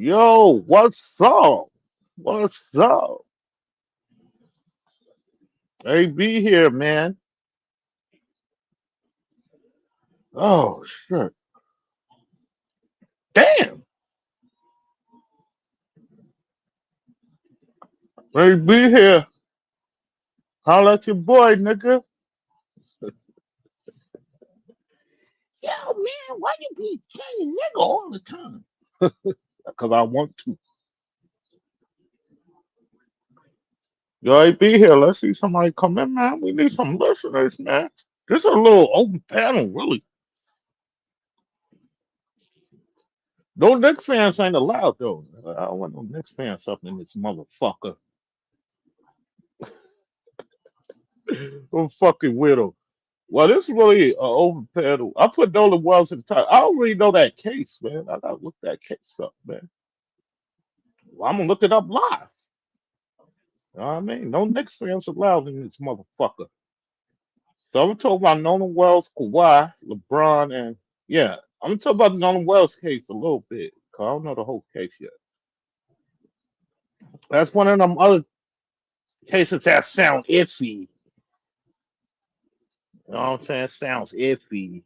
Yo, what's up? What's up? Hey, be here, man. Oh, shit. Damn. Hey, be here. Holla at your boy, nigga. Yo, man, why you be saying nigga all the time? Because I want to. Yo, hey, be here. Let's see somebody come in, man. We need some listeners, man. This is a little open panel, really. No Knicks fans ain't allowed, though. I don't want no Knicks fans up in this motherfucker. I'm fucking weirdo. Well, this is really an open panel. I put Nolan Wells at the top. I don't really know that case, man. I gotta look that case up, man. Well, I'm gonna look it up live. You know what I mean? No Knicks fans allowed in this motherfucker. So I'm gonna talk about Nolan Wells, Kawhi, LeBron, and yeah, I'm gonna talk about the Nolan Wells case a little bit. Cause I don't know the whole case yet. That's one of them other cases that sound iffy. You know what I'm saying? Sounds iffy.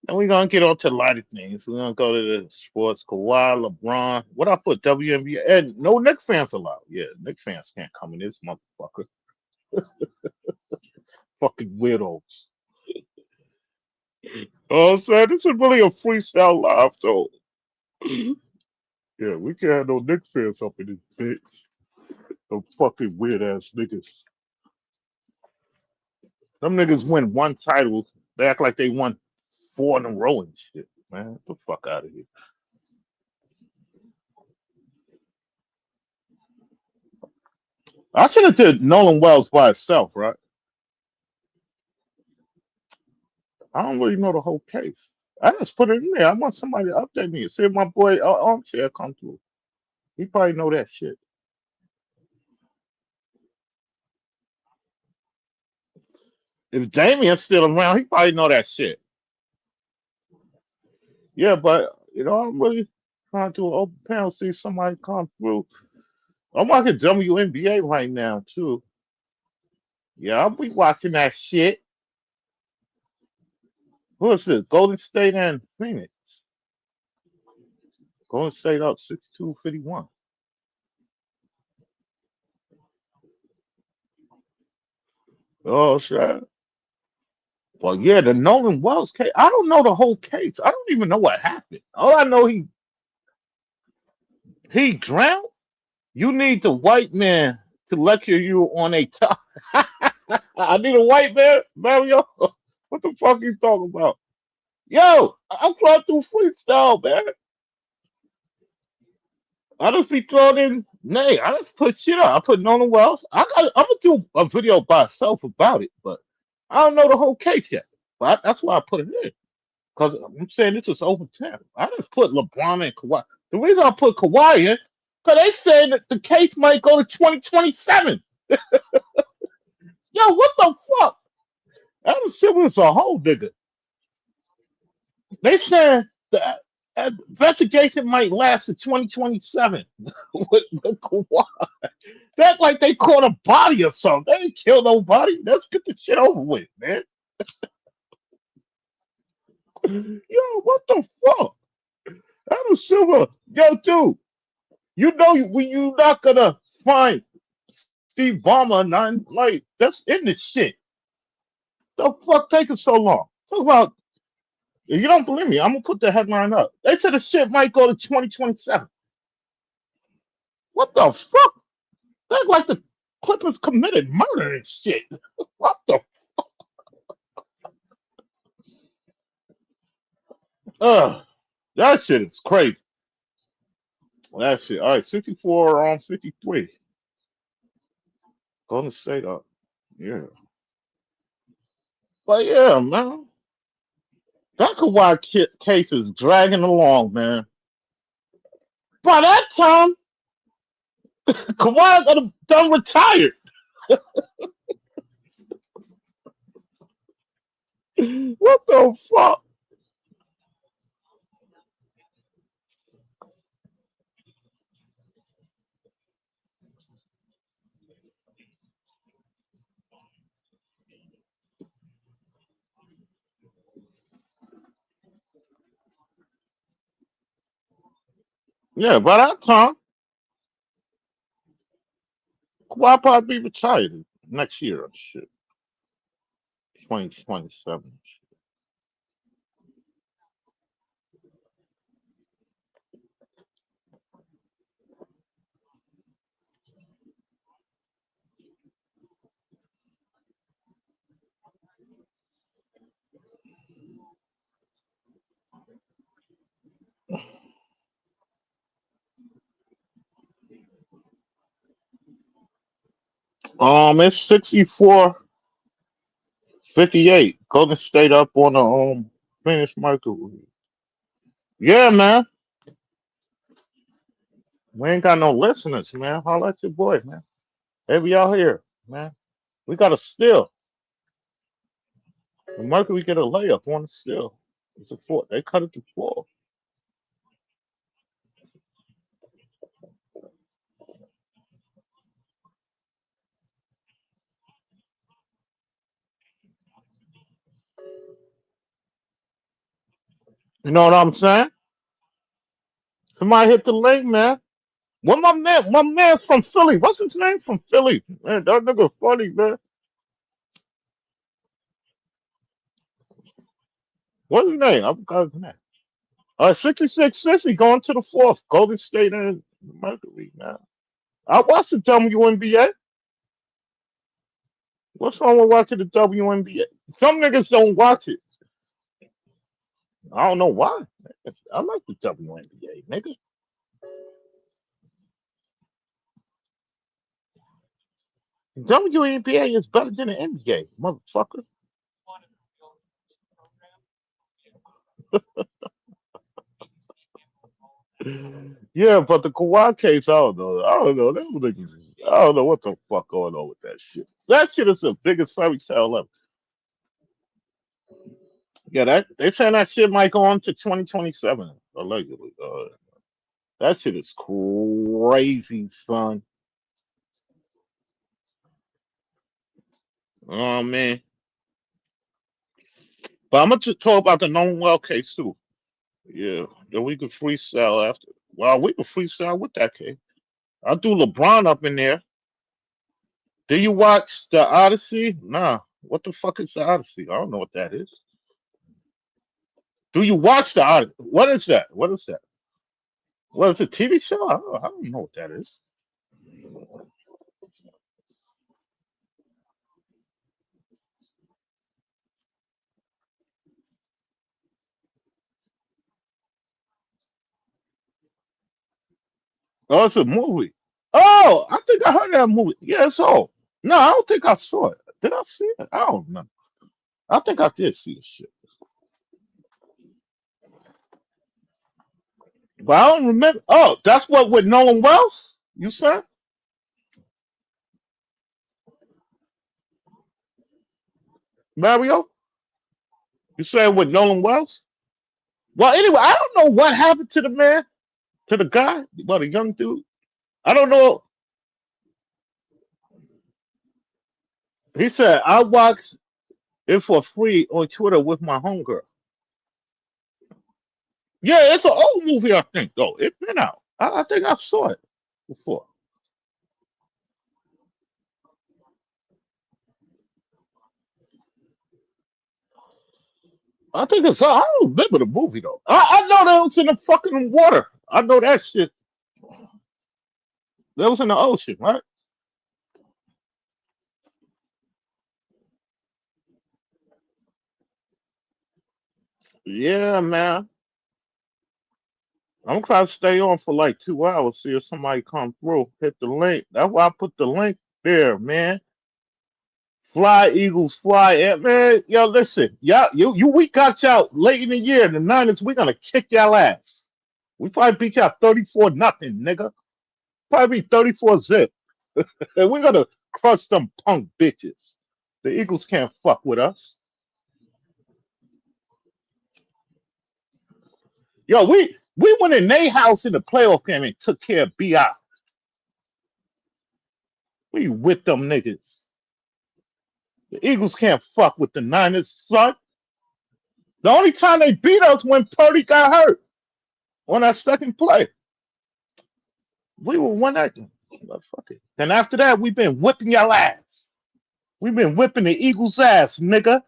And we're gonna get on to the lighter things. We're gonna go to the sports. Kawhi, LeBron. What I put WNBA and no Knicks fans allowed. Yeah, Knicks fans can't come in this motherfucker. Fucking weirdos. Oh, I'm saying this is really a freestyle live, so yeah, we can't have no Knicks fans up in this bitch. Them fucking weird ass niggas. Them niggas win one title. They act like they won four in a row and shit. Man, get the fuck out of here. I should have did Nolan Wells by itself, right? I don't really know the whole case. I just put it in there. I want somebody to update me. See if my boy Armchair come through. He probably know that shit. If Damien's still around, he probably know that shit. Yeah, but I'm really trying to do an open panel, see somebody come through. I'm watching WNBA right now too. Yeah, I'll be watching that shit. Who is this? Golden State and Phoenix. Golden State up 62-51. Oh shit. Well, yeah, the Nolan Wells case. I don't know the whole case. I don't even know what happened. All I know he drowned. You need the white man to lecture you on a top. I need a white man, Mario. What the fuck you talking about? Yo, I'm trying to freestyle, man. I just be throwing in nay. I just put shit up. I put Nolan Wells. I'm gonna do a video by itself about it, but I don't know the whole case yet. But that's why I put it in. Because I'm saying this is open ten. I just put LeBron and Kawhi. The reason I put Kawhi in, because they said that the case might go to 2027. Yo, what the fuck? Adam Silver's a whole nigga. They said the investigation might last to 2027 with Kawhi. That's like they caught a body or something. They ain't kill nobody. Let's get this shit over with, man. Yo, what the fuck? Adam Silver, yo, dude, you not gonna find Steve Ballmer, none like that's in this shit. The fuck taking so long? Talk about if you don't believe me, I'm gonna put the headline up. They said the shit might go to 2027. What the fuck? That's like the Clippers committed murder and shit. What the that shit is crazy. That shit. All right, 64 on 53. Golden State up. Yeah. But yeah, man. That Kawhi case is dragging along, man. By that time, Kawhi got done retired. What the fuck? Yeah, by that time, Kawhi probably be retired next year. Shit, 2027. It's 64-58. Golden State up on the Phoenix Mercury. Yeah, man. We ain't got no listeners, man. Holla at your boy, man. Hey, we out here, man. We got a steal. The Mercury get a layup on the steal. It's a four. They cut it to four. You know what I'm saying? Somebody hit the link, man. What my man from Philly. What's his name from Philly? Man, that nigga funny, man. What's his name? I forgot his name. 66-60 going to the fourth. Golden State and Mercury, man. I watched the WNBA. What's wrong with watching the WNBA? Some niggas don't watch it. I don't know why. I like the WNBA, nigga. WNBA is better than the NBA, motherfucker. Yeah, but the Kawhi case, I don't know. I don't know. Them niggas, I don't know what the fuck going on with that shit. That shit is the biggest fairy tale ever. Yeah, that they saying that shit might go on to 2027 allegedly. That shit is crazy, son. Oh man. But I'm gonna just talk about the known well case too. Yeah, then we could freestyle after. Well, we could freestyle with that case. I'll do LeBron up in there. Did you watch the Odyssey? Nah. What the fuck is the Odyssey? I don't know what that is. Do you watch the Odyssey? What is that? What is that? What is it? TV show? I don't know what that is. Oh, it's a movie. Oh, I think I heard that movie. Yeah, it's all. No, I don't think I saw it. Did I see it? I don't know. I think I did see the shit, but I don't remember. Oh, that's what with Nolan Wells. You said Mario? You said with Nolan Wells? Well, anyway, I don't know what happened to the man, to the guy, well, the young dude. I don't know. He said I watched it for free on Twitter with my homegirl. Yeah, it's an old movie, I think, though. It's been out. I think I saw it before. I think it's. I don't remember the movie though. I know that was in the fucking water. I know that shit. That was in the ocean, right? Yeah, man. I'm trying to stay on for like 2 hours, see if somebody come through. Hit the link. That's why I put the link there, man. Fly Eagles, fly, man. Yo, listen, y'all, we got y'all late in the year. The Niners, we gonna kick y'all ass. We probably beat y'all 34 nothing, nigga. Probably 34 zip. And we're gonna crush some punk bitches. The Eagles can't fuck with us. Yo, we went in their house in the playoff game and took care of BI. We with them niggas. The Eagles can't fuck with the Niners, son. The only time they beat us when Purdy got hurt on that second play. We were one that. Fuck it. Then after that, we've been whipping your ass. We've been whipping the Eagles' ass, nigga.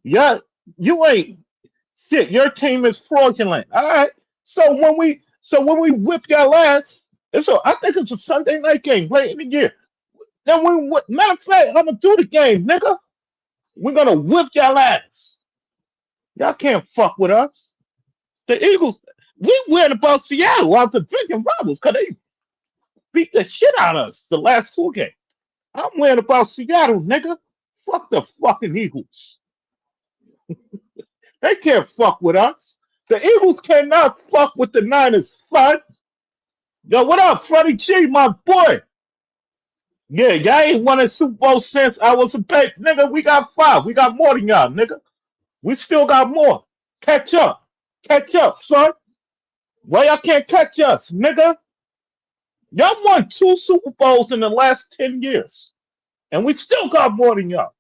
Yeah, you ain't shit. Your team is fraudulent. All right. So when we whip your ass, I think it's a Sunday night game late in the year. Then matter of fact, I'm gonna do the game, nigga. We're gonna whip your ass. Y'all can't fuck with us. The Eagles, we worried about Seattle, our division rivals, because they beat the shit out of us the last two games. I'm worried about Seattle, nigga. Fuck the fucking Eagles. They can't fuck with us. The Eagles cannot fuck with the Niners, son. Yo, what up, Freddie G, my boy? Yeah, y'all ain't won a Super Bowl since I was a baby. Nigga, we got 5. We got more than y'all, nigga. We still got more. Catch up. Catch up, son. Why y'all can't catch us, nigga? Y'all won 2 Super Bowls in the last 10 years. And we still got more than y'all.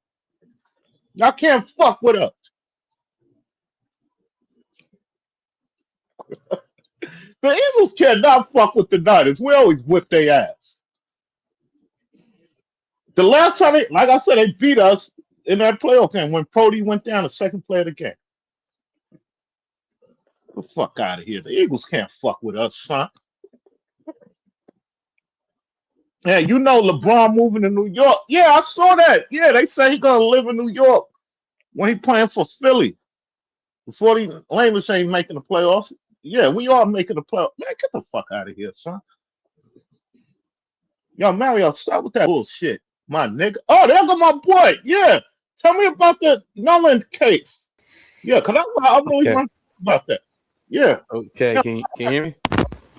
Y'all can't fuck with us. The Eagles cannot fuck with the Niners. We always whip their ass. The last time, like I said, they beat us in that playoff game when Purdy went down the second play of the game. Get the fuck out of here. The Eagles can't fuck with us, son. Yeah, you know LeBron moving to New York. Yeah, I saw that. Yeah, they say he's gonna live in New York when he playing for Philly. Before the Lamers ain't making the playoffs. Yeah, we are making the playoffs. Man, get the fuck out of here, son. Yo, Mario, stop with that bullshit, my nigga. Oh, there go my boy. Yeah. Tell me about the Nolan case. Yeah, because I really want about that. Yeah. Okay, yeah. can you hear me?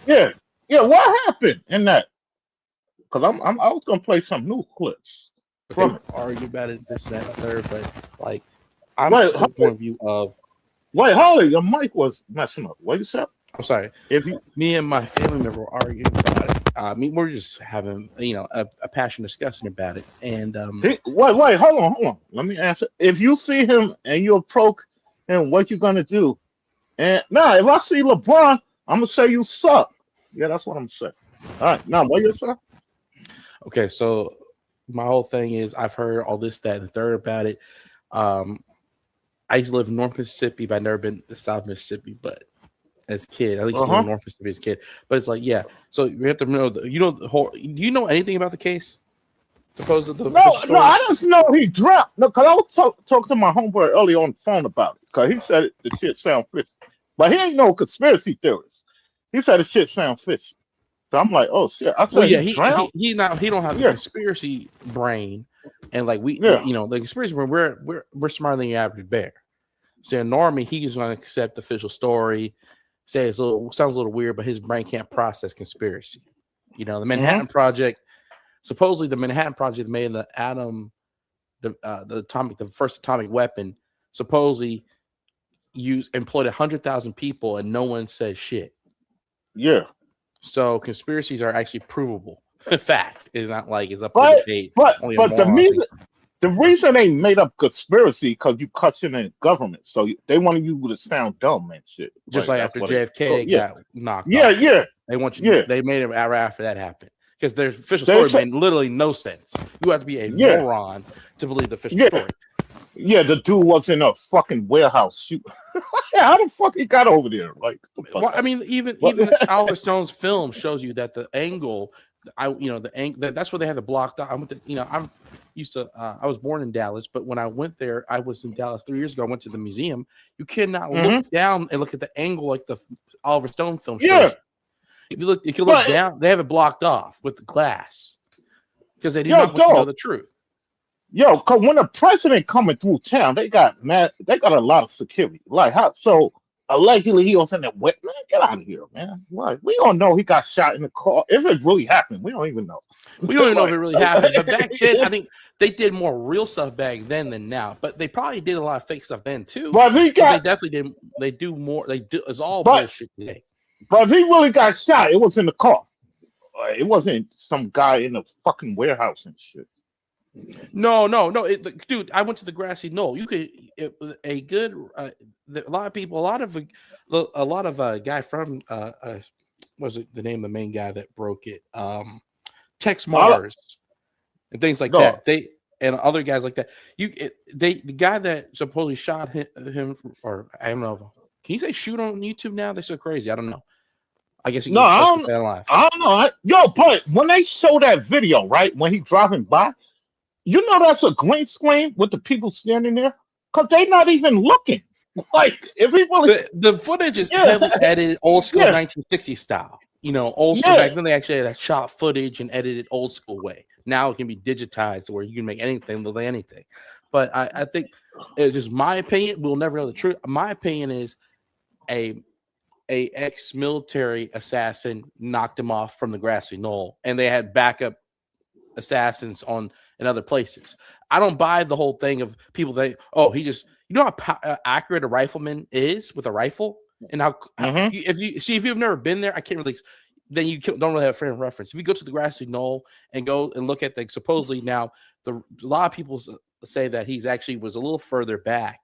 Yeah. Yeah, what happened in that? Because I was gonna play some new clips. From argue about it, this, that, and third, but like I'm from the point of view of Holly, your mic was messing up. What you said? I'm sorry. Me and my family member were arguing about it. We're just having a passionate discussion about it. And wait, hold on. Let me answer. If you see him and you approach him, what you gonna do? And now, if I see LeBron, I'm gonna say you suck. Yeah, that's what I'm saying. All right, now what you say? Okay, so my whole thing is I've heard all this, that, and the third about it. I used to live in North Mississippi, but I've never been to South Mississippi. But as a kid, I used to live in North Mississippi as a kid. But it's like, yeah. So you have to know the whole. Do you know anything about the case? Supposed to the no, I just know he dropped. No, because I was talking to my homeboy earlier on the phone about it. Because he said the shit sound fishy, but he ain't no conspiracy theorist. He said the shit sound fishy. So I'm like, oh shit. I said, well, yeah, he don't have the conspiracy brain, and like the conspiracy brain, we're smarter than your average bear. So normally he's going to accept the official story, say sounds a little weird, but his brain can't process conspiracy. The Manhattan Project, supposedly the Manhattan Project made the atom, the first atomic weapon, supposedly employed 100,000 people, and no one said shit. Yeah. So conspiracies are actually provable. Fact is not like it's up for debate. But the reason they made up conspiracy because you questioning government, so they want you to sound dumb and shit. Just like after JFK got knocked off. Yeah. They want you. They made it right after that happened because their official story made literally no sense. You have to be a moron to believe the official story. Yeah, the dude was in a fucking warehouse. How the fuck he got over there? Like, I mean, even Oliver Stone's film shows you that the angle, that's where they had the blocked out. I went to, I was born in Dallas, but when I went there, I was in Dallas 3 years ago. I went to the museum. You cannot look down and look at the angle like the Oliver Stone film shows. If you look down, they have it blocked off with the glass because they do not want you to know the truth. Yo, cause when the president coming through town, they got a lot of security. Like how? So allegedly he was in the wet. Man, get out of here, man. Like we don't know he got shot in the car. If it really happened, we don't even know. We don't even know if it really happened. But back then, I think they did more real stuff back then than now. But they probably did a lot of fake stuff then too. But they definitely did. They do more. It's all bullshit today. But if he really got shot, it was in the car. It wasn't some guy in the fucking warehouse and shit. No. Dude, I went to the grassy knoll. You could a lot of guy from was it the name of the main guy that broke it? Tex Mars and things like that. They and other guys like that. The guy that supposedly shot him, or I don't know. Can you say shoot on YouTube now? They're so crazy. I don't know. I guess you can I don't know. But when they show that video, right, when he driving by, you know that's a green screen with the people standing there because they're not even looking. Like if people, the footage is heavily edited, old school 1960s style. You know, old school back then they actually had shot footage and edited old school way. Now it can be digitized where you can make anything look like anything. But I think it's just my opinion. We'll never know the truth. My opinion is a ex-military assassin knocked him off from the grassy knoll, and they had backup assassins in other places. I don't buy the whole thing of people that he just how accurate a rifleman is with a rifle, and how if you've never been there, I can't really. Then you don't really have a frame of reference. If you go to the grassy knoll and go and look at supposedly now, a lot of people say that he's actually was a little further back,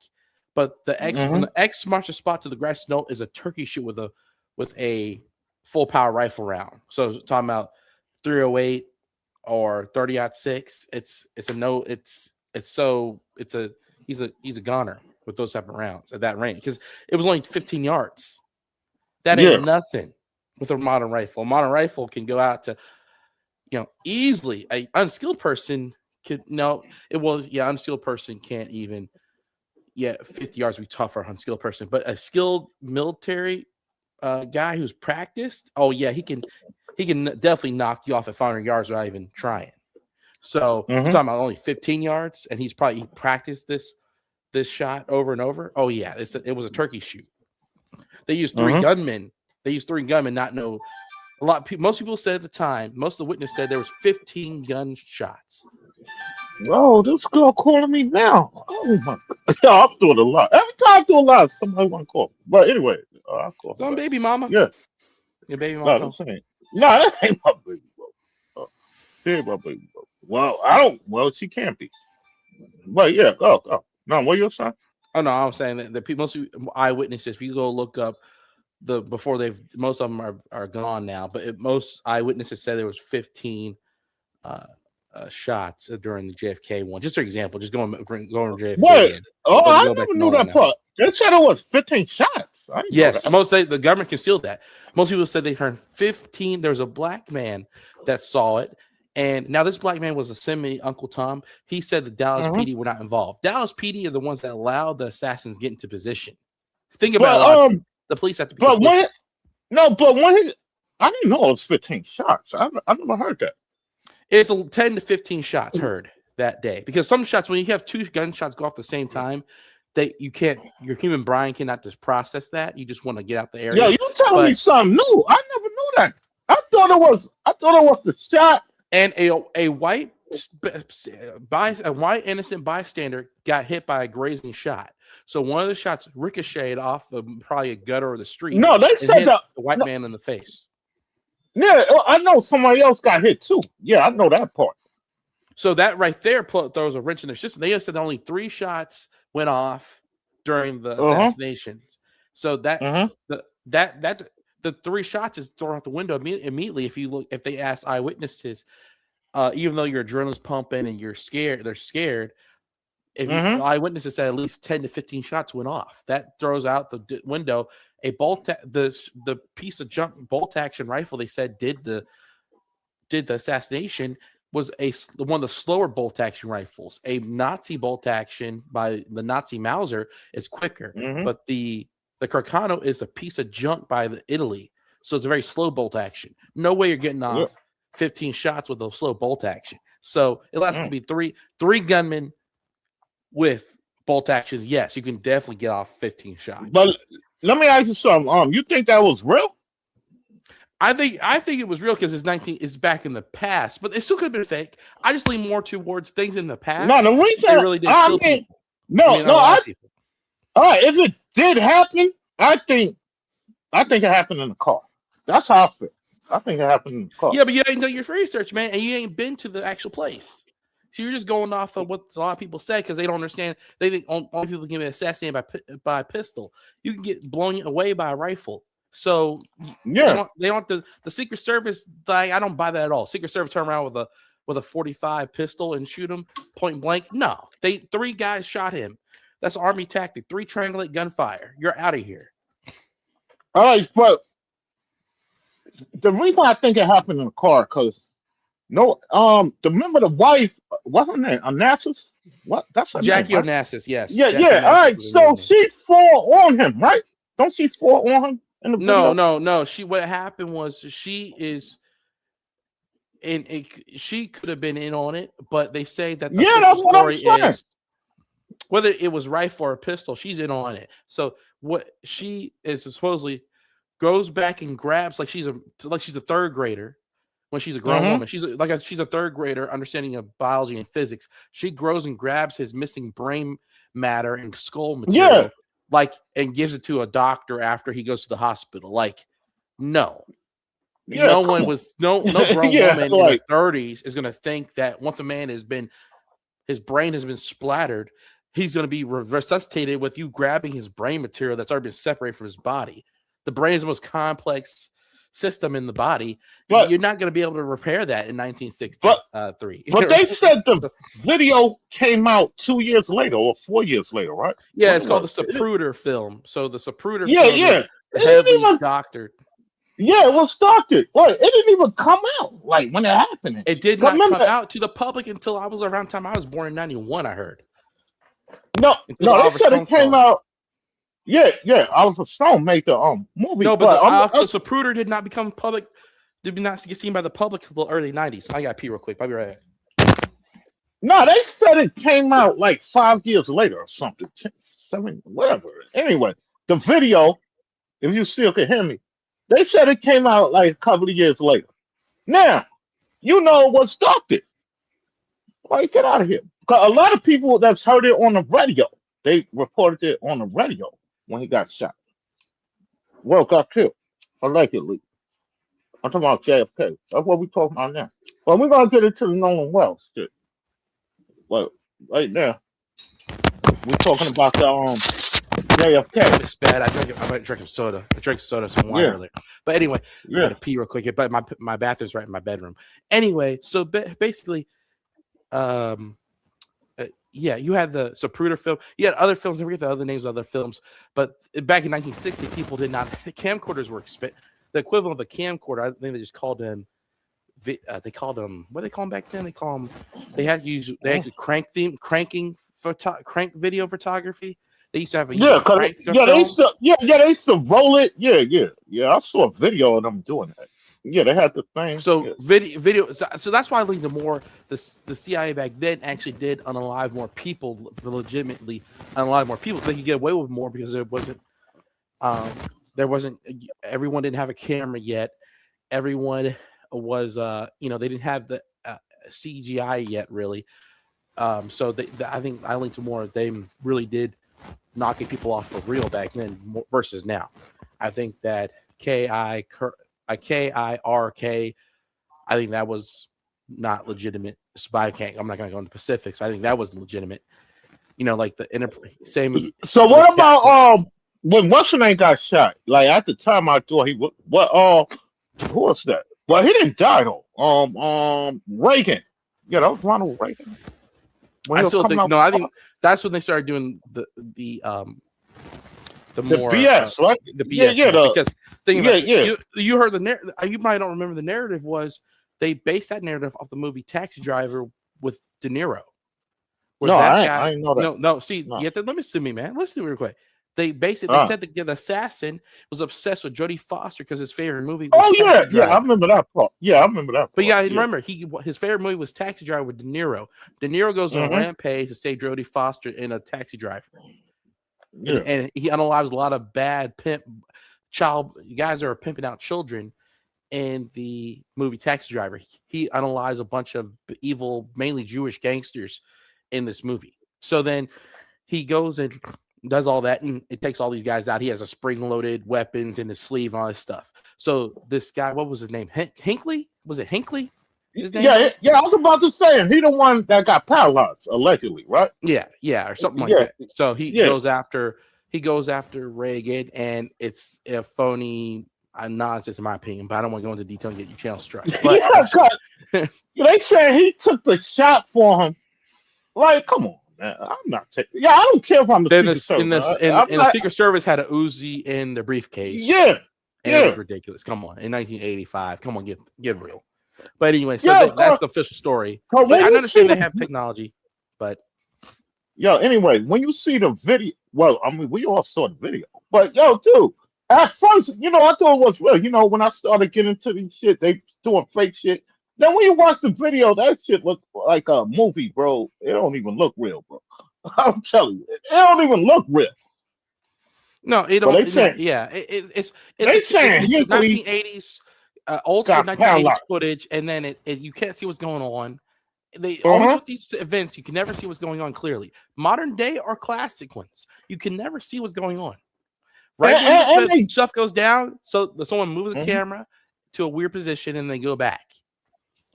but from the X marches spot to the grassy knoll is a turkey shoot with a full power rifle round. So talking about 308 or 30-06, he's a goner with those type of rounds at that range because it was only 15 yards. That ain't nothing. With a modern rifle. A modern rifle can go out to, easily. An unskilled person unskilled person can't even, 50 yards would be tough for an unskilled person. But a skilled military guy who's practiced, he can definitely knock you off at 500 yards without even trying. So we're talking about only 15 yards, and he practiced this shot over and over. Oh yeah, it was a turkey shoot. They used three gunmen. They used 3 gunmen, not know a lot. Most people said at the time, most of the witness said there was 15 gunshots. Oh, this girl calling me now. Oh my God. I'm doing a lot. Every time I do a lot, somebody want to call. But anyway, I'll call. Some baby mama. Yeah. Your baby mama. No, that ain't my baby mama. She ain't my baby mama. Well, she can't be. But yeah, go. No, what you saying? Oh no, I'm saying that the people, most eyewitnesses, if you go look up most of them are gone now, but most eyewitnesses said there was 15 shots during the JFK one. Just for example, just going to JFK. What? Again. I never knew that part. They said it was 15 shots. Yes, the government concealed that. Most people said they heard 15. There was a black man that saw it, and now this black man was a semi Uncle Tom. He said the Dallas PD were not involved. Dallas PD are the ones that allowed the assassins to get into position. Think about it. The police have to be. But I didn't know it was 15 shots. I never heard that. It's 10 to 15 shots heard that day because some shots, when you have 2 gunshots go off at the same time, your human brain cannot just process that. You just want to get out the area. Yeah, you telling me something new. I never knew that. I thought it was the shot. And a white innocent bystander got hit by a grazing shot. So one of the shots ricocheted off of probably a gutter or the street. No, they said the white man in the face. Yeah, I know somebody else got hit too. Yeah, I know that part. So that right there throws a wrench in their system. They said only 3 shots went off during the assassinations. So the 3 shots is thrown out the window immediately. If they ask eyewitnesses, even though your adrenaline's pumping and they're scared. If eyewitnesses said at least 10 to 15 shots went off, that throws out the window the piece of junk bolt action rifle they said did the assassination was one of the slower bolt action rifles. A Nazi bolt action by the Nazi Mauser is quicker, but the Carcano is a piece of junk by Italy, so it's a very slow bolt action. No way you're getting off 15 shots with a slow bolt action. So it has to be three gunmen with bolt actions. Yes, you can definitely get off 15 shots. But let me ask you something. You think that was real? I think it was real because it's back in the past, but it still could have been fake. I just lean more towards things in the past. No, the reason they really did kill people. All right, if it did happen, I think it happened in the car. That's how I feel. I think it happened in the car. Yeah, but you ain't done your research, man, and you ain't been to the actual place. So you're just going off of what a lot of people say because they don't understand. They think only people can get assassinated by a pistol. You can get blown away by a rifle. So Yeah. they don't the Secret Service thing. I don't buy that at all. Secret Service turn around with a 45 pistol and shoot him point blank. No, 3 guys shot him. That's Army tactic. 3 triangulate gunfire. You're out of here. All right, but the reason I think it happened in the car because remember the wife, what's her name? Onassis? What? That's her Jackie name, right? Onassis, yes. Yeah, Jackie yeah. Onassis All right, so she fall on him, right? Don't she fall on him in the video? No. What happened was she could have been in on it, but they say that the that's what I'm story saying. is whether it was rifle or a pistol, she's in on it. So what she is supposedly goes back and grabs like she's a 3rd grader when she's a grown woman. She's a 3rd grader understanding of biology and physics. She grows and grabs his missing brain matter and skull material, and gives it to a doctor after he goes to the hospital. No grown woman in their 30s is going to think that once a man his brain has been splattered, he's going to be resuscitated with you grabbing his brain material that's already been separated from his body. The brain is the most complex system in the body. But you're not going to be able to repair that in 1963. But they said the video came out 2 years later or 4 years later, right? Yeah, it's called the Zapruder film. So the Zapruder film is heavily doctored. Yeah, it was doctored. It didn't even come out when it happened. It did not come out to the public until I was around the time I was born in 91, I heard. No, they said it came out. Yeah, Oliver Stone made the movie. No, but Zapruder did not become public. Did not get seen by the public until the early 90s. I got to pee real quick. I'll be right back. No, they said it came out 5 years later or something. 7, whatever. Anyway, the video, if you still can hear me, they said it came out a couple of years later. Now, what's doctored. Get out of here. Because a lot of people that's heard it on the radio, they reported it on the radio when he got shot. Got killed. Allegedly. I'm talking about JFK. That's what we're talking about now. But we're going to get into the Nolan Wells shit. Well, right now, we're talking about the JFK. It's bad. I might drink some soda. I drank some wine earlier. But anyway, I got to pee real quick. But my bathroom's right in my bedroom. Anyway, so basically, you had the Zapruder film. You had other films. I forget the other names of other films. But back in 1960, people did not. Camcorders were expensive. The equivalent of a camcorder, I think they just called them. They called them. What did they call them back then? They call them. They had crank video photography. They used to have they used to roll it. Yeah. I saw a video of them doing that. Yeah, they had the thing. So video. So that's why I think the CIA back then actually did unalive more people, legitimately unalive more people. They could get away with more because there wasn't. Everyone didn't have a camera yet. Everyone was, they didn't have the CGI yet, really. So I think I linked to more. They really did knocking people off for real back then versus now. I think that KIRK, I think that was not legitimate. I'm not going to go into specifics. I think that was legitimate. Same. So what about when what's-her-name got shot? At the time, I thought he was who was that? Well, he didn't die though. Reagan. Yeah, that was Ronald Reagan. I think that's when they started doing the more BS, right? The BS, because you heard the narrative. You might not remember the narrative was they based that narrative off the movie Taxi Driver with De Niro. I didn't know that. No. See, you have to listen to me, man. Listen to me real quick. They basically said the assassin was obsessed with Jodie Foster because his favorite movie was Taxi Driver. I remember that part. Yeah, I remember that part. But remember, his favorite movie was Taxi Driver with De Niro. De Niro goes on a rampage to save Jodie Foster in a Taxi Driver. Yeah. And he unalives a lot of bad guys that are pimping out children in the movie Taxi Driver. He unalives a bunch of evil, mainly Jewish gangsters in this movie. So then he goes and does all that, and it takes all these guys out. He has a spring-loaded weapons in his sleeve, all this stuff. So this guy, what was his name? Hinckley? Was it Hinckley? His name I was about to say, he the one that got paralyzed, allegedly, right? Yeah, or something like that. So he goes after he goes after Reagan, and it's a phony nonsense in my opinion. But I don't want to go into detail and get your channel struck. But they say he took the shot for him. Like, come on, man. I'm not taking. Yeah, I don't care if I'm the Secret Service. The Secret Service had an Uzi in the briefcase. Yeah, and it was ridiculous. Come on, in 1985. Come on, get real. But anyway, so that's the official story. Like, I understand they have technology, but anyway, when you see the video, well, I mean, we all saw the video, but dude, at first, I thought it was real. When I started getting into these shit, they doing fake shit. Then when you watch the video, that shit look like a movie, bro. It don't even look real, bro. I'm telling you, it don't even look real. No, it don't. It's 1980s, old 1980s footage, and then you can't see what's going on. They always with these events, you can never see what's going on clearly. Modern day or classic ones, you can never see what's going on. Right when stuff goes down, so someone moves the camera to a weird position and they go back.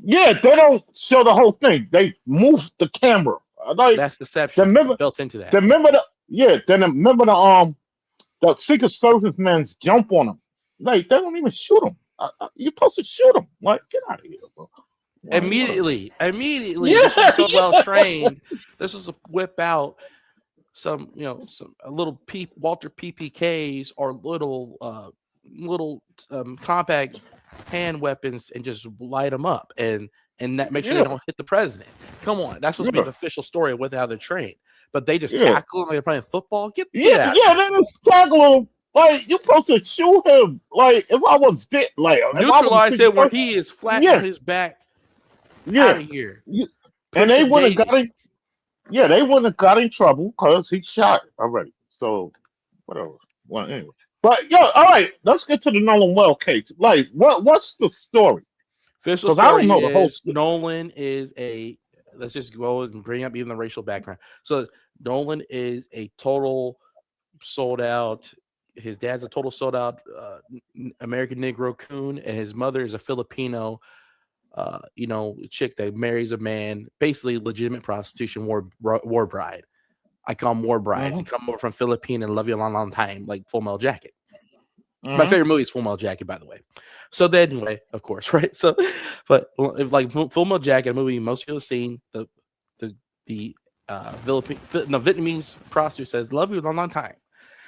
Yeah, they don't show the whole thing. They move the camera. Like, that's deception built into that. Remember the Secret Service men's jump on them. Like, they don't even shoot them. You're supposed to shoot them. Like, get out of here, bro. Immediately. This was so well trained. This was a whip out some little Walter PPKs or little compact hand weapons and just light them up and that make sure they don't hit the president. Come on, that's supposed to be the official story with how they're trained. But they just tackle him like they're playing football. Get out. They just tackle him. Like, you're supposed to shoot him. Like, if I was dead, like neutralize him where he is flat on his back. Out of here. And they wouldn't have got in. Yeah, they wouldn't have got in trouble because he shot already. So whatever. Well, anyway. But all right, let's get to the Nolan Well case. Like, what's the story? Official story I don't know the whole story. Nolan is let's just go and bring up even the racial background. So Nolan is a total sold out. His dad's a total sold out American Negro coon, and his mother is a Filipino chick that marries a man, basically legitimate prostitution, war bride. I call them war brides. They come over from Philippines and love you a long, long time, like Full Metal Jacket. My favorite movie is Full Metal Jacket, by the way. So then, anyway, of course, right? So, but if like Full Metal Jacket, a movie most people have seen, the Vietnamese prostitute says, "Love you a long, long time."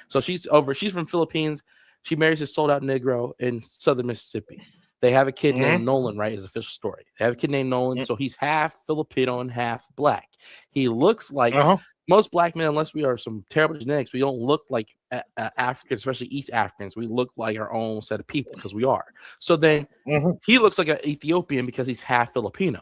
So she's from Philippines. She marries a sold out Negro in southern Mississippi. They have a kid named Nolan, right? Is the official story. They have a kid named Nolan, so he's half Filipino and half black. He looks like most black men, unless we are some terrible genetics, we don't look like Africans, especially East Africans. We look like our own set of people because we are. So then he looks like an Ethiopian because he's half Filipino.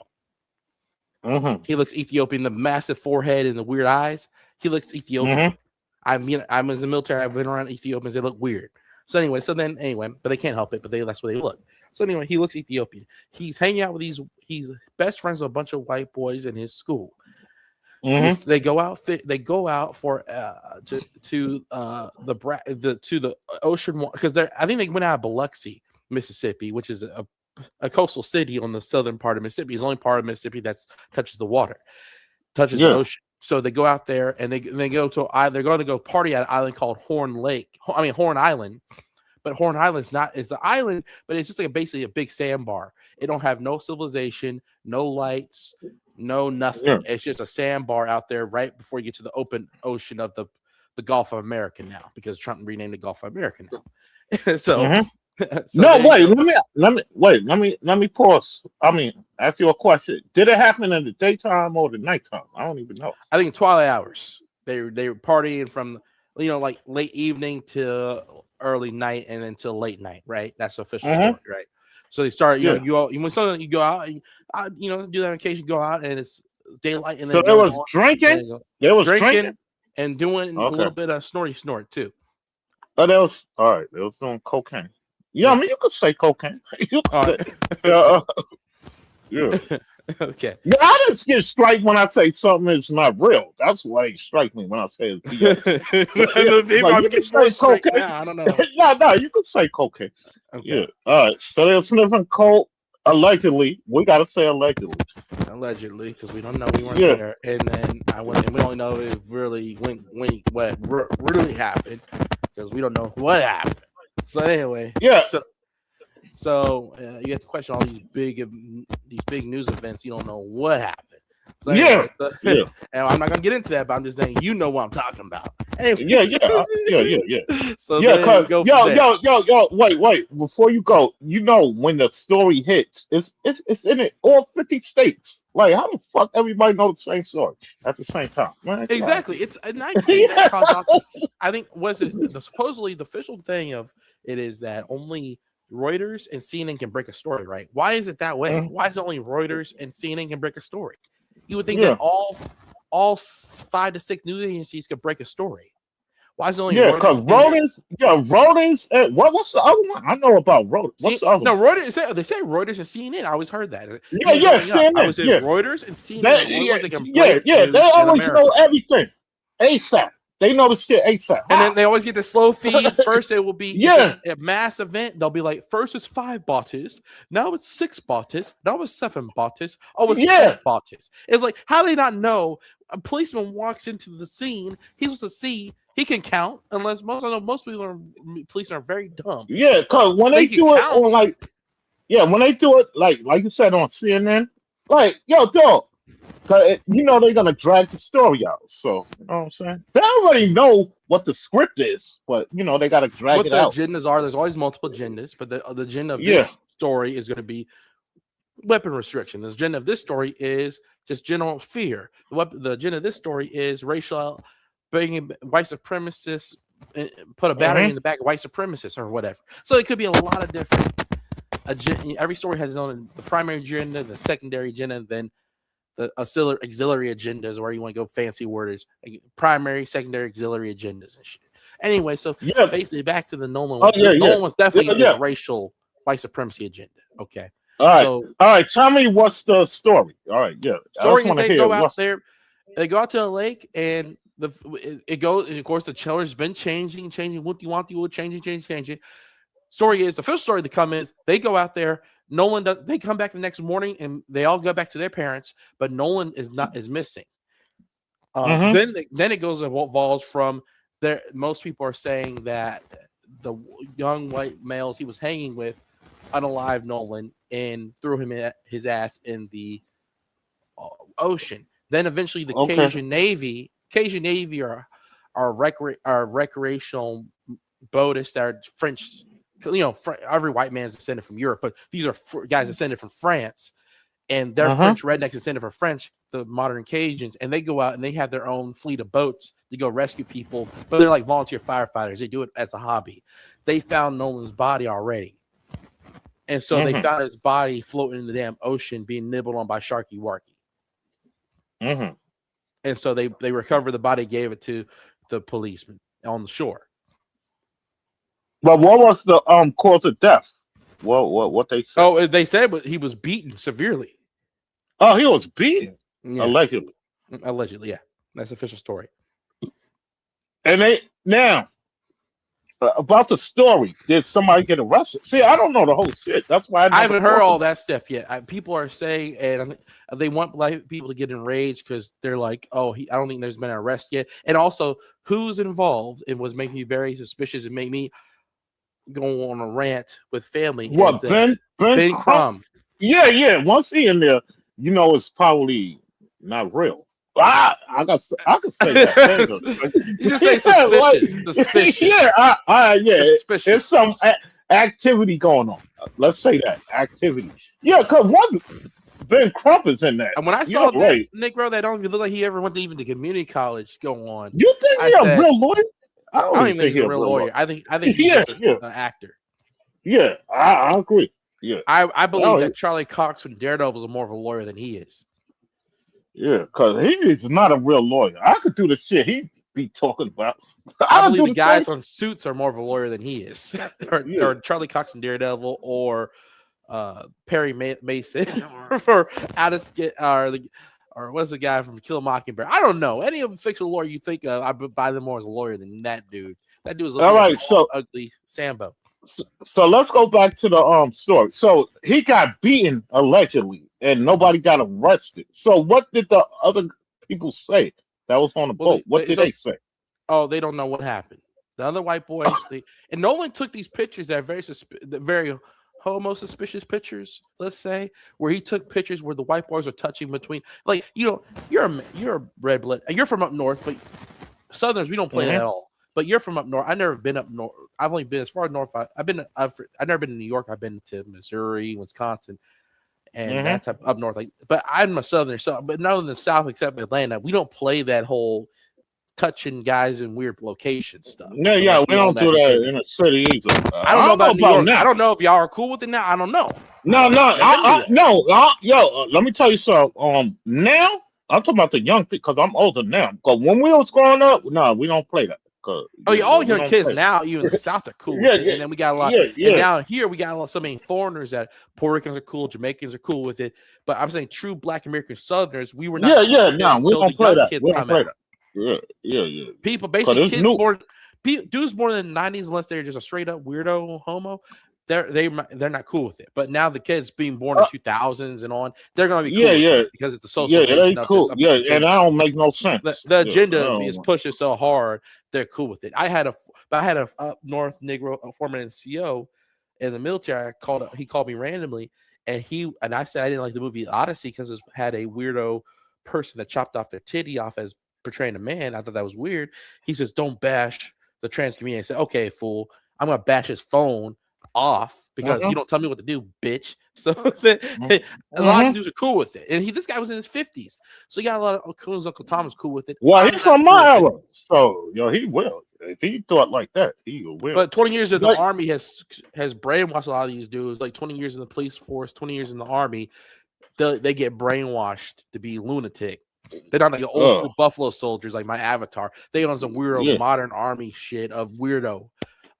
He looks Ethiopian, the massive forehead and the weird eyes. He looks Ethiopian. I mean, I'm in the military. I've been around Ethiopians. They look weird. So anyway, but they can't help it. But that's where they look. So anyway, he looks Ethiopian. He's hanging out with he's best friends with a bunch of white boys in his school. They go out for to the ocean, because I think they went out of Biloxi, Mississippi, which is a coastal city on the southern part of Mississippi. It's the only part of Mississippi that touches the water, touches the ocean. So they go out there and they're going to go party at an island called Horn Island. But Horn Island's it's an island, but it's just like basically a big sandbar. It don't have no civilization, no lights, no nothing. It's just a sandbar out there right before you get to the open ocean of the Gulf of America now, because Trump renamed the Gulf of America now. So let me pause. I mean, ask you a question. Did it happen in the daytime or the nighttime? I don't even know. I think twilight hours. They were partying from like late evening to early night and then till late night, right? That's the official story, right? So they start, when you go out, do that on occasion, go out and it's daylight, and then so there was drinking. There was drinking and doing a little bit of snorty snort too. Oh, that was all right. They was doing cocaine. Yeah, I mean, you could say cocaine. You could say, Okay. Yeah, I didn't get strike when I say something is not real. That's why it strike me when I say it's you can say cocaine. I don't know. No, you could say cocaine. Okay. Yeah. All right. So they're sniffing coke, Allegedly, we gotta say allegedly. Allegedly, because we don't know, we weren't there, and then and we only know if really what really happened, because we don't know what happened. So anyway, so you get to question all these big news events. You don't know what happened. So anyway, and I'm not gonna get into that, but I'm just saying you know what I'm talking about. Anyway, yeah. So wait. Before you go, when the story hits, it's in it all 50 states. Like, how the fuck everybody know the same story at the same time? Man, exactly. It's a nice thing that caused off. I think supposedly the official thing of it is that only Reuters and CNN can break a story, right? Why is it that way? Mm-hmm. Why is it only Reuters and CNN can break a story? You would think that all 5 to 6 news agencies could break a story. Why is it only because Reuters. What's the other one? I know about Reuters. What's the other? No, Reuters. They say Reuters and CNN. I always heard that. CNN. I was in Reuters and CNN. They always know everything. ASAP. They know the shit ASAP. And then they always get the slow feed. First, it will be if it's a mass event. They'll be like, first it's 5 botters. Now it's 6 botters. Now it's 7 botters. Oh, it's 10 botters. It's like, how do they not know? A policeman walks into the scene. He's supposed to see. He can count. Unless most police are very dumb. Yeah, because when they do it on when they do it like you said on CNN, like, yo, dog. Cause they're gonna drag the story out. So you know what I'm saying? They already know what the script is, but they gotta drag it out. What the agendas are? There's always multiple agendas, but the agenda of this story is going to be weapon restriction. The agenda of this story is just general fear. The agenda of this story is racial, bringing white supremacists, put a battery in the back of white supremacists or whatever. So it could be a lot of different. Every story has its own the primary agenda, the secondary agenda, then the auxiliary agendas, where you want to go fancy words, like primary, secondary, auxiliary agendas and shit. Anyway, so basically back to the Nolan one. Nolan was definitely a racial white supremacy agenda. Okay. All right. Tell me what's the story. All right, Story is they go out there, they go out to the lake, and it goes. And of course, the chiller's been changing. Changing. Story is the first story to come is they go out there. Nolan they come back the next morning and they all go back to their parents, but Nolan is missing. Then it goes evolves from there. Most people are saying that the young white males he was hanging with unalive Nolan and threw his ass in the ocean. Then eventually the Cajun Navy are recreational boatists that are French. Every white man is descended from Europe, but these are guys descended from France, and they're French rednecks descended from French, the modern Cajuns, and they go out and they have their own fleet of boats to go rescue people, but they're like volunteer firefighters. They do it as a hobby. They found Nolan's body already, and so they found his body floating in the damn ocean, being nibbled on by Sharky Warky. And so they recovered the body, gave it to the policeman on the shore. But what was the cause of death? What they said? Oh, they said he was beaten severely. Oh, he was beaten allegedly. Allegedly, yeah, that's the official story. And about the story, did somebody get arrested? See, I don't know the whole shit. That's why I haven't heard all that stuff yet. People are saying, and they want people to get enraged because they're like, "Oh, I don't think there's been an arrest yet." And also, who's involved? It was making me very suspicious. It made me go on a rant with family. What, Ben Crumb? Yeah. Once he in there, it's probably not real. I could say that. You just say suspicious. Suspicious. There's some activity going on. Let's say that activity. Yeah, because Ben Crump is in that. And when I saw that, Nick Rowe, that don't even look like he ever went to even the community college. Go on. You think he's a real lawyer? I don't even think he's a real lawyer. I think he's just an actor. Yeah, I agree. Yeah, I believe that Charlie Cox from Daredevil is more of a lawyer than he is. Yeah, because he is not a real lawyer. I could do the shit he be talking about. I believe the guys on Suits are more of a lawyer than he is, or Charlie Cox from Daredevil, or Perry Mason, or or what's the guy from Kill a Mockingbird? I don't know. Any of the fictional lawyer you think of, I buy them more as a lawyer than that dude. That dude is ugly Sambo. So let's go back to the story. So he got beaten allegedly, and Mhm. nobody got arrested. So what did the other people say that was on the Well, boat? What did they say? oh, they don't know what happened. The other white boys, and Nolan took these pictures that are very homo suspicious pictures. Let's say where he took pictures where the white boys are touching between, like you're a red blood, you're from up north, but Southerners we don't play that Hmm. at all. But you're from up north. I've never been up north. I've only been as far north. I've never been to New York. I've been to Missouri, Wisconsin, and Hmm. that's up north. Like, but I'm a Southerner, so but not in the South except Atlanta. We don't play that whole touching guys in weird location stuff Yeah, yeah, unless we we own don't that do in that Jersey. in the city either. I don't I know don't know about New about York. I now. don't know if y'all are cool with it now. I don't know. No, no, Never been to that. no. Yo, let me tell you something. Now I'm talking about the young people because I'm older now. Because when we was growing up, no, we don't play that. Cause Oh yeah, all we young don't kids play. now, even the South, are cool Yeah, with it. yeah, And then we got a lot, yeah, and yeah, now here we got so many foreigners that Puerto Ricans are cool, Jamaicans are cool with it. But I'm saying true Black American Southerners, we were not yeah, cool yeah. with it No, we until don't the play young that. kids We don't come play out. that. Yeah, yeah, yeah. People, Cause basically, it's kids new. born, dudes born in the '90s, unless they're just a straight up weirdo homo, they're not cool with it. But now the kids being born in Uh, 2000s and on, they're gonna be yeah, cool with yeah, it because it's the yeah. They socialization of this cool. Yeah, and agenda. that don't make no sense. The Yeah, I agenda is don't. pushing so hard, they're cool with it. I had a up north Negro, a former NCO in the military. He called me randomly, and I said I didn't like the movie Odyssey because it had a weirdo person that chopped off their titty off as portraying a man. I thought that was weird. He says, "Don't bash the trans community." I said, "Okay, fool, I'm gonna bash his phone off because Uh-huh. you don't tell me what to do, bitch." So a lot of Mm-hmm. dudes are cool with it, and this guy was in his 50s. So you got a lot of coons. Uncle Tom is cool with it. Well, I'm he's not from cool my with it. era, so he will. If he thought like that, he will. But 20 years in the But army has brainwashed a lot of these dudes. Like 20 years in the police force, 20 years in the army, they get brainwashed to be lunatic. They're not like the old oh school Buffalo soldiers like my avatar. They on some weirdo yeah, modern army shit of weirdo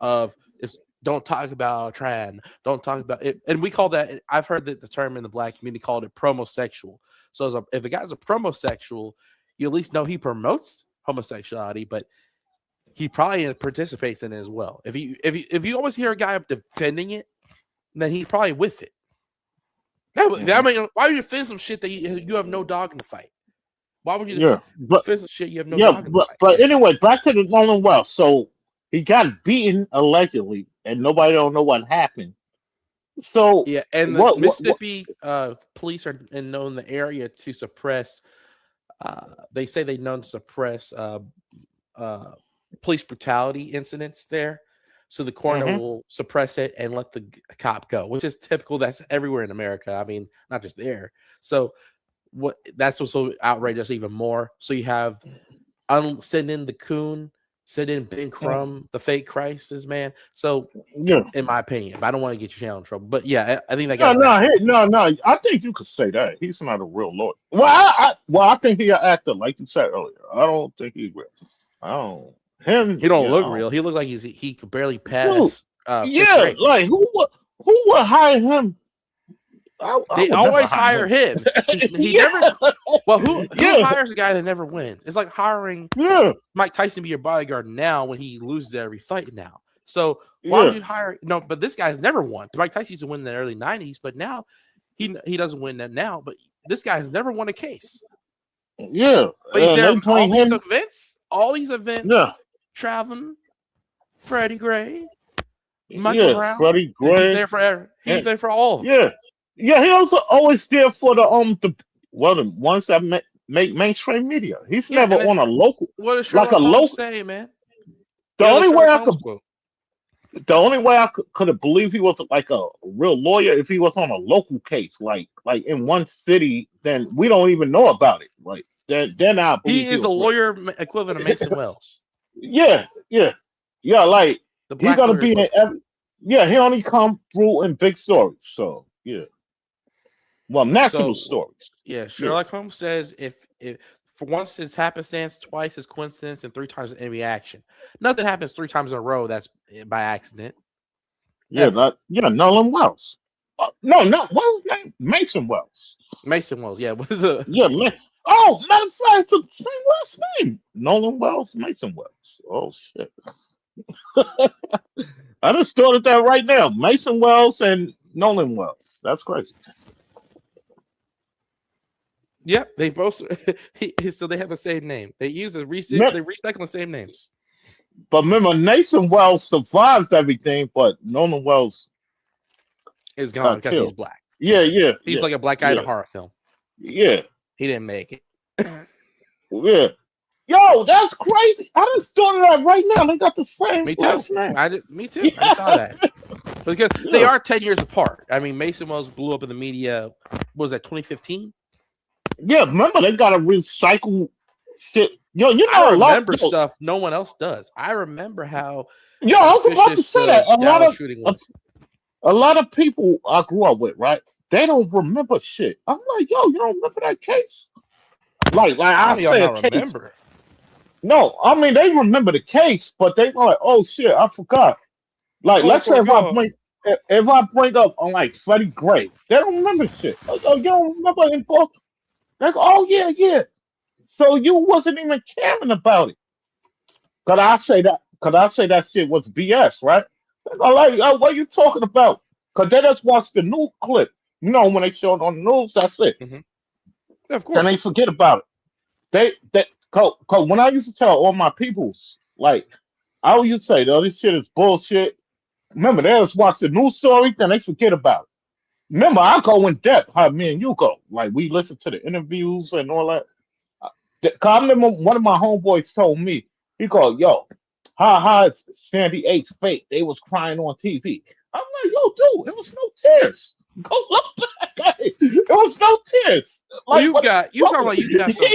of it's don't talk about trans, don't talk about it. And we call that, I've heard that the term in the Black community called it promosexual. So if a guy's a promosexual, you at least know he promotes homosexuality, but he probably participates in it as well. If you always hear a guy defending it, then he's probably with it. mhm, Why would you defend some shit that you have no dog in the fight? Why would you yeah. But defend some shit you have no yeah, dog in the but fight but against? anyway, back to the Nolan Wells. So he got beaten allegedly, and nobody don't know what happened. So Yeah, and the what? Mississippi police are known the area to suppress. They say they known to suppress uh, police brutality incidents there. So the coroner Hmm. will suppress it and let the cop go, which is typical. That's everywhere in America. I mean, not just there. So that's what's so outrageous even more. So you have send in the coon, send in Ben Crumb, the fake Christ, man. So Yeah. in my opinion, but I don't want to get your channel in trouble. But yeah, I think that No, guy's bad. no. I think you could say that he's not a real lawyer. Well, I think he an actor, like you said earlier. I don't think he's real. I don't him. He don't Yeah, I look don't. real. He looked like he could barely Dude, pass fifth yeah, grade. like who would hire him? I They would never always hire hire him. him. He Yeah, never. Well, who yeah, hires a guy that never wins? It's like hiring yeah, Mike Tyson to be your bodyguard now when he loses every fight now. So why would yeah, you hire? No, but this guy's never won. Mike Tyson used to win in the early '90s, but now he doesn't win that now. But this guy has never won a case. yeah. But he's And there they all claim these him. events, all these events, Yeah, traveling. Freddie Gray, Michael yeah. Brown. Freddie He's Gray. there for he's And, there for all of them. yeah, yeah. He also always there for the ones that make mainstream media. He's Yeah, never and then on a local, what does like a Sherlock Holmes local. say, man? The We got the only way Sherlock I Holmes could quote. the only way I could have believed he was like a real lawyer if he was on a local case, like in one city, then we don't even know about it. Like then I He believe he is the was real. lawyer equivalent of Mason Wells, Yeah, yeah, yeah. Like the he black gonna lawyer be in equivalent. yeah. He only come through in big stories. So yeah, well, national So stories. yeah, Yeah, Sherlock Holmes says if for once it's happenstance, twice is coincidence, and three times enemy action. Nothing happens three times in a row. That's by accident yeah, ever. that yeah. Nolan Wells. No, no. What was his name? Mason Wells. Mason Wells, yeah, was a Yeah, man. Oh, matter of fact, it's the same last name. Nolan Wells, Mason Wells. Oh shit. I just started that right now. Mason Wells and Nolan Wells. That's crazy. Yep, they both. So they have the same name. They use they recycle the same names. But remember, Mason Wells survives everything, but Nolan Wells is gone because he's black. Yeah. He's like a black guy in a horror film. Yeah. He didn't make it. Yeah. Yo, that's crazy. I just started that right now. They got the same Me too. last name. Me too. I just thought that. Because they are 10 years apart. I mean, Mason Wells blew up in the media. What was that, 2015? Yeah, remember they gotta recycle shit. Yo, you know, I remember stuff no one else does. I remember how. Yo, I was about to say that a lot of people I grew up with, right? They don't remember shit. I'm like, yo, you don't remember that case? Like I say, a case. Remember. No, I mean they remember the case, but they were like, oh shit, I forgot. Like, let's say if I bring up on like Freddie Gray, they don't remember shit. Oh, you don't remember him? Like, oh yeah. So you wasn't even caring about it. Cause I say that shit was BS, right? I'm like, oh, what are you talking about? Cause they just watched the new clip. You know, when they showed on the news, that's it. Mm-hmm. Yeah, of course. Then they forget about it. Cause when I used to tell all my peoples, like, I used to say, oh, this shit is bullshit. Remember, they just watch the news story, then they forget about it. Remember, I go in depth how me and you go. Like, we listen to the interviews and all that. I remember one of my homeboys told me, he called, yo, how is Sandy H fake? They was crying on TV. I'm like, yo, dude, it was no tears. Go look back. It was no tears. Like, well, you sound like you got some.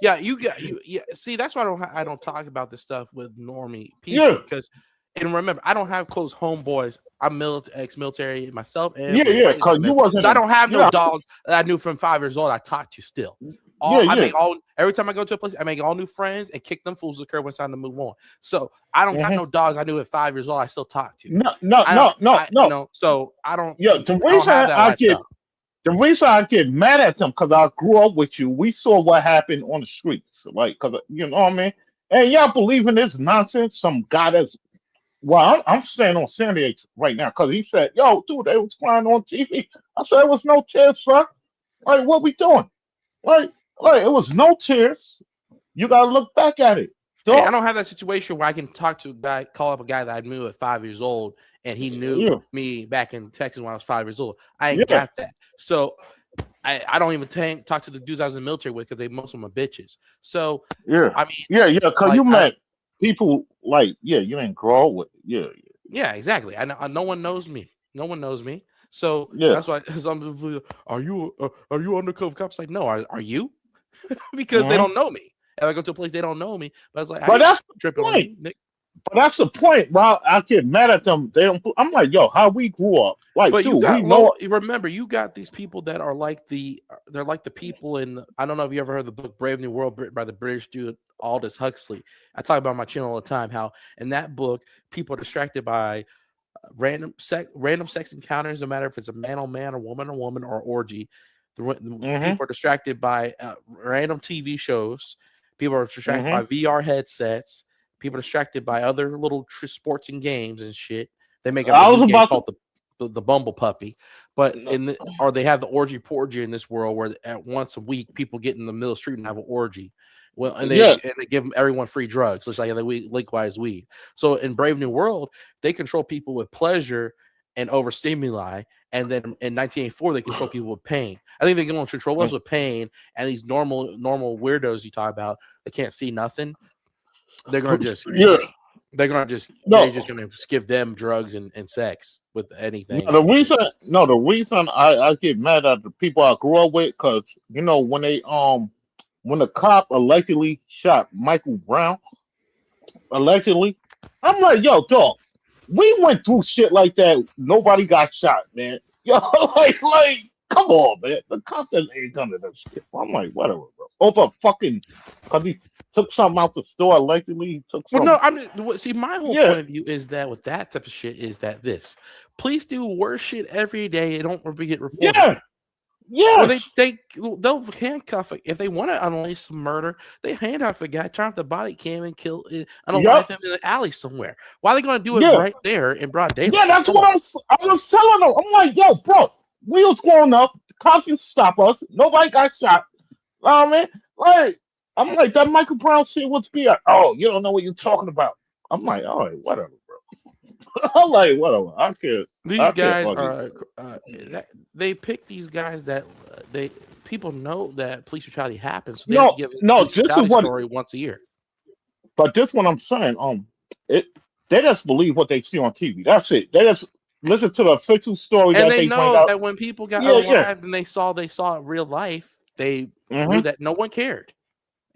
Yeah. See, that's why I don't talk about this stuff with normie people because. And remember, I don't have close homeboys. I'm ex-military myself. And because you wasn't. So I don't have no dogs that I knew from 5 years old. I talked to still. Every time I go to a place, I make all new friends and kick them fools to the curb when it's time to move on. So I don't have no dogs I knew at 5 years old. I still talk to. No. So I don't. Yeah, the reason I get mad at them because I grew up with you. We saw what happened on the streets, like because you know what I mean. And y'all believe in this nonsense? Some guy that's. Well, I'm staying on Sandy H right now because he said, yo, dude, they was crying on TV. I said, it was no tears, son. Like, what we doing? Like, it was no tears. You got to look back at it. Hey, I don't have that situation where I can talk to a guy, call up a guy that I knew at 5 years old, and he knew me back in Texas when I was 5 years old. I ain't got that. So I don't even talk to the dudes I was in the military with because most of them are bitches. So, I mean, because you met people like, you ain't grow with, exactly. No one knows me. No one knows me. So that's why some are you undercover cops? Like, no, are you? Because they don't know me. If I go to a place they don't know me, but I was like, that's the point. But that's the point. Well, I get mad at them. They don't. I'm like, yo, how we grew up. Like, but dude, remember, you got these people that are like they're like the people in. I don't know if you ever heard the book Brave New World written by the British dude Aldous Huxley. I talk about on my channel all the time how in that book people are distracted by random sex encounters, no matter if it's a man on man or woman or orgy. People are distracted by random TV shows. People are distracted by VR headsets. People are distracted by other little sports and games and shit. They make a game called the Bumble Puppy, or they have the orgy porgy in this world where at once a week people get in the middle of the street and have an orgy. Well, and they give everyone free drugs, just like they legalize weed. So in Brave New World, they control people with pleasure and overstimuli, and then in 1984 they control people with pain. I think they can control us with pain, and these normal weirdos you talk about that can't see nothing. They're gonna just they're just gonna give them drugs and sex with anything. The reason I get mad at the people I grew up with because when they when the cop allegedly shot Michael Brown, allegedly, I'm like, yo, dog, we went through shit like that. Nobody got shot, man. Yo, like, come on, man. The cop ain't done that shit. I'm like, whatever, bro. Over fucking, because he took something out the store, allegedly. He took something. Well, no, my whole point of view is that with that type of shit is that police do worse shit every day. They don't get reported. Yes. They'll handcuff it if they want to unleash some murder. They handcuff a guy, turn off the body cam, and kill and unalive him in an alley somewhere. Why are they going to do it right there in broad daylight? Yeah, that's what I was telling them. I'm like, yo, bro, we was growing up. The cops used to stop us. Nobody got shot. I mean, like, I'm like, that Michael Brown shit was be like, oh, you don't know what you're talking about. I'm like, all right, whatever, bro. I'm like, whatever. I can't. These guys are. They pick these guys that people know that police brutality happens. So they give this is what story once a year. But this one I'm saying, they just believe what they see on TV. That's it. They just listen to the official story, and they know that when people got alive and they saw it real life, they knew that no one cared,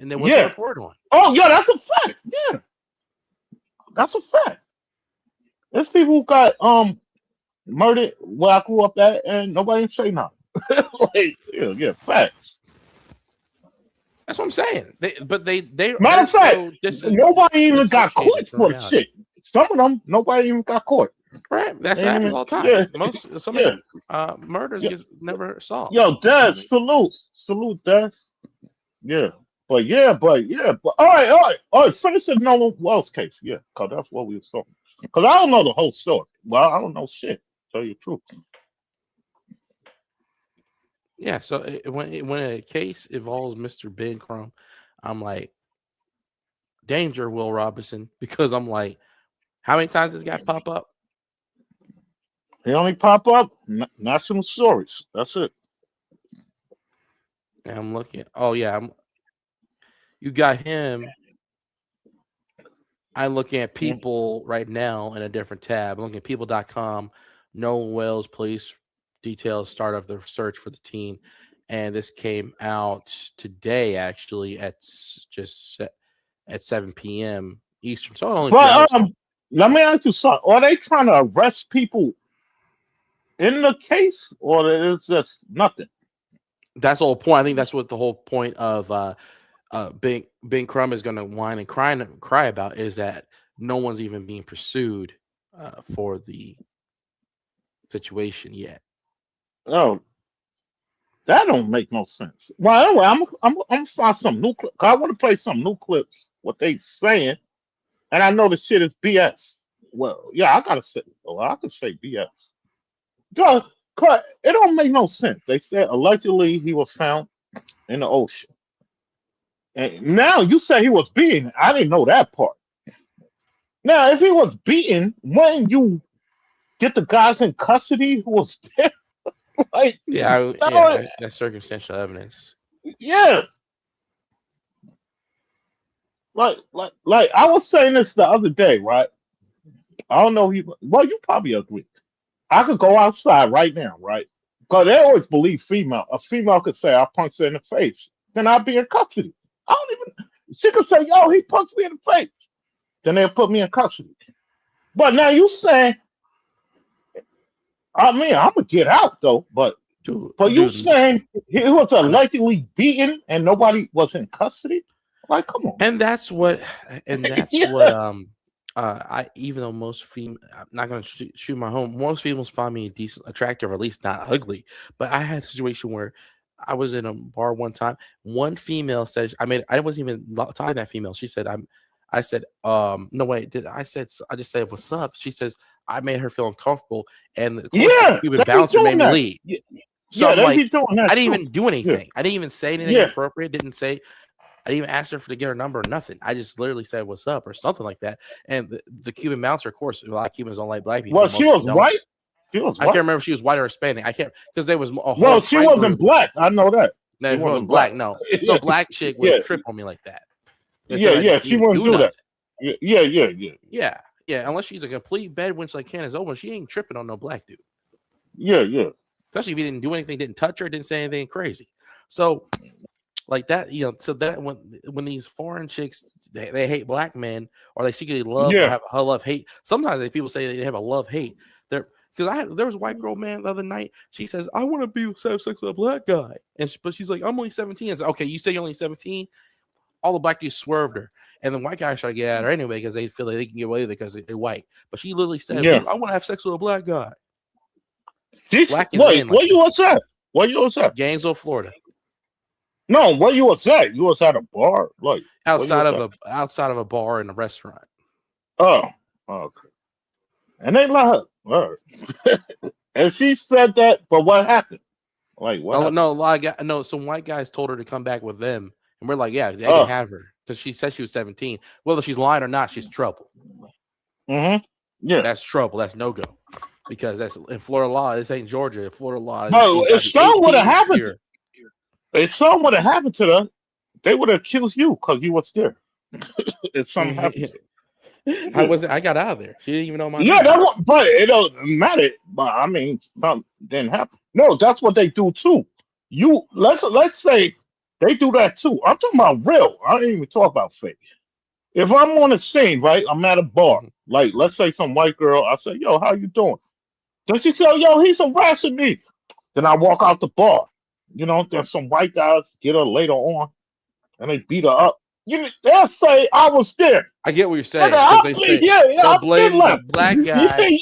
and there was a report on. Oh yeah, that's a fact. Yeah, that's a fact. There's people who got murdered where I grew up at, and nobody didn't say nothing. Like, facts. That's what I'm saying. They matter of fact, nobody even got caught for the shit. Some of them, nobody even got caught. Right, that's happens all the time. Yeah. Murders gets never solved. Yo, Des, salute, Des. Yeah, but all right. Finish the Nolan Wells case. Yeah, cause that's what we were talking. Cause I don't know the whole story. Well, I don't know shit. Tell you the truth. Yeah, so when a case involves Mr. Ben Crumb, I'm like, danger, Will Robinson, because I'm like, how many times does this guy pop up? He only pop up national stories. That's it. And I'm looking. Oh yeah, you got him. I'm looking at people right now in a different tab. I'm looking at people.com. Nolan Wells police details start of the search for the teen, and this came out today actually at 7 p.m. Eastern. So only. But let me ask you something: are they trying to arrest people in the case, or is just nothing? That's the whole point. I think that's what the whole point of Ben Crumb is going to whine and cry about is that no one's even being pursued for the situation yet. Oh, that don't make no sense. Well, anyway, I'm gonna find some new clips. I want to play some new clips. What they saying, and I know the shit is BS. Well, yeah, I gotta say. Well, I can say BS. Cause it don't make no sense. They said allegedly he was found in the ocean, and now you say he was beaten. I didn't know that part. Now, if he was beaten, when you get the guys in custody who was there. Like, that's circumstantial evidence. Yeah. Like I was saying this the other day, right? I don't know. You probably agree. I could go outside right now, right? Because they always believe female. A female could say, I punched her in the face. Then I'll be in custody. I don't even. She could say, yo, he punched me in the face. Then they'll put me in custody. But now you saying, I mean, I'm gonna get out though, but you saying he was allegedly beaten and nobody was in custody? Like, come on. And that's what what I even though most females, I'm not gonna shoot my home. Most females find me decent, attractive, or at least not ugly. But I had a situation where I was in a bar one time. One female said, I wasn't even talking to that female. She said, I said, no wait, I just said, what's up? She says, I made her feel uncomfortable, and of course, the Cuban bouncer made me leave. Yeah. So I'm like, I didn't even do anything. Yeah. I didn't even say anything inappropriate. I didn't even ask her to get her number or nothing. I just literally said, what's up, or something like that. And the Cuban bouncer, of course, a lot of Cubans don't like black people. Well, she was white. I can't remember if she was white or Hispanic. I can't, because there was a whole. Well, she wasn't black. I know that. No, she wasn't black. No, no black chick would trip on me like that. She wouldn't do that. Yeah, unless she's a complete bedwench like Candace Owens, she ain't tripping on no black dude. Yeah. Especially if he didn't do anything, didn't touch her, didn't say anything crazy. So, like that, so that when these foreign chicks they hate black men, or they secretly love or have a love hate. Sometimes people say they have a love hate. Because there was a white girl, man, the other night. She says, I want to have sex with a black guy, but she's like, I'm only 17. I said, okay, you say you're only 17. All the black dudes swerved her. And the white guys try to get at her anyway because they feel like they can get away with it because they're white. But she literally said, I want to have sex with a black guy. What's that? Where you was at? Gainesville, Florida. No, where you was at? You was at a bar, like outside of a bar and a restaurant. Oh, okay. And they let her. All right. And she said that, but what happened? Like what? Happened? No, some white guys told her to come back with them, and we're like, yeah, they can have her because she said she was 17. Whether she's lying or not, she's trouble. Mm-hmm. Yeah, that's trouble. That's no go because that's in Florida law. This ain't Georgia. In Florida law, no. If something would have happened, if something would have happened to them, they would have accused you because you was there. If something happened. I got out of there. She didn't even know my name. But it don't matter. But I mean, something didn't happen. No, that's what they do too. Let's say they do that too. I'm talking about real. I didn't even talk about fake. If I'm on the scene, right, I'm at a bar. Like, let's say some white girl. I say, "Yo, how you doing?" Then she say, "Yo, he's harassing me." Then I walk out the bar. You know, there's some white guys get her later on, and they beat her up. They'll say I was there. I get what you're saying. They'll blame the black guy. I've been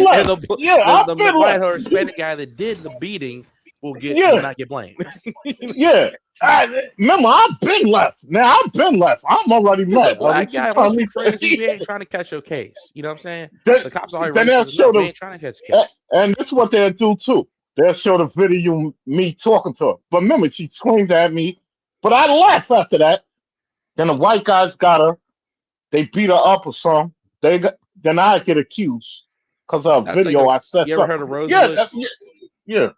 left. The white or Hispanic guy that did the beating will not get blamed. Remember, I've been left. Now I've been left. I'm already mad. Black guy, let's be crazy. We ain't trying to catch your case. You know what I'm saying? The cops are already we ain't trying to catch your case. And this is what they'll do too. They'll show the video of me talking to her. But remember, she screamed at me. But I left after that. Then the white guys got her. They beat her up or something. Then I get accused because of a video I said. You ever heard of Rosewood? Yeah.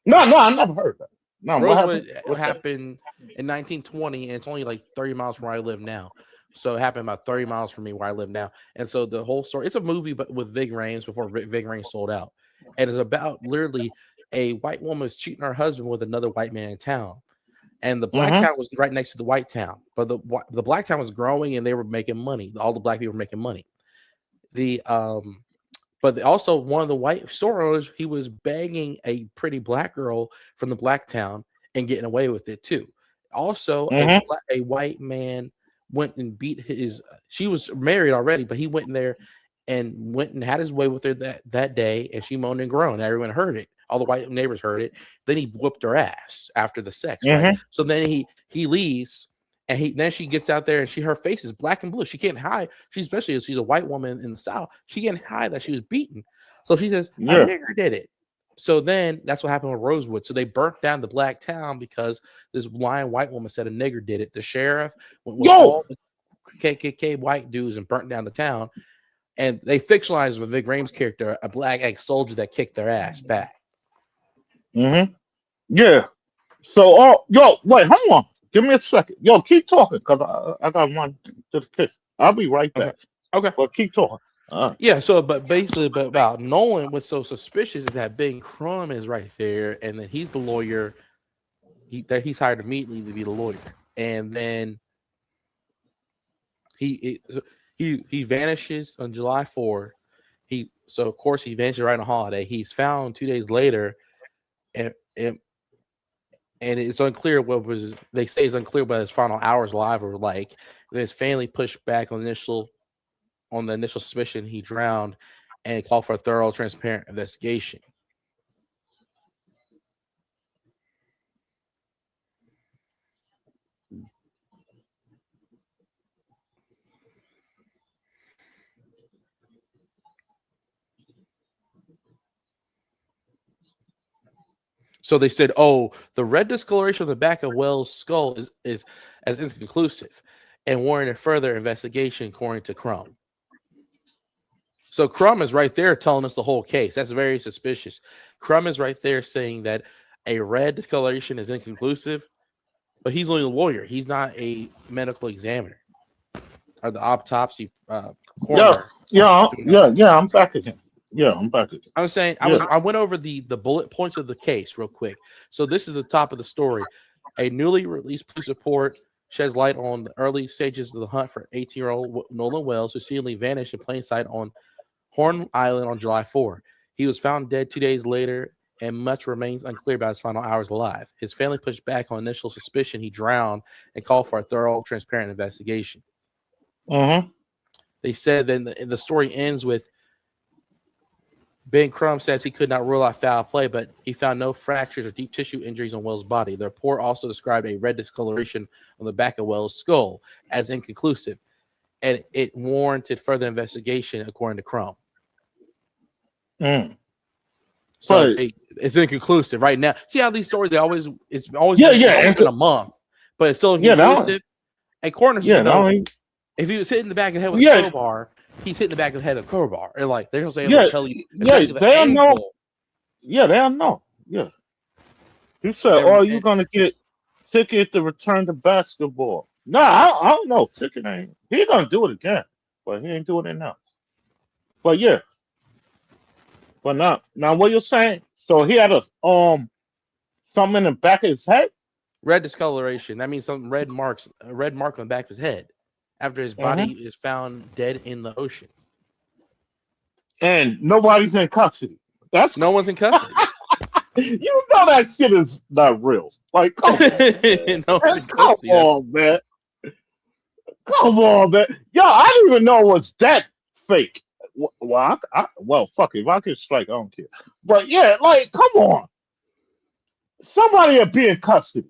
No, I never heard that. No, Rosewood happened in 1920, and it's only like 30 miles from where I live now. So it happened about 30 miles from me where I live now. And so the whole story, it's a movie but with Vig Rhames before Vig Rhames sold out. And it's about literally a white woman was cheating her husband with another white man in town. And the black town was right next to the white town, but the black town was growing and they were making money. All the black people were making money. But also one of the white store owners, he was begging a pretty black girl from the black town and getting away with it too. Also, a white man went and beat his. She was married already, but he went in there and had his way with her that day, and she moaned and groaned. Everyone heard it. All the white neighbors heard it. Then he whooped her ass after the sex. Right? So then he leaves, and then she gets out there, and her face is black and blue. She can't hide. She's a white woman in the South. She can't hide that she was beaten. So she says, "A nigger did it." So then that's what happened with Rosewood. So they burnt down the black town because this lying white woman said a nigger did it. The sheriff went with all the KKK white dudes and burnt down the town. And they fictionalized with Vig Rhames' character a black ex-soldier that kicked their ass back. Yeah. So, wait, hold on. Give me a second. Yo, keep talking because I got one to the kiss. I'll be right back. Okay. Well, keep talking. Yeah. So, but basically, about Nolan, what's so suspicious is that Ben Crumb is right there, and then he's the lawyer. He's hired immediately to be the lawyer, and then he vanishes on July 4. So of course he vanishes right on holiday. He's found 2 days later, and it's unclear they say it's unclear what his final hours alive were like. And his family pushed back on the initial suspicion he drowned, and called for a thorough, transparent investigation. So they said, the red discoloration on the back of Wells' skull is as inconclusive and warranted further investigation, according to Crumb. So Crumb is right there telling us the whole case. That's very suspicious. Crumb is right there saying that a red discoloration is inconclusive, but he's only a lawyer. He's not a medical examiner or the autopsy coroner. Yeah, I'm back again. Yeah, I'm back again. I was saying, I went over the bullet points of the case real quick. So this is the top of the story. A newly released police report sheds light on the early stages of the hunt for 18-year-old Nolan Wells, who seemingly vanished in plain sight on Horn Island on July 4. He was found dead 2 days later, and much remains unclear about his final hours alive. His family pushed back on initial suspicion he drowned and called for a thorough, transparent investigation. They said then the story ends with Ben Crumb says he could not rule out foul play, but he found no fractures or deep tissue injuries on Wells' body. The report also described a red discoloration on the back of Wells' skull as inconclusive, and it warranted further investigation, according to Crumb. So it's inconclusive right now. See how these stories it's always been a month, but it's still inconclusive. And corners, if he was hitting the back of the head with a crowbar, he's hitting the back of the head with a crowbar. And like they'll say, tell you, they'll know. Yeah, they'll know. Yeah. He said, you're gonna get ticket to return to basketball. No, I don't know. Ticket ain't. He's gonna do it again, but he ain't doing it now. But yeah. But now what you're saying? So he had a something in the back of his head? Red discoloration. That means some red mark on the back of his head after his body is found dead in the ocean. And nobody's in custody. No one's in custody. You know that shit is not real. Like, come on, man. Come on, man. Yo, I didn't even know it was that fake. Well, fuck it. If I get strike, I don't care. But yeah, like, come on. Somebody would be in custody.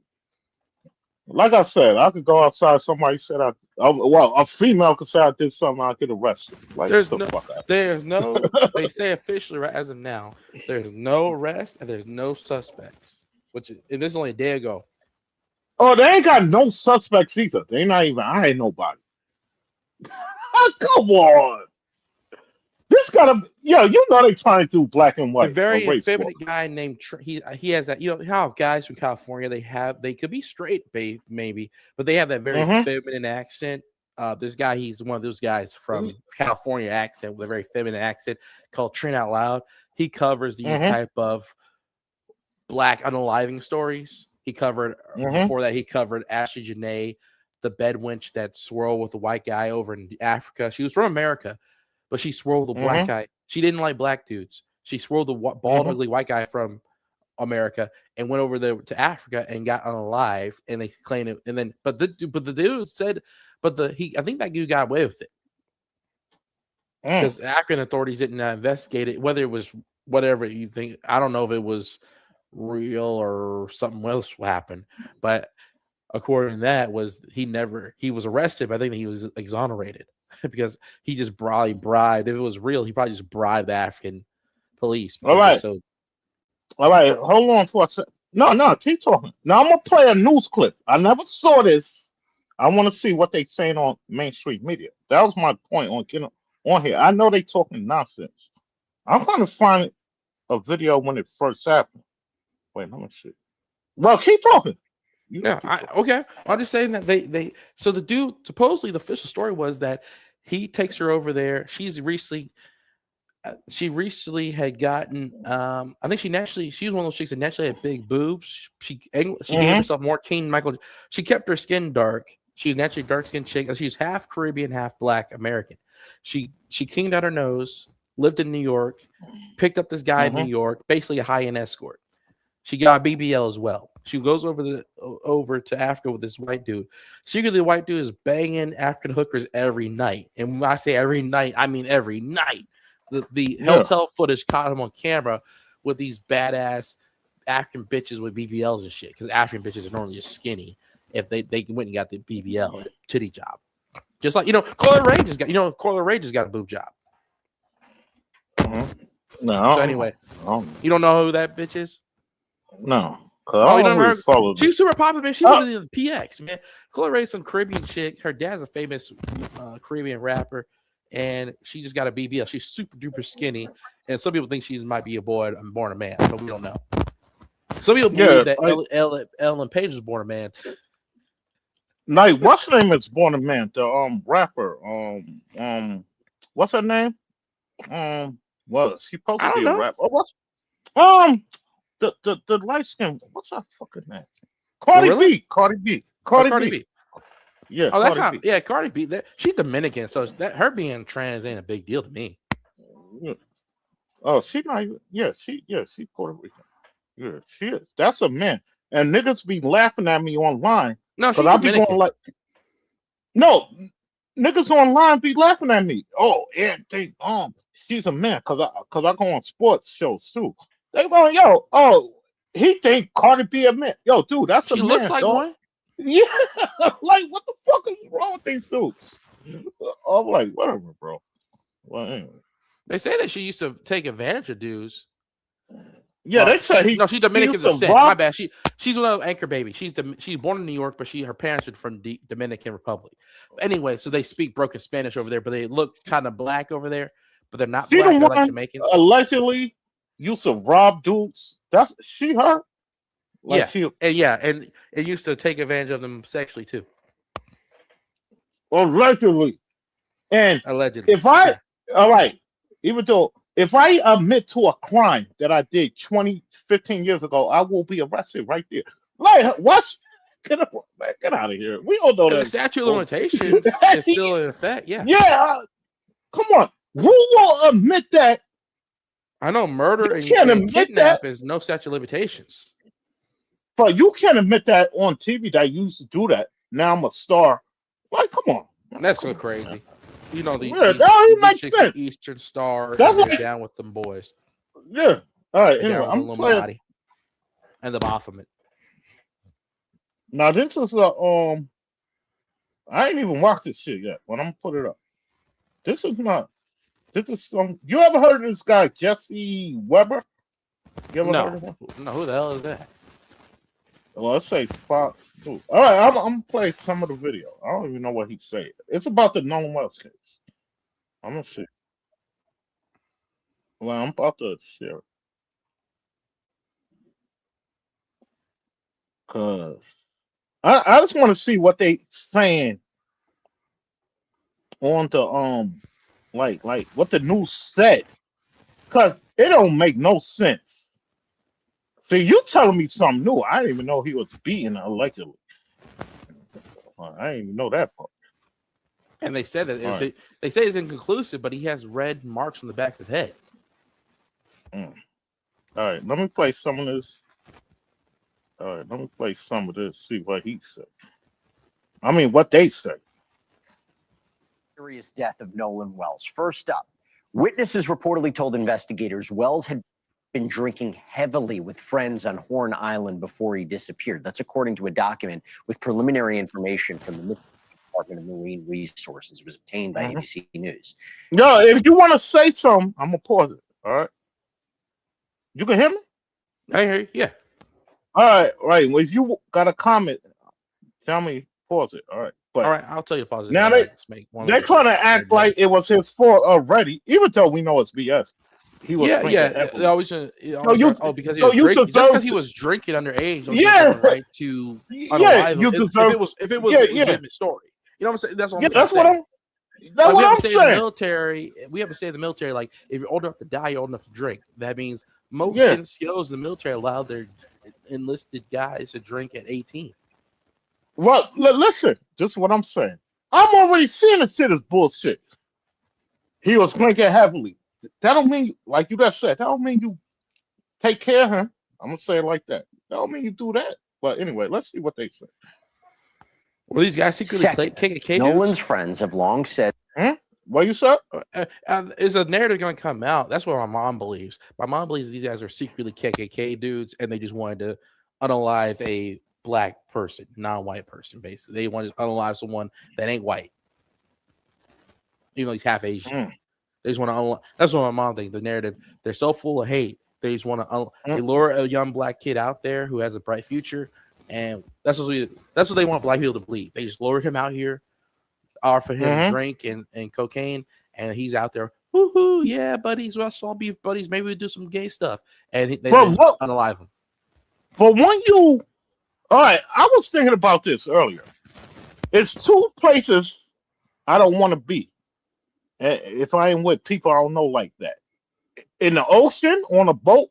Like I said, I could go outside. Somebody said a female could say I did something. I get arrested. Like, there's no. They say officially right as of now, there's no arrest and there's no suspects. And this is only a day ago. Oh, they ain't got no suspects either. They not even. I ain't nobody. Come on. This gotta, you know they trying to do black and white. A very effeminate guy named he has that. You know how guys from California they could be straight, maybe, but they have that very feminine accent. This guy, he's one of those guys from California accent with a very feminine accent called Trent Out Loud. He covers these type of black unaliving stories. He covered before that. He covered Ashley Janae, the bed wench that swirled with a white guy over in Africa. She was from America. But she swirled the black guy. She didn't like black dudes. She swirled the bald, ugly white guy from America and went over there to Africa and got unalive. And they claimed it. And then, but the dude said, I think that dude got away with it because African authorities didn't investigate it. Whether it was whatever you think, I don't know if it was real or something else happened. But according to that, he was arrested. But I think he was exonerated. Because he just bribed. If it was real, he probably just bribed the African police. All right. Hold on for a second. No, keep talking. Now I'm gonna play a news clip. I never saw this. I want to see what they saying on mainstream media. That was my point on here. I know they talking nonsense. I'm gonna find a video when it first happened. Wait, let me see. Well, keep talking. Okay. I'm just saying that so the dude, supposedly the official story was that he takes her over there. She recently had gotten I think she was one of those chicks that naturally had big boobs. She gave herself more King Michael. She kept her skin dark. She was naturally dark-skinned chick. She's half Caribbean, half black American. She kinged out her nose, lived in New York, picked up this guy in New York, basically a high-end escort. She got a BBL as well. She goes over to Africa with this white dude. Secretly, the white dude is banging African hookers every night. And when I say every night, I mean every night. The hotel footage caught him on camera with these badass African bitches with BBLs and shit. Because African bitches are normally just skinny if they went and got the BBL titty job. Just like, Coyle Ray just got a boob job. No. So anyway, you don't know who that bitch is? No. I don't really follow. She's super popular, man. She was in the PX, man. Coyle Ray's some Caribbean chick. Her dad's a famous Caribbean rapper, and she just got a BBL. She's super duper skinny, and some people think she might be a boy and born a man, but we don't know. Some people believe that Ellen Page was born a man. Like, what's her name is born a man? The rapper. What's her name? Well, she supposed to be a rapper. Oh, what's the light skin? What's her fucking name? Cardi B. Yeah. Oh, that's not. Yeah, Cardi B. She's Dominican, so her being trans ain't a big deal to me. Yeah. Oh, she not. Yeah, she Puerto Rican. Yeah, she is. That's a man. And niggas be laughing at me online. No, she's Dominican. Be going no, niggas online be laughing at me. Oh, everything. she's a man cause I go on sports shows too. They going, yo, oh, he think Cardi B a man. Yo, dude, that's a She looks man, like dog. one. Yeah, like what the fuck is wrong with these dudes? I'm like, whatever, bro. Well, anyway. They say that she used to take advantage of dudes. Yeah, they said she's Dominican used to descent. rob. My bad. She's one of the anchor baby. She's born in New York, but her parents are from the Dominican Republic. Anyway, so they speak broken Spanish over there, but they look kind of black over there, but they're not She black. the They're like one Jamaicans. allegedly used to rob dudes. That's she her. Like and used to take advantage of them sexually too. Allegedly. And allegedly, if all right, even though if I admit to a crime that I did 15 years ago, I will be arrested right there. Like, what? Get out of here. We all know that. The statute of limitations is still in effect. Yeah. Yeah. Come on. Who will admit that? I know murder and kidnap is no statute of limitations. But you can't admit that on TV that you used to do that. Now I'm a star. Like, come on. That's so crazy. Man. You know, these sense. Eastern Star that's down with them boys. Yeah. All right. Anyway, I'm playing. And the Baphomet. Now, this is I ain't even watched this shit yet, but I'm gonna put it up. This is some. You ever heard of this guy, Jesse Weber? You ever heard of him? No, who the hell is that? Well, let's say Fox News. All right, I'm gonna play some of the video. I don't even know what he said. It's about the Nolan Wells case. I'm gonna see. Well, I'm about to share it. Cause I just want to see what they saying on the like what the news said. Cause it don't make no sense. See, you telling me something new. I didn't even know he was beaten allegedly. I didn't even know that part. And they said that they say it's inconclusive, but he has red marks on the back of his head. All right, let me play some of this. All right, let me play some of this. See what he said. I mean, what they say. Mysterious death of Nolan Wells. First up, witnesses reportedly told investigators Wells had been drinking heavily with friends on Horn Island before he disappeared. That's according to a document with preliminary information from the Department of Marine Resources. It was obtained by ABC News. No, if you want to say something, I'm going to pause it. All right? You can hear me? I hear you, yeah. All right. Well, if you got a comment, tell me, pause it. All right. But all right, I'll tell you to pause it. Now they're trying to act like it was his fault already, even though we know it's BS. He was They always because he was drinking underage. Right to unalive if it was a legitimate story. You know what I'm saying? That's what I'm saying. That's what I'm saying. In the military, we have to say in the military, like if you're old enough to die, you're old enough to drink. That means most NCOs in the military allow their enlisted guys to drink at 18. Well, listen, this is what I'm saying. I'm already seeing the shit is bullshit. He was drinking heavily. That don't mean, like you just said, that don't mean you take care of him. I'm gonna say it like that. That don't mean you do that. But anyway, let's see what they say. Well, these guys secretly KKK. Nolan's friends have long said. What you said? Is a narrative going to come out? That's what my mom believes. My mom believes these guys are secretly KKK dudes, and they just wanted to unalive a black person, non-white person. Basically, they wanted to unalive someone that ain't white, even though he's half Asian. They just want to. That's what my mom thinks. The narrative. They're so full of hate. They just want to. They lure a young black kid out there who has a bright future, and that's what they want black people to believe. They just lure him out here, offer him drink and cocaine, and he's out there. Woohoo! Yeah, buddies. Let's all be buddies. Maybe we do some gay stuff, and they unalive him. But when you, all right, I was thinking about this earlier. It's two places I don't want to be. If I ain't with people I don't know like that. In the ocean, on a boat,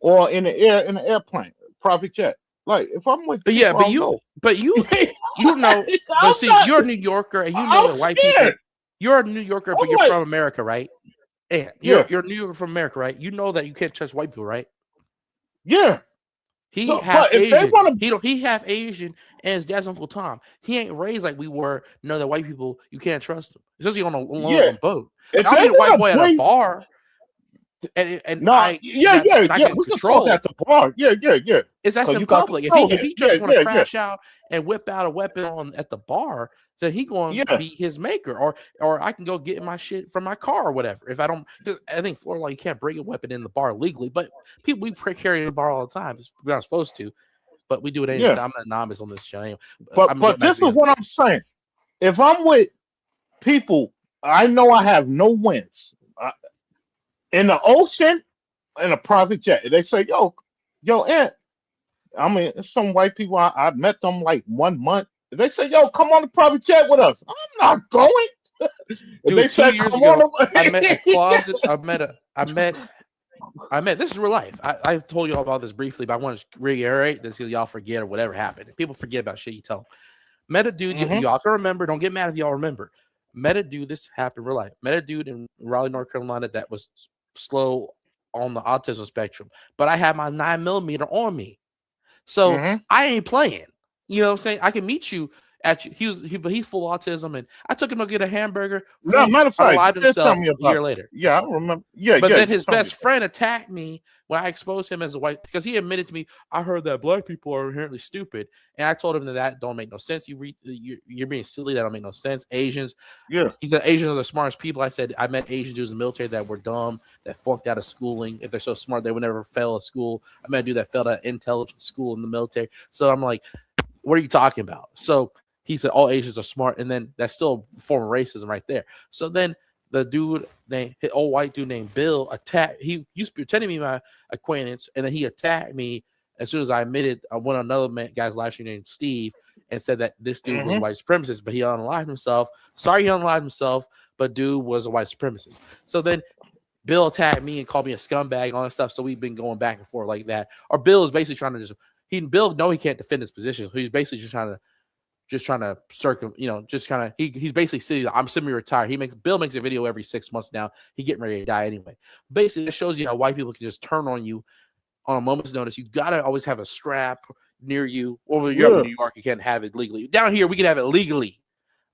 or in the air, in an airplane, private jet. Like if I'm with you know. But see, you're a New Yorker, and you know that white people. You're a New Yorker, but you're from America, right? And you're a New Yorker from America, right? You know that you can't trust white people, right? Yeah. He half Asian. He half Asian, and his dad's Uncle Tom. He ain't raised like we were. Know that white people, you can't trust them, especially on a boat. Like, I'll meet a white boy at a bar, and I can we control can talk at the bar. Yeah. It's that's in public. If he just want to crash out and whip out a weapon at the bar, then he going to be his maker, or I can go get my shit from my car or whatever. If I don't, cause I think Florida law, you can't bring a weapon in the bar legally, but we carry it in the bar all the time. We're not supposed to, but we do it anyway. I'm not novice on this show anyway. But this is what I'm saying. If I'm with people, I know I have no wins. In the ocean, in a private jet, they say, yo, Aunt. I mean, some white people, I met them like 1 month. They say, yo, come on the private jet with us. I'm not going. Dude, they 2 years ago, I met a closet. I met, this is real life. I've told you all about this briefly, but I want to reiterate this because y'all forget or whatever happened. People forget about shit you tell them. Met a dude, y'all can remember. Don't get mad if y'all remember. Met a dude, this happened real life. Met a dude in Raleigh, North Carolina that was slow on the autism spectrum, but I had my 9mm on me. So I ain't playing. You know what I'm saying? I can meet you at you. But he's full autism, and I took him to get a hamburger. No, matter of fact, himself a year later. Yeah, I remember. Yeah, but then his best friend attacked me when I exposed him as a white, because he admitted to me, I heard that black people are inherently stupid, and I told him that don't make no sense. You're being silly. That don't make no sense. Asians. Yeah. He said Asians are the smartest people. I said I met Asian dudes in the military that were dumb, that flunked out of schooling. If they're so smart, they would never fail at school. I met a dude that failed at intelligence school in the military. So I'm like, what are you talking about? So he said all Asians are smart, and then that's still a form of racism right there. So then the dude, old white dude named Bill, attacked. He used to be pretending to be my acquaintance, and then he attacked me as soon as I admitted. I went on another guy's live stream named Steve and said that this dude was a white supremacist, but he unalived himself. Sorry, he unalived himself, but dude was a white supremacist. So then Bill attacked me and called me a scumbag and all that stuff. So we've been going back and forth like that. Or Bill is basically trying to Bill know he can't defend his position. So he's basically just trying to he's basically saying, I'm semi-retired. Bill makes a video every 6 months now. He getting ready to die anyway. Basically, it shows you how white people can just turn on you on a moment's notice. You gotta always have a strap near you. Over you're in New York, you can't have it legally. Down here, we can have it legally.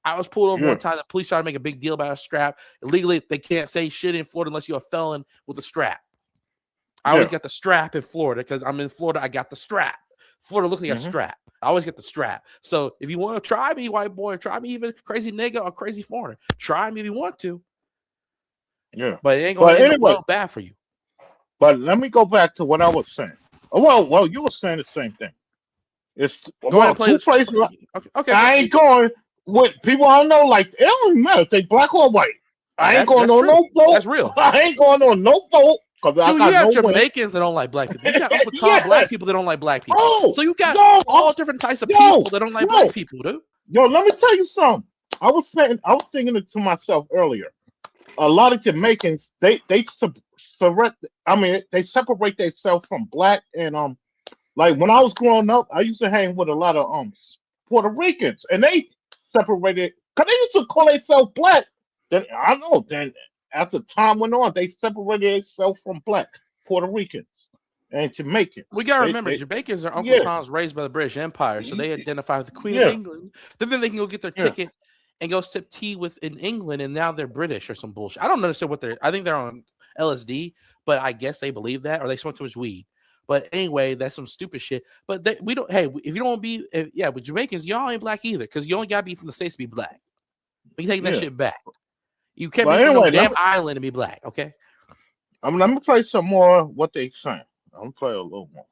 I was pulled over one time. The police tried to make a big deal about a strap. Legally, they can't say shit in Florida unless you're a felon with a strap. I always got the strap in Florida because I'm in Florida. I got the strap. Florida looks like a strap. I always get the strap. So if you want to try me, white boy, try me, even crazy nigga or crazy foreigner, try me if you want to. Yeah, but it ain't going to end up bad for you. But let me go back to what I was saying. Well, you were saying the same thing. It's two places. Okay. I ain't going with people I don't know. Like it don't even matter if they black or white. I ain't going on no boat. That's real. I ain't going on no boat. Dude, you have Jamaicans that don't like black people. You got Uncle Tom black people that don't like black people. So you got all different types of people that don't like black people, dude. Yo, let me tell you something. I was thinking it to myself earlier. A lot of Jamaicans, they separate themselves from black and like when I was growing up, I used to hang with a lot of Puerto Ricans, and they separated because they used to call themselves black. Then as the time went on, they separated themselves from black Puerto Ricans and Jamaicans. We gotta remember, Jamaicans are Uncle Tom's raised by the British Empire, so they identify with the Queen of England. Then they can go get their ticket and go sip tea in England, and now they're British or some bullshit. I don't understand what they're. I think they're on LSD, but I guess they believe that, or they smoke too much weed. But anyway, that's some stupid shit. But we don't. Hey, if you don't want to be, with Jamaicans, y'all ain't black either, because you only gotta be from the States to be black. We taking that shit back. You can't be from no damn island and be black, okay? I'm gonna play some more what they saying. I'm gonna play a little more.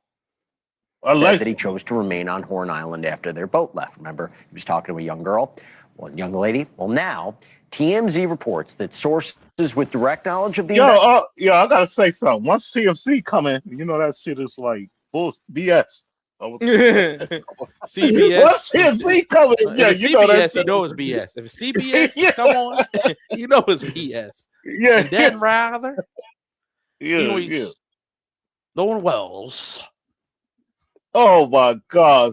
That he chose to remain on Horn Island after their boat left. Remember, he was talking to a young young lady. Well, now TMZ reports that sources with direct knowledge of the I gotta say something. Once TMZ come in, you know that shit is like BS. CBS. What's CBS coming? Yeah, you know that. You know it's BS. If it's CBS, come on, you know it's BS. Yeah, and then rather, yeah. Nolan Wells. Oh my God.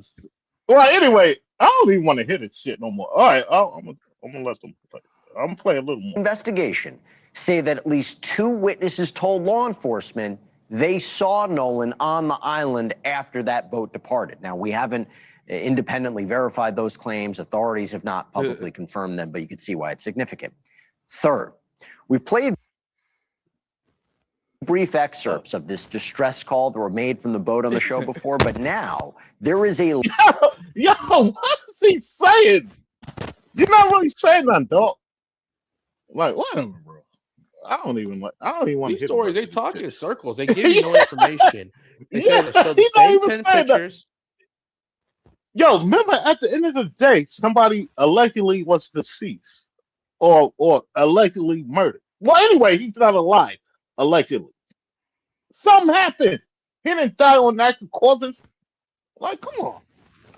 Well, anyway, I don't even want to hear this shit no more. All right, I'm gonna let them play. I'm gonna play a little more. Investigation say that at least 2 witnesses told law enforcement they saw Nolan on the island after that boat departed. Now, we haven't independently verified those claims. Authorities have not publicly confirmed them, but you can see why it's significant. Third, we've played brief excerpts of this distress call that were made from the boat on the show before, but now there is a... Yo, what is he saying? You're not really saying nothing, dog. Like, whatever, bro. I don't even want these to hit stories. They talk in circles. They give you no information. They say to show the he's not same even 10 saying pictures. Yo, remember at the end of the day, somebody allegedly was deceased or allegedly murdered. Well, anyway, he's not alive, allegedly. Something happened. He didn't die on natural causes. Like, come on.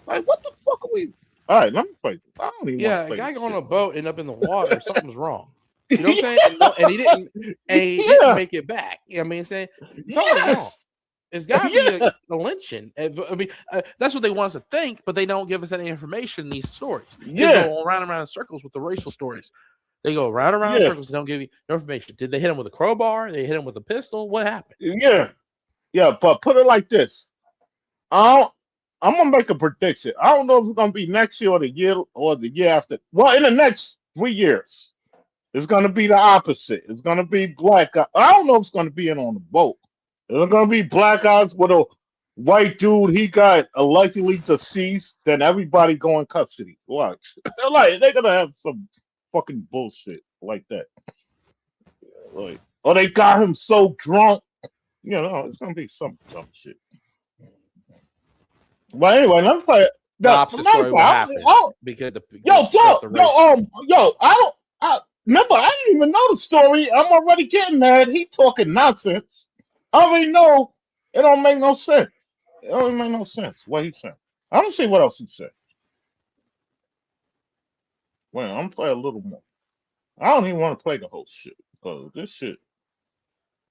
Like, what the fuck are we? All right, let me play this. I don't even want to A play guy this on shit, a boat and up in the water, something's wrong. You know what I'm saying? And he didn't make it back. You know what I mean? Saying something's wrong. It's got to be a lynching. I mean, that's what they want us to think, but they don't give us any information in these stories. They go around and around in circles with the racial stories. They go round and round in circles and don't give you no information. Did they hit him with a crowbar? Did they hit him with a pistol? What happened? Yeah, but put it like this. I'm gonna make a prediction. I don't know if it's gonna be next year or the year after. Well, in the next 3 years, it's gonna be the opposite. It's gonna be black. I don't know if it's gonna be in on the boat. It's gonna be black guys with a white dude. He got allegedly deceased. Then everybody go in custody. Watch, like they're gonna have some fucking bullshit like that. Like, or they got him so drunk. You know, it's gonna be some shit. But anyway, let me play it. The opposite story will happen because remember, I didn't even know the story. I'm already getting mad. He talking nonsense. I already know it don't make no sense. It don't make no sense what he said. I don't see what else he said. Well, I'm gonna play a little more. I don't even want to play the whole shit because this shit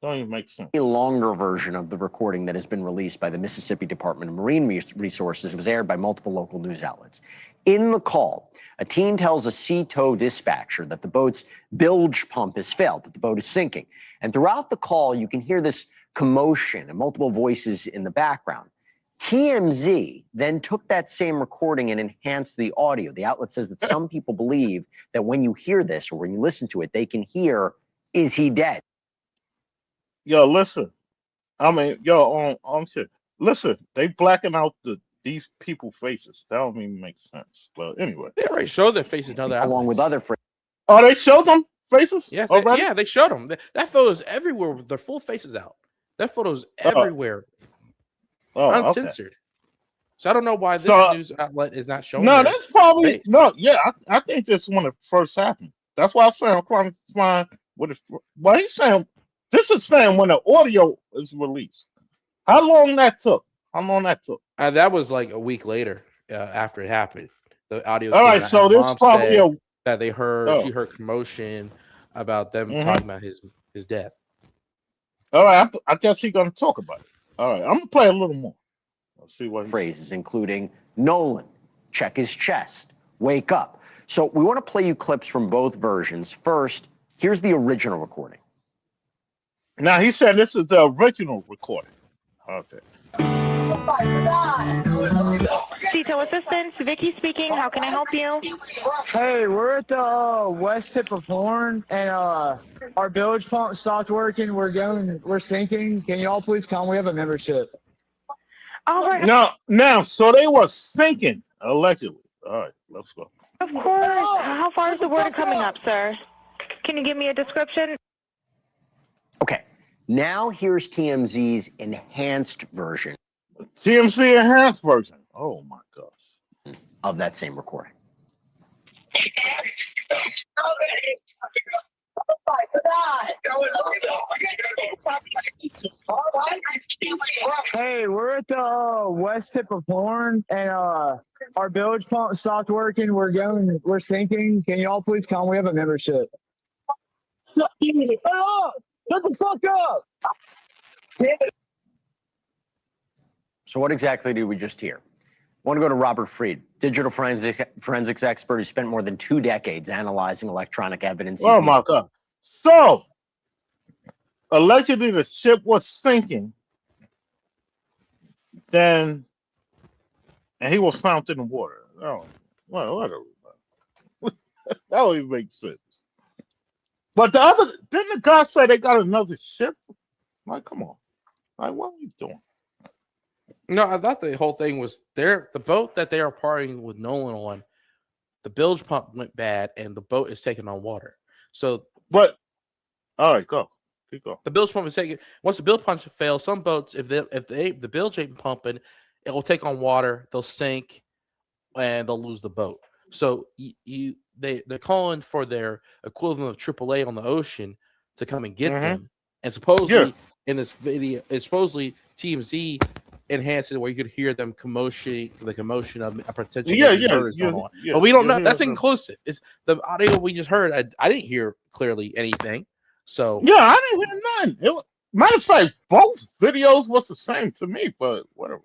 don't even make sense. A longer version of the recording that has been released by the Mississippi Department of Marine Resources. It was aired by multiple local news outlets. In the call, a teen tells a sea tow dispatcher that the boat's bilge pump has failed, that the boat is sinking. And throughout the call, you can hear this commotion and multiple voices in the background. TMZ then took that same recording and enhanced the audio. The outlet says that some people believe that when you hear this or when you listen to it, they can hear, "Is he dead?" Yo, listen. I mean, on shit. Listen, they blacking out these people faces. That don't even make sense. Well, anyway. They already showed their faces now. Along with other friends. Oh, they showed them faces? Yes, already? They showed them. That photo's everywhere with their full faces out. That photo's everywhere. Uncensored. Okay. So I don't know why this news outlet is not showing. No, that's probably face. No. Yeah, I think this when it first happened. That's why I say I'm trying to find what it. Well, he's saying this is saying when the audio is released. How long that took? That was like a week later after it happened. The audio. All right, so this probably that they heard. She heard commotion about them talking about his death. All right, I guess he's gonna talk about it. All right, I'm gonna play a little more. Let's see what phrases, including Nolan, check his chest, wake up. So we want to play you clips from both versions. First, here's the original recording. Now he said this is the original recording. Okay. Detail assistance, Vicky speaking. How can I help you? Hey, we're at the west tip of Horn, and our bilge pump stopped working. We're sinking. Can you all please come? We have a membership. All right. Now, so they were sinking allegedly. All right, let's go. Of course. How far is the water coming up, sir? Can you give me a description? Okay. Now here's TMZ's enhanced version. TMZ enhanced version. Oh my gosh. Of that same recording. Hey, we're at the west tip of Horn, and our bilge pump stopped working. We're sinking. Can you all please come? We have a membership. Shut the fuck up! So what exactly did we just hear? I want to go to Robert Fried, digital forensics expert who spent more than 2 decades analyzing electronic evidence. Oh my God. So allegedly the ship was sinking. Then, and he was found in the water. Oh, well, whatever. That don't even make sense. But didn't the guy say they got another ship? Like, come on. Like, what are you doing? No, I thought the whole thing was the boat that they are partying with Nolan on, the bilge pump went bad and the boat is taking on water. So, but all right, go. Keep going. The bilge pump is taking once the bilge pump fails, some boats, if the bilge ain't pumping, it will take on water, they'll sink and they'll lose the boat. So they're calling for their equivalent of AAA on the ocean to come and get them. And supposedly in this video, it's supposedly TMZ enhanced it where you could hear them the commotion of a potential murders going on. But we don't know. That's inclusive. It's the audio we just heard. I didn't hear clearly anything. So I didn't hear none. Matter of fact, both videos was the same to me, but whatever.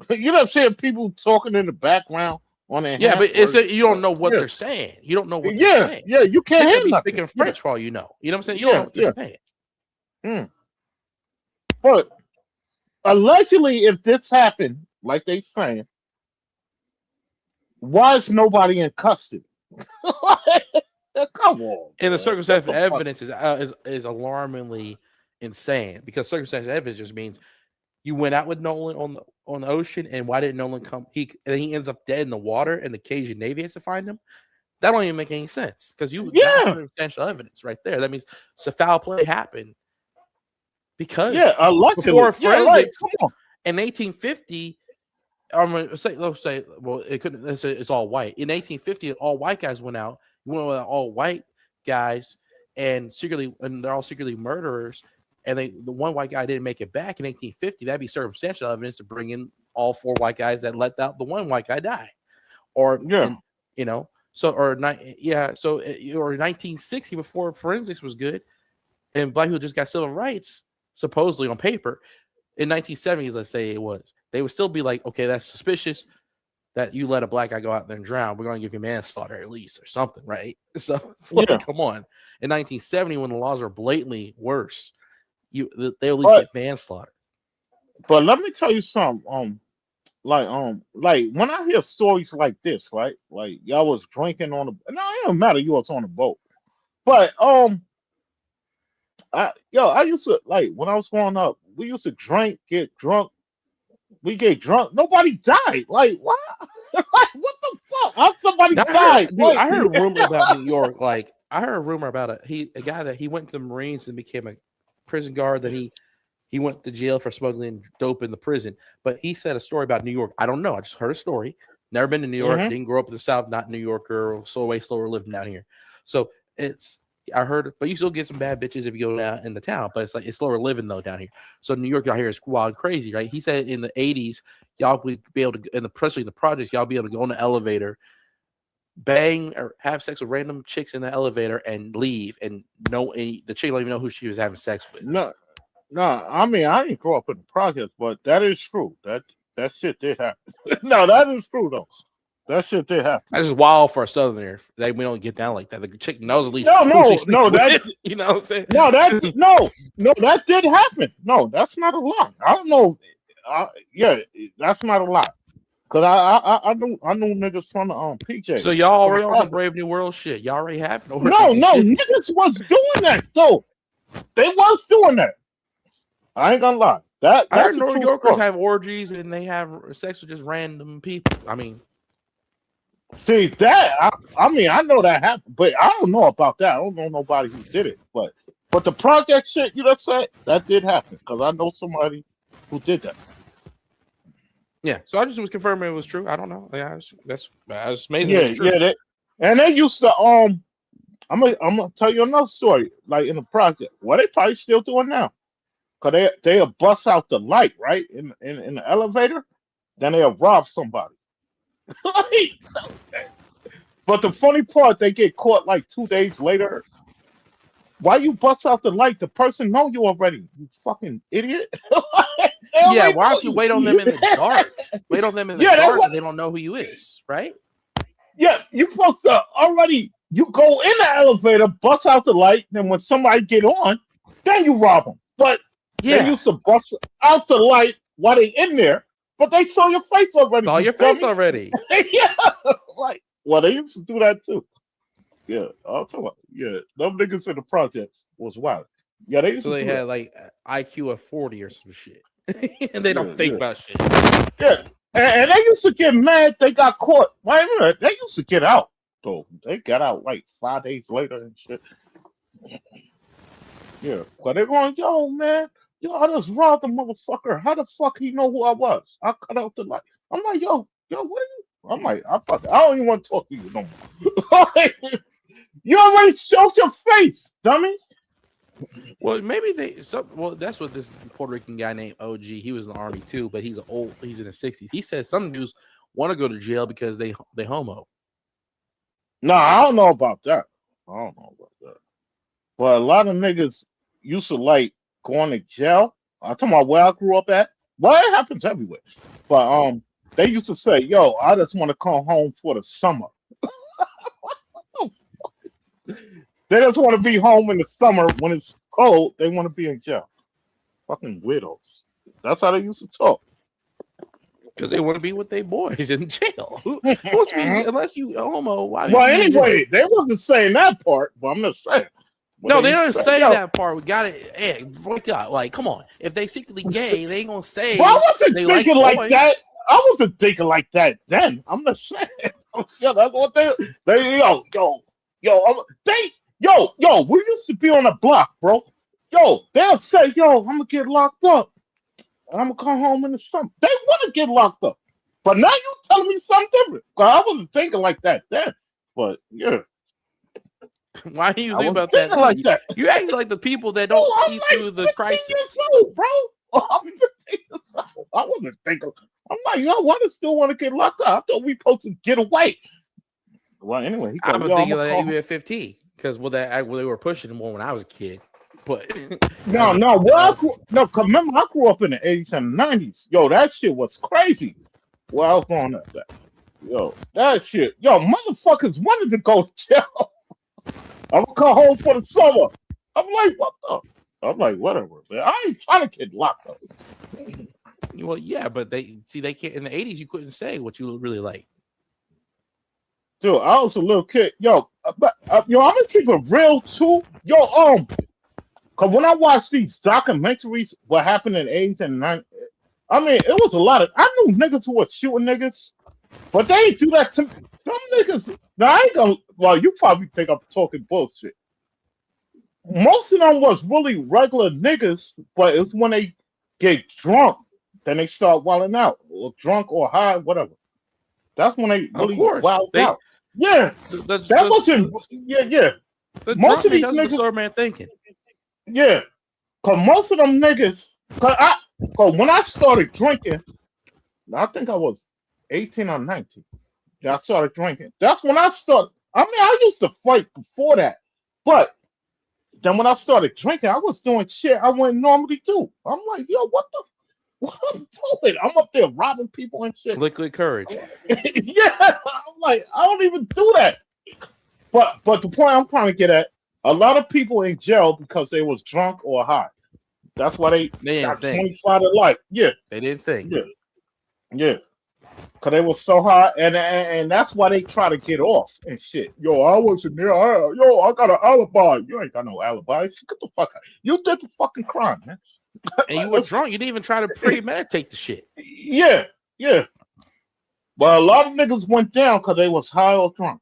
You know, seeing people talking in the background on their but you don't know what they're saying. You don't know what they're saying. Yeah, you can't hear be nothing. Speaking French for all you know. You know what I'm saying? You don't know what they're saying. But allegedly, if this happened, like they saying, why is nobody in custody? Come on. And the circumstantial evidence is alarmingly insane because circumstantial evidence just means you went out with Nolan on the ocean, and why didn't Nolan come? He ends up dead in the water, and the Cajun Navy has to find him. That don't even make any sense because that's circumstantial evidence right there. That means a foul play happened because before forensics in 1850. Let's say, well, it couldn't. It's all white. In 1850, all white guys went out. Went with all white guys, and they're all secretly murderers. And the one white guy didn't make it back in 1850. That'd be circumstantial evidence to bring in all four white guys that let out the one white guy die, or in 1960 before forensics was good, and black people just got civil rights supposedly on paper. In 1970s, let's say it was, they would still be like, okay, that's suspicious that you let a black guy go out there and drown. We're going to give you manslaughter at least or something, right? So it's like, come on. In 1970, when the laws are blatantly worse, they at least get manslaughter. But let me tell you something. Like when I hear stories like this, right? Like y'all was drinking on it don't matter you was on a boat. But I used to, like, when I was growing up, we used to get drunk. We get drunk. Nobody died. Like, what? Like, what the fuck? How somebody died? I heard a rumor about New York. Like, I heard a rumor about a guy that he went to the Marines and became a prison guard. That he went to jail for smuggling dope in the prison. But he said a story about New York. I don't know. I just heard a story. Never been to New York. Didn't grow up in the South. Not New Yorker. Slower living down here. So I heard, but you still get some bad bitches if you go down in the town. But it's slower living though down here. So New York out here is wild and crazy, right? He said in the 80s, y'all would be able to, especially in the projects, y'all be able to go in the elevator, bang or have sex with random chicks in the elevator and leave, and the chick don't even know who she was having sex with. No. I mean, I didn't grow up in the projects, but that is true. That shit did happen. No, that is true though. That shit did happen. That's just wild for a Southerner. We don't get down like that. The chick knows at least. No, that you know what I'm saying? No, that did happen. No, that's not a lie. I don't know. That's not a lie. Cause I knew niggas from the PJ. So y'all already on some Brave New World shit. Y'all already have it. No, niggas was doing that though. They was doing that. I ain't gonna lie. I heard New Yorkers have orgies and they have sex with just random people. I mean. See that? I mean, I know that happened, but I don't know about that. I don't know nobody who did it. But the project shit you just said, that did happen because I know somebody who did that. Yeah, so I just was confirming it was true. I don't know. Yeah, that's amazing. Yeah, and they used to I'm gonna tell you another story. Like in the project, what they probably still doing now? Cause they'll bust out the light right in the elevator, then they'll rob somebody. But the funny part, they get caught like 2 days later. Why you bust out the light? The person know you already. You fucking idiot. Yeah, why don't you wait on them in the dark? Wait on them in the dark and they don't know who you is, right? Yeah, you supposed to already, you go in the elevator, bust out the light, then when somebody get on, then you rob them. But they used to bust out the light while they in there, but they saw your face already. Saw your face already. Yeah, like, well, they used to do that too. Yeah, I'll tell you. Yeah, them niggas in the projects was wild. Yeah, they used So to they do had that. like IQ of 40 or some shit, and they don't think about shit. Yeah, and they used to get mad they got caught. Wait a minute, they used to get out though. They got out like 5 days later and shit. Yeah, but they going, yo, man, yo, I just robbed the motherfucker. How the fuck he know who I was? I cut out the light. I'm like, yo, what are you? I'm like, I don't even want to talk to you no more. You already showed your face, dummy. Well, maybe well, that's what this Puerto Rican guy named OG. He was in the army too, but he's in his 60s. He said some dudes want to go to jail because they homo. No, I don't know about that. But a lot of niggas used to like going to jail. I'm talking about where I grew up at. Well, it happens everywhere. But they used to say, yo, I just want to come home for the summer. They just want to be home in the summer when it's cold. They want to be in jail. Fucking widows. That's how they used to talk. Because they want to be with their boys in jail. Unless you homo. Why? Well, anyway, they wasn't saying that part, but I'm just saying. No, they don't say that part. We got it. Hey, wake up. Like, come on. If they secretly gay, they ain't gonna say. Well, I wasn't thinking like that. I wasn't thinking like that then. I'm just saying. Yeah, that's what they we used to be on the block, bro. Yo, they'll say, yo, I'm gonna get locked up. And I'm gonna come home in the summer. They want to get locked up. But now you telling me something different. Cause I wasn't thinking like that then. But yeah. Why are you thinking about that? Like that? You act like the people that don't see through the crisis. Old, bro. I'm 15 years old. I wasn't thinking. I'm like, yo, why do still want to get locked up? I thought we supposed to get away. Well, anyway, I've been thinking like that even at 15. Because they were pushing more when I was a kid. But remember I grew up in the 80s and 90s. Yo, that shit was crazy. Well, I was going at that. Yo, that shit. Yo, motherfuckers wanted to go to jail. I'm gonna come home for the summer. I'm like, what the? I'm like, whatever, man. I ain't trying to get locked up. Well, yeah, but they can't. In the 80s, you couldn't say what you really like. Dude, I was a little kid. Yo, I'm gonna keep it real too. Yo, cause when I watched these documentaries, what happened in the 80s and 90s, I mean, it was a lot of. I knew niggas who were shooting niggas, but they ain't do that to me. Some niggas. Now I ain't gonna. Well, you probably think I'm talking bullshit. Most of them was really regular niggas, but it's when they get drunk, then they start wilding out, or drunk or high, whatever. That's when they really wild out. Yeah, that wasn't. Yeah. Most of these niggas, the man thinking. Yeah, cause most of them niggas. Cause when I started drinking, I think I was 18 or 19. Yeah, I started drinking. That's when I started. I mean, I used to fight before that, but then when I started drinking, I was doing shit I wouldn't normally do. I'm like, yo, what I'm doing? I'm up there robbing people and shit. Liquid courage. Yeah, I'm like, I don't even do that. But the point I'm trying to get at, a lot of people in jail because they was drunk or high. That's why they got 25 to life. Yeah, they didn't think. Yeah. Cause they were so high, and that's why they try to get off and shit. Yo, I wasn't there. I got an alibi. You ain't got no alibi. Get the fuck out. You did the fucking crime, man. And you were drunk. You didn't even try to premeditate the shit. Yeah. But a lot of niggas went down because they was high or drunk.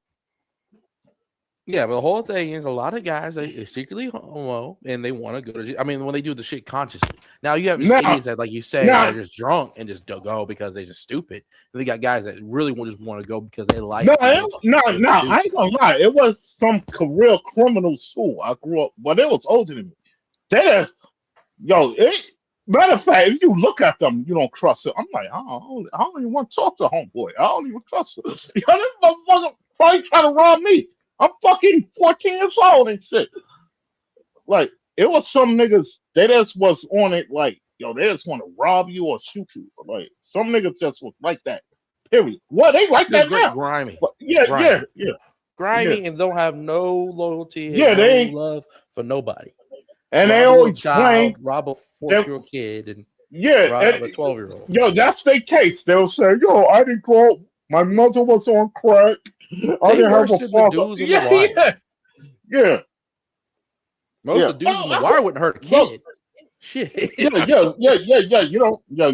Yeah, but the whole thing is a lot of guys they secretly homo and they want to go to. I mean, when they do the shit consciously. Now you have these idiots that, like you say, they're just drunk and just don't go because they're just stupid. And they got guys that really just want to go because they like. I ain't gonna lie. It was some career criminals too. I grew up, but it was older than me. Matter of fact, if you look at them, you don't trust them. I'm like, I don't even want to talk to homeboy. I don't even trust them. This motherfucker probably trying to rob me. I'm fucking 14 years old and shit. Like, it was some niggas, they just was on it like, yo, they just want to rob you or shoot you. Like, some niggas just was like that. Period. Well, they like that now. Grimy. But, yeah. Grimy and don't have no loyalty and no love for nobody. And rob they a little always blame child, rob a them. 14-year-old kid, and Yeah, rob and a 12-year-old. yo, that's their case. They'll say, "Yo, I didn't go. My mother was on crack. I They didn't have worse a than the father." dudes on the Yeah, wire. yeah, Most yeah. of the dudes on the wire wouldn't hurt a Well, kid. Shit. yeah. You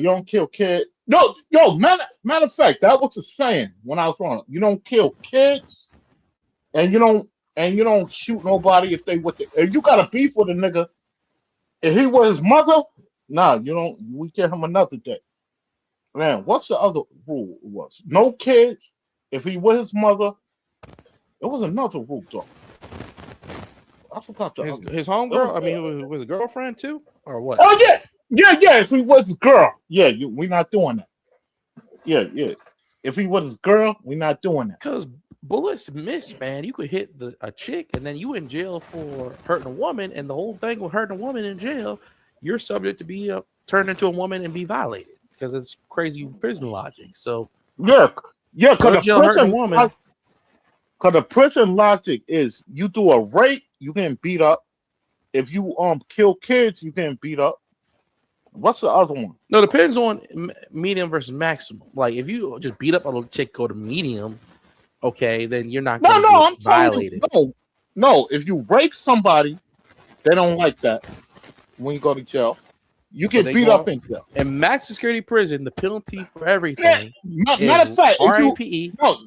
don't kill kids. No, yo, matter of fact, that was the saying when I was wrong. You don't kill kids, and you don't shoot nobody if they with the. If you got a beef with a nigga, if he was his mother, nah, you don't. We kill him another day. Man, what's the other rule? It was no kids. If he with his mother, it was another rule though. I forgot the other. His It homegirl. was, I mean, was a girlfriend too, or what? oh yeah. If he was his girl, yeah, we not doing that. Yeah. If he was his girl, we not doing that. Because bullets miss, man. You could hit a chick, and then you in jail for hurting a woman, and the whole thing with hurting a woman in jail, you're subject to be turned into a woman and be violated because it's crazy prison logic. So Yeah. go to jail hurting a woman. Because the prison logic is you do a rape, you getting beat up. If you kill kids, you getting beat up. What's the other one? No, it depends on medium versus maximum. Like if you just beat up a little chick, go to medium, okay, then you're not going to I'm be telling violated. you, no. If you rape somebody, they don't like that. When you go to jail, you get beat up in jail. In max security prison, the penalty for everything. Matter of fact, RAPE. No.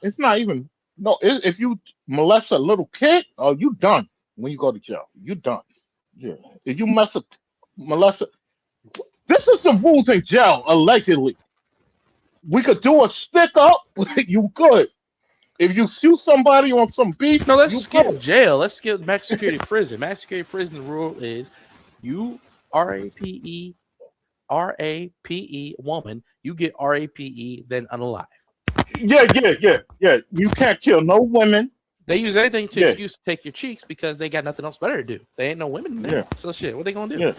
It's not even. No, if you molest a little kid, you done. When you go to jail, you done. Yeah. If you molest, this is the rules in jail. Allegedly, we could do a stick up. You could. If you shoot somebody on some beef, no, let's skip jail. Let's skip max security prison. Max security prison. The rule is you RAPE woman. You get RAPE, then unalive. Yeah. You can't kill no women. They use anything to excuse to take your cheeks because they got nothing else better to do. They ain't no women in there. So shit, what they gonna do? Yeah.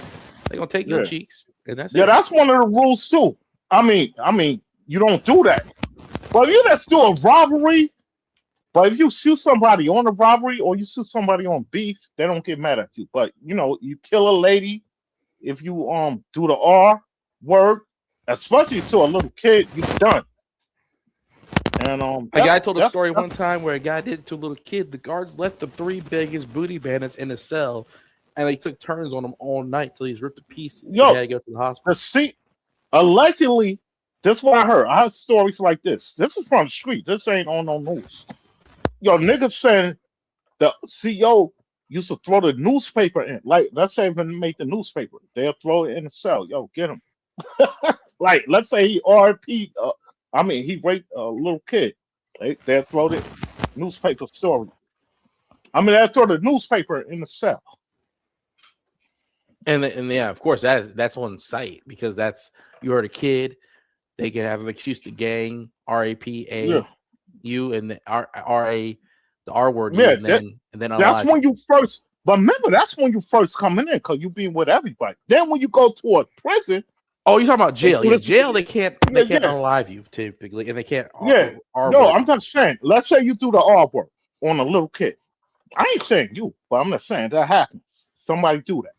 They gonna take your cheeks, and that's it. Yeah, that's one of the rules too. I mean, you don't do that. But if you just do a robbery, but if you shoot somebody on a robbery or you shoot somebody on beef, they don't get mad at you. But you kill a lady, if you do the R word, especially to a little kid, you done. And a guy told a story one time where a guy did it to a little kid. The guards left the 3 biggest booty bandits in a cell, and they took turns on him all night till he's ripped to pieces. So he had to go to the hospital. Allegedly, this is what I heard. I heard stories like this. This is from the street. This ain't on no news. Niggas saying the CEO used to throw the newspaper in. Like, let's say even make the newspaper, they'll throw it in the cell. Get him. Like, let's say he RP. He raped a little kid. They'll throw the newspaper story. They'll throw the newspaper in the cell. And yeah, of course, that's on site because you hurt a kid. They can have an excuse to gang RAPA you and the the R word. Yeah, and then that's when you first. But remember, that's when you first coming in because you being with everybody. Then when you go to a prison. Oh, you're talking about jail? Yeah, jail. They can't unalive you typically, and they can't. I'm not saying. Let's say you do the R word on a little kid. I ain't saying you, but I'm not saying that happens. Somebody do that.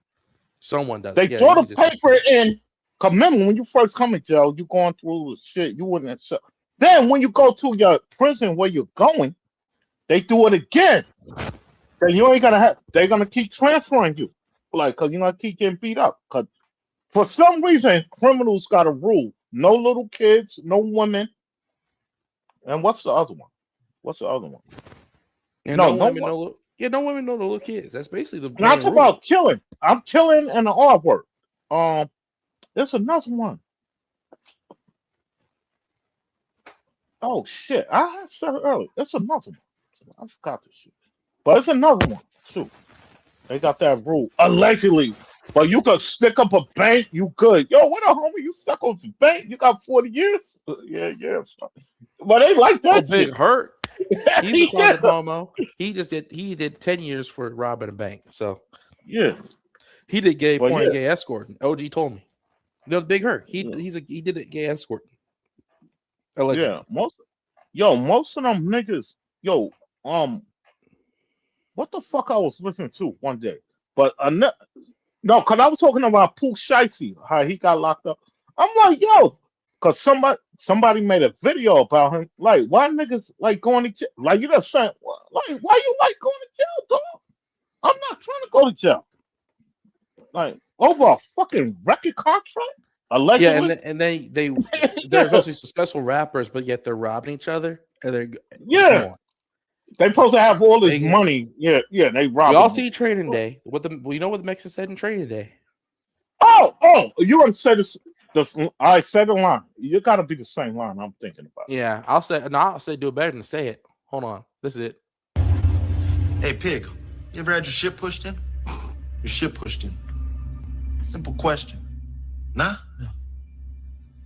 Someone does. They throw the paper in. Cause remember, when you first come in jail, you going through the shit. You wouldn't. Then when you go to your prison where you're going, they do it again. Then you ain't gonna have. They're gonna keep transferring you, cause you're gonna keep getting beat up. Cause for some reason, criminals got a rule: no little kids, no women. And what's the other one? And no women, no women, no little kids. That's basically the. Not about killing. I'm killing and the R word. There's another one. Oh shit! I said it earlier. It's another one. I forgot this shit. But it's another one too. They got that rule allegedly. But you could stick up a bank. You could. Yo, what a homie! You stuck up a bank. You got 40 years. Yeah. But they like that. Big hurt. He's a closet homo. He did 10 years for robbing a bank. So yeah, he did gay porn and gay escorting. OG told me. No, Big Hurt. He did it gay escorting. Allegedly. Yeah, most of them niggas. What the fuck I was listening to one day? But no, because I was talking about Pooh Shicey, how he got locked up. I'm like, yo, because somebody made a video about him. Like, why niggas like going to jail? Like, you just saying, like, why you like going to jail, dog? I'm not trying to go to jail. Like, over a fucking record contract? Allegedly? Yeah, and they're supposed to be successful rappers, but yet they're robbing each other. And they're yeah. They're supposed to have all this money. Yeah, they rob. We all see Training Day. You know what the Mexicans said in Training Day? Oh, you want to say this? I said the line. You got to be the same line I'm thinking about. Yeah, I'll say do it better than say it. Hold on, this is it. Hey, Pig, you ever had your shit pushed in? Your shit pushed in. Simple question. Nah? No.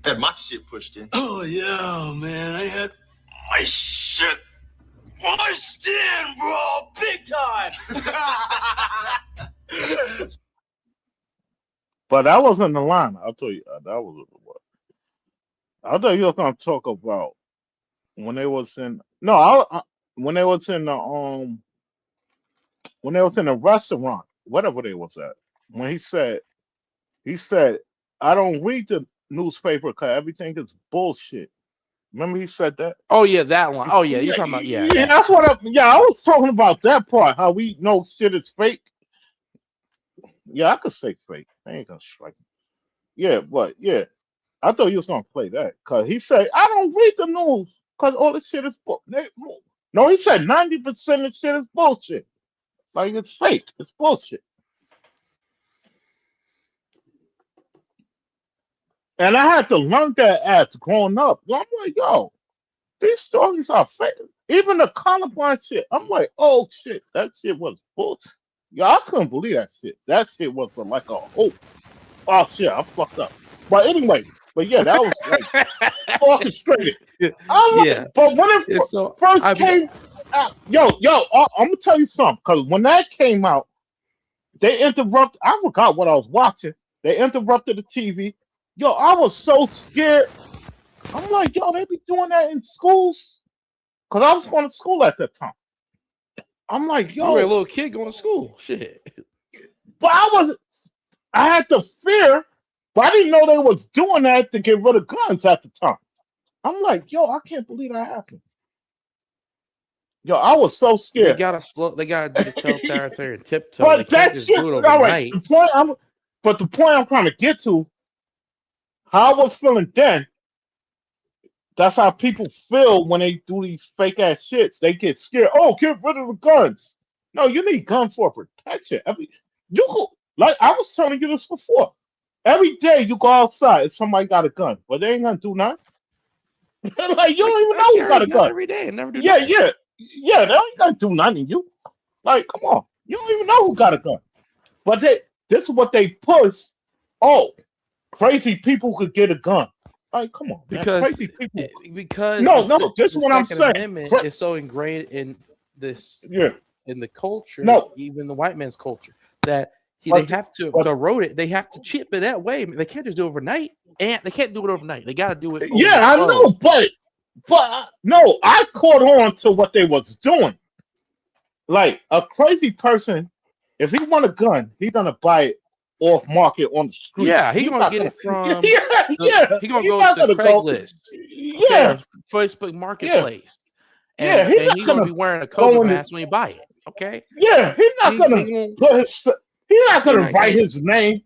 Had my shit pushed in. Oh, yeah, man. I had my shit pushed in, bro. Big time. But that wasn't the line. I'll tell you. That was what. I thought you were going to talk about when they was in. No, when they was in the when they was in a restaurant, whatever they was at. When he said, I don't read the newspaper because everything is bullshit. Remember he said that? Oh yeah, that one. Oh yeah, you're talking about yeah. That's what I was talking about that part. How we know shit is fake. Yeah, I could say fake. I ain't gonna strike me. Yeah, but yeah, I thought you was gonna play that because he said I don't read the news because all this shit is no. He said 90% of shit is bullshit. Like it's fake. It's bullshit. And I had to learn that as growing up. I'm like, yo, these stories are fake. Even the Columbine shit. I'm like, oh shit, that shit was bullshit. Yo, I couldn't believe that shit. That shit was like a hope. Oh shit, I fucked up. But anyway, yeah, that was like orchestrated. Yeah. But when it first came out, yo, I'm gonna tell you something. Because when that came out, they interrupted. I forgot what I was watching. They interrupted the TV. Yo, I was so scared. I'm like, yo, they be doing that in schools? Because I was going to school at that time. I'm like, yo. You were a little kid going to school. Shit. But I had to fear, but I didn't know they was doing that to get rid of guns at the time. I'm like, yo, I can't believe that happened. Yo, I was so scared. They gotta do the totalitarian tiptoe. But that's shit. All right. The point I'm trying to get to, how I was feeling then, that's how people feel when they do these fake ass shits. They get scared. Oh, get rid of the guns. No, you need guns for protection. I was telling you this before. Every day you go outside and somebody got a gun, but they ain't gonna do nothing. Like you don't even know who got a gun every day and never do nothing. Yeah, they ain't gonna do nothing to you. Like, come on. You don't even know who got a gun. But this is what they push. Oh, crazy people could get a gun. Like, come on, man. Crazy people. Because this is what I'm saying. Amendment is so ingrained in this, in the culture, even the white man's culture, that they have to erode it. They have to chip it that way. They can't just do it overnight, and they can't do it overnight. They got to do it. I know, but no, I caught on to what they was doing. Like a crazy person, if he want a gun, he's gonna buy it off market on the street. Yeah, he's gonna get it from. He's gonna go to Craigslist. Facebook Marketplace. And he's gonna be wearing a COVID mask when you buy it. Okay. Yeah, he's not gonna write his name.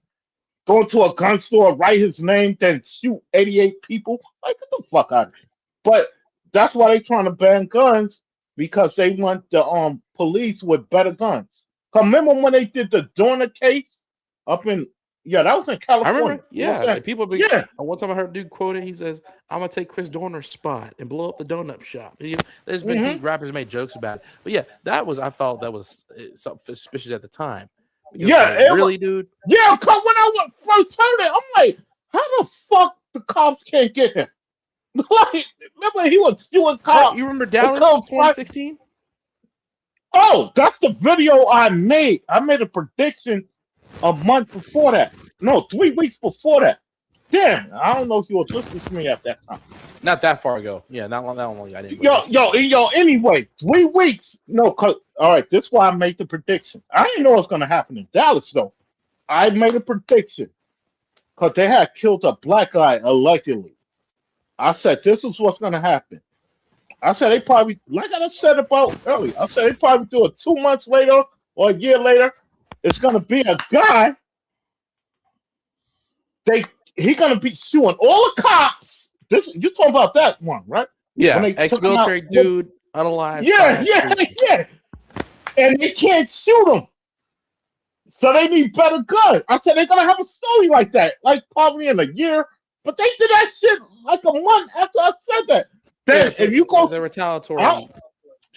Go into a gun store, write his name, then shoot 88 people. Like, get the fuck out of here. But that's why they're trying to ban guns, because they want the police with better guns. Remember when they did the Dorner case up in that was in California. I remember. People one time I heard a dude quote it. He says, "I'm gonna take Chris Dorner's spot and blow up the donut shop." There's been rappers made jokes about it, but I felt that was something suspicious at the time. Because, really, dude. Yeah, because when I first heard it, I'm like, how the fuck the cops can't get him? Like, remember he was doing cops. You remember Dallas 2016? Oh, that's the video I made. I made a prediction a month before that. No, 3 weeks before that. Damn, I don't know if you were listening to me at that time. Not that far ago. Yeah, not long ago. I didn't. Yo. Anyway, 3 weeks. No, all right. This is why I made the prediction. I didn't know what's gonna happen in Dallas though. I made a prediction because they had killed a black guy allegedly. I said this is what's gonna happen. I said they probably, like I said about earlier. I said they probably do it 2 months later or a year later. It's gonna be a guy. He gonna be suing all the cops. You talking about that one, right? Yeah, ex-military dude, unalive. Yeah. And they can't shoot him, so they need better guns. I said they're gonna have a story like that, like probably in a year. But they did that shit like a month after I said that. Then if you go, the retaliatory.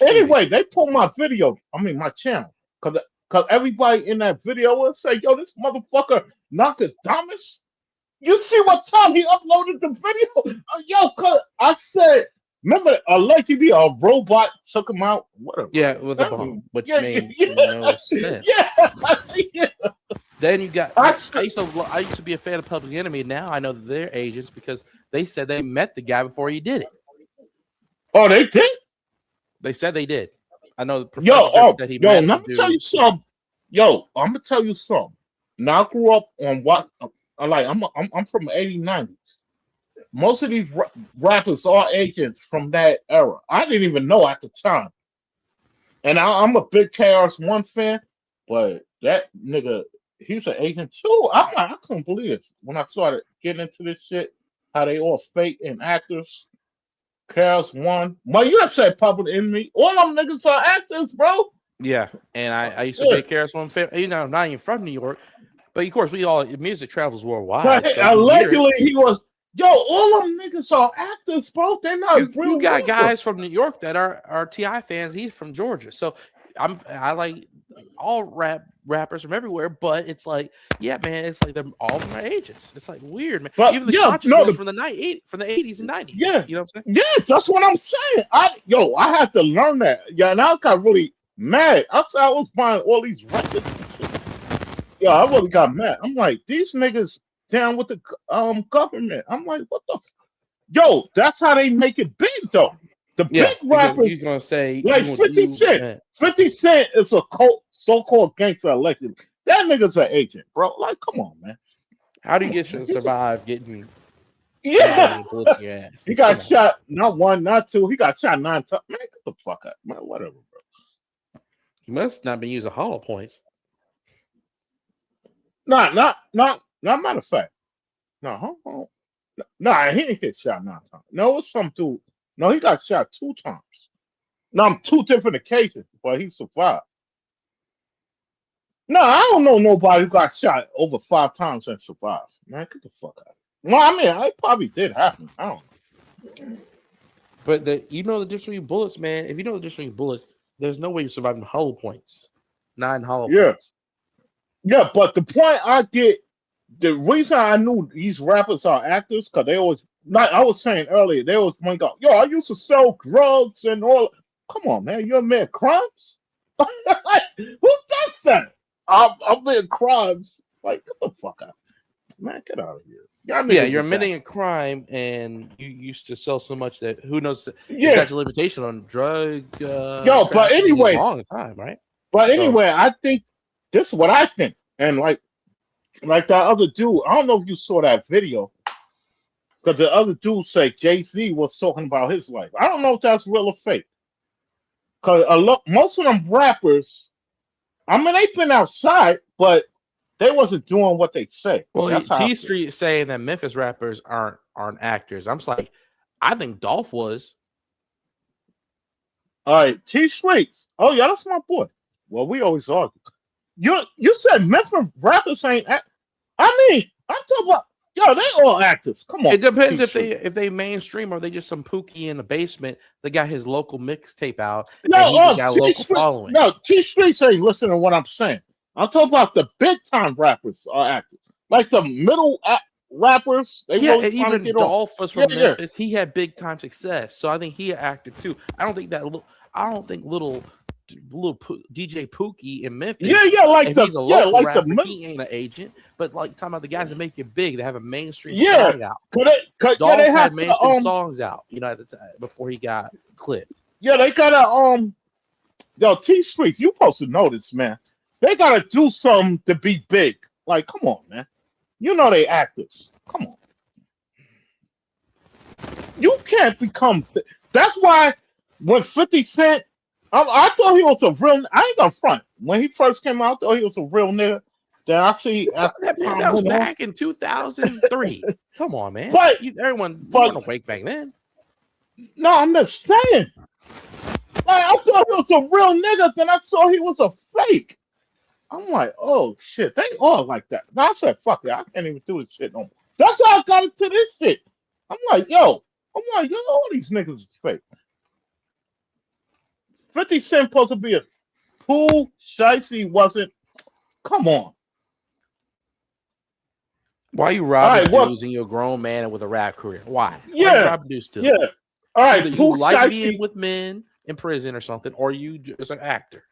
Anyway, they pulled my video. I mean my channel, because everybody in that video will say, "Yo, this motherfucker Nostradamus." You see what time he uploaded the video? Yo, cause I said, remember, allegedly a robot took him out. Whatever. Yeah, with a bomb, which made no sense. Yeah. Then you got. I used to be a fan of Public Enemy. Now I know that they're agents because they said they met the guy before he did it. Oh, they did? They said they did. I know the professor that he met. I'm gonna tell you something. I'm gonna tell you something. Now I grew up on what. I'm from the 80s, 90s. Most of these rappers are agents from that era. I didn't even know at the time. And I'm a big KRS-One fan, but that nigga, he's an agent too. I couldn't believe it when I started getting into this shit. How they all fake and actors. KRS-One. Well, you have said Public Enemy. All them niggas are actors, bro. Yeah, and I used to be a KRS-One fan. Not even from New York. But of course, music travels worldwide. But so allegedly, he was. All them niggas are actors, bro. They're not. You got guys from New York that are T.I. fans. He's from Georgia, so I like all rappers from everywhere. But it's like, yeah, man, it's like they're all my agents. It's like weird, man. But, even the conscious ones from the 80s and 90s. Yeah, you know what I'm saying? Yeah, that's what I'm saying. I had to learn that. Yeah, and I got really mad. I was buying all these records. Yo, I really got mad. I'm like, these niggas down with the government. I'm like, what the? Yo, that's how they make it big, though. The big rappers. He's gonna say like 50 Cent. Man. 50 Cent is a so-called gangster allegedly. That nigga's an agent, bro. Like, come on, man. How do you survive getting? Yeah, bullets in your ass? He got shot not 1, not 2. He got shot 9 times. Man, get the fuck out, man. Whatever, bro. He must not be using hollow points. Not matter of fact. No, he didn't get shot 9 times. No, it was some dude. No, he got shot 2 times. No, 2 different occasions, but he survived. No, I don't know nobody who got shot over 5 times and survived. Man, get the fuck out. Well, I mean, it probably did happen. I don't know. But the difference between bullets, man. If you know the difference between bullets, there's no way you're surviving hollow points. 9 hollow points. Yeah, but the point I get, the reason I knew these rappers are actors, because they always, like I was saying earlier, they always point out, yo, I used to sell drugs and all. Come on, man, you're admitting crimes? Who does that? I'm admitting crimes. Like, get the fuck out. Man, get out of here. You're admitting a crime, and you used to sell so much that who knows? Such a limitation on drug. But anyway, a long time, right? But anyway, I think this is what I think, and like that other dude. I don't know if you saw that video, because the other dude said Jay-Z was talking about his life. I don't know if that's real or fake. Because most of them rappers, I mean, they've been outside, but they wasn't doing what they say. Well, T Street saying that Memphis rappers aren't actors. I'm just like, I think Dolph was. All right, T Streets. Oh yeah, that's my boy. Well, we always argue. You said Memphis rappers ain't. I mean, I'm talking about. Yo, they all actors. Come on. It depends if they mainstream or they just some pookie in the basement that got his local mixtape out. No, following. No, T Streets ain't listening to what I'm saying. I'm talking about the big time rappers are actors, like the middle rappers. And even Dolph was from Memphis. He had big time success, so I think he an actor too. I don't think little DJ Pookie in Memphis. Yeah, like if the he's a local like rapper, the he ain't an agent. But like talking about the guys that make it big, they have a mainstream yeah. song out. Cause Dolph they had have mainstream to, songs out, at the time before he got clipped. yeah, they gotta yo, T Streets, you supposed to know this, man. They gotta do something to be big. Like, come on, man. You know they actors. Come on. You can't become. That's why when 50 Cent, I thought he was a real. I ain't gonna front. When he first came out, I thought he was a real nigga. Then I see that was back in 2003. Come on, man. But everyone weren't awake back then. No, I'm just saying. Like, I thought he was a real nigga. Then I saw he was a fake. I'm like, oh shit, they all like that. Now I said, fuck it, I can't even do this shit no more. That's how I got into this shit. I'm like, yo, all these niggas is fake. 50 Cent supposed to be a cool, shicey, wasn't. Come on. Why you robbing dudes and you're a grown man and with a rap career? Why? Yeah. Why you robbing dudes still? Yeah. All right. Either you like being with men in prison or something, or you just an actor.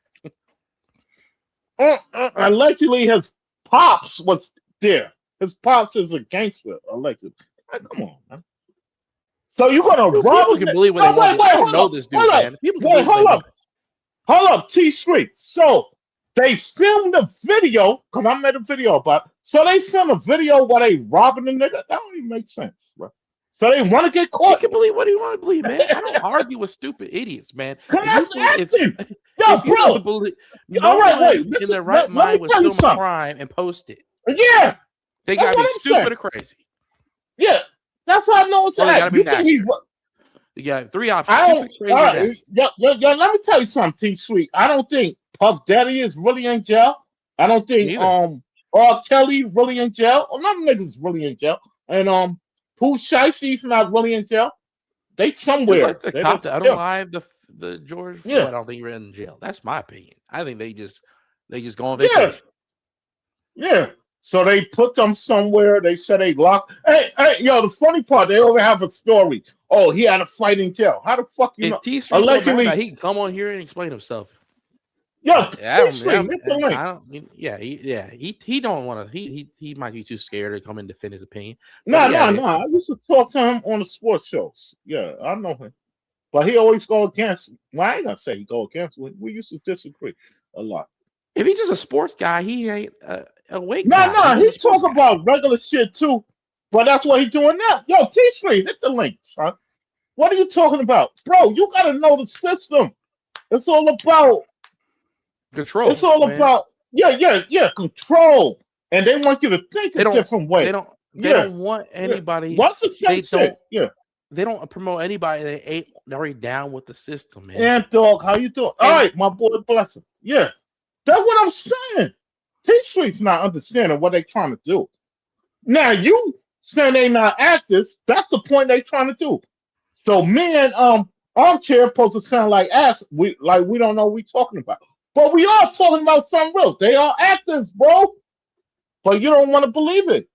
Allegedly, his pops was there. His pops is a gangster, allegedly. Like, come on, man. So you're gonna rob? People can believe what they want. I don't know this dude, man. People can believe hold up, T Street. So they filmed the video because I made a video about it. So they filmed a video while they robbing the nigga. That don't even make sense, bro. So they want to get caught. You can believe what you want to believe, man. I don't argue with stupid idiots, man. Yo, bro. Believe, all right, wait. In their right mind would film a crime and post it. Yeah. They gotta be stupid or crazy. Yeah. That's how I know it's gotta be you got 3 options. Stupid, crazy, let me tell you something, T Sweet. I don't think Puff Daddy is really in jail. I don't think R. Kelly really in jail. None of niggas really in jail. And Pooh Shicey's not really in jail. They somewhere. Just like the cop that unalived the George Floyd. I don't think you're in jail. That's my opinion. I think they just go on vacation. Yeah. So they put them somewhere. They said they locked. Hey, yo, the funny part, they always have a story. Oh, he had a fight in jail. How the fuck you know? Allegedly, he can come on here and explain himself. Yeah, he don't want to. He might be too scared to come and defend his opinion. No. I used to talk to him on the sports shows. Yeah, I know him, but he always go against. Well, I ain't gonna say he go against. We used to disagree a lot. If he's just a sports guy, he ain't awake. No, he's talking about regular shit too. But that's what he's doing now. Yo, T-Street, hit the link, son. What are you talking about, bro? You gotta know the system. It's all about control. It's all about control, and they want you to think a different way. They don't want anybody. What's the same shit? They don't promote anybody that ain't already down with the system, man. And dog, how you doing? All right, my boy, bless him. Yeah, that's what I'm saying. T-Street's not understanding what they trying to do. Now you saying they not actors. That's the point they trying to do. So me and Armchair supposed to sound like ass. We don't know what we talking about. But we are talking about something real. They are actors, bro. But you don't want to believe it.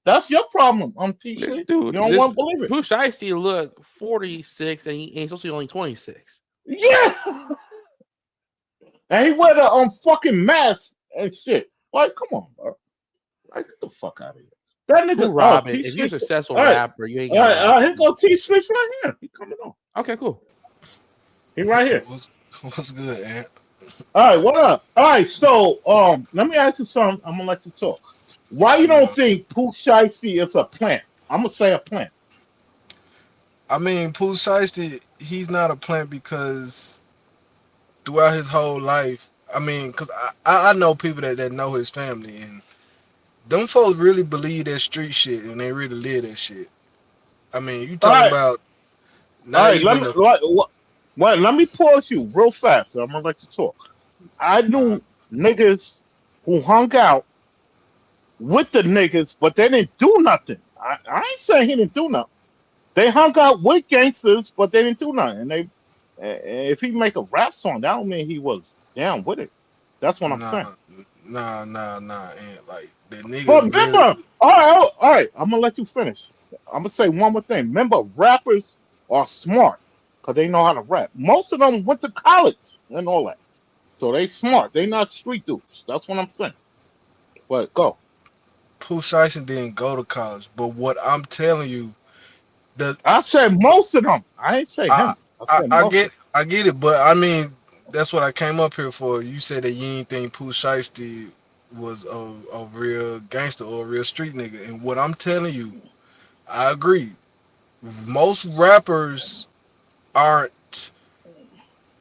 That's your problem. I'm T-Street. You don't want to believe it. Pooh Shiesty look 46 and he's supposed to be only 26. Yeah. And he wear the fucking mask and shit. Like, come on, bro. Like, get the fuck out of here. That nigga Robin, if you're a successful rapper, you ain't got here go T-Street right here. He coming on. Okay, cool. He right here. What's good, Ant? All right, what up? All right, so let me ask you something. I'm gonna let you talk. Why you don't think Pooh Shiesty is a plant? I'm gonna say a plant. I mean, Pooh Shiesty, he's not a plant because throughout his whole life, I mean, because I know people that know his family, and them folks really believe that street shit, and they really live that shit. I mean, you talking about not even let me pause you real fast. I'm gonna let you talk. I knew niggas who hung out with the niggas, but they didn't do nothing. I ain't saying he didn't do nothing. They hung out with gangsters, but they didn't do nothing. And if he make a rap song, that don't mean he was down with it. That's what I'm saying. Nah. And like the nigga. But remember, all right. I'm gonna let you finish. I'm gonna say one more thing. Remember, rappers are smart. because they know how to rap. Most of them went to college and all that, so they smart. They not street dudes. That's what I'm saying. But go. Pooh Shiesty didn't go to college, but what I'm telling you, the I said most of them. I ain't say I him. I said most of them. I get it, but I mean that's what I came up here for. You said that you didn't think Pooh Shiesty was a real gangster or a real street nigga, and what I'm telling you, I agree. Most rappers aren't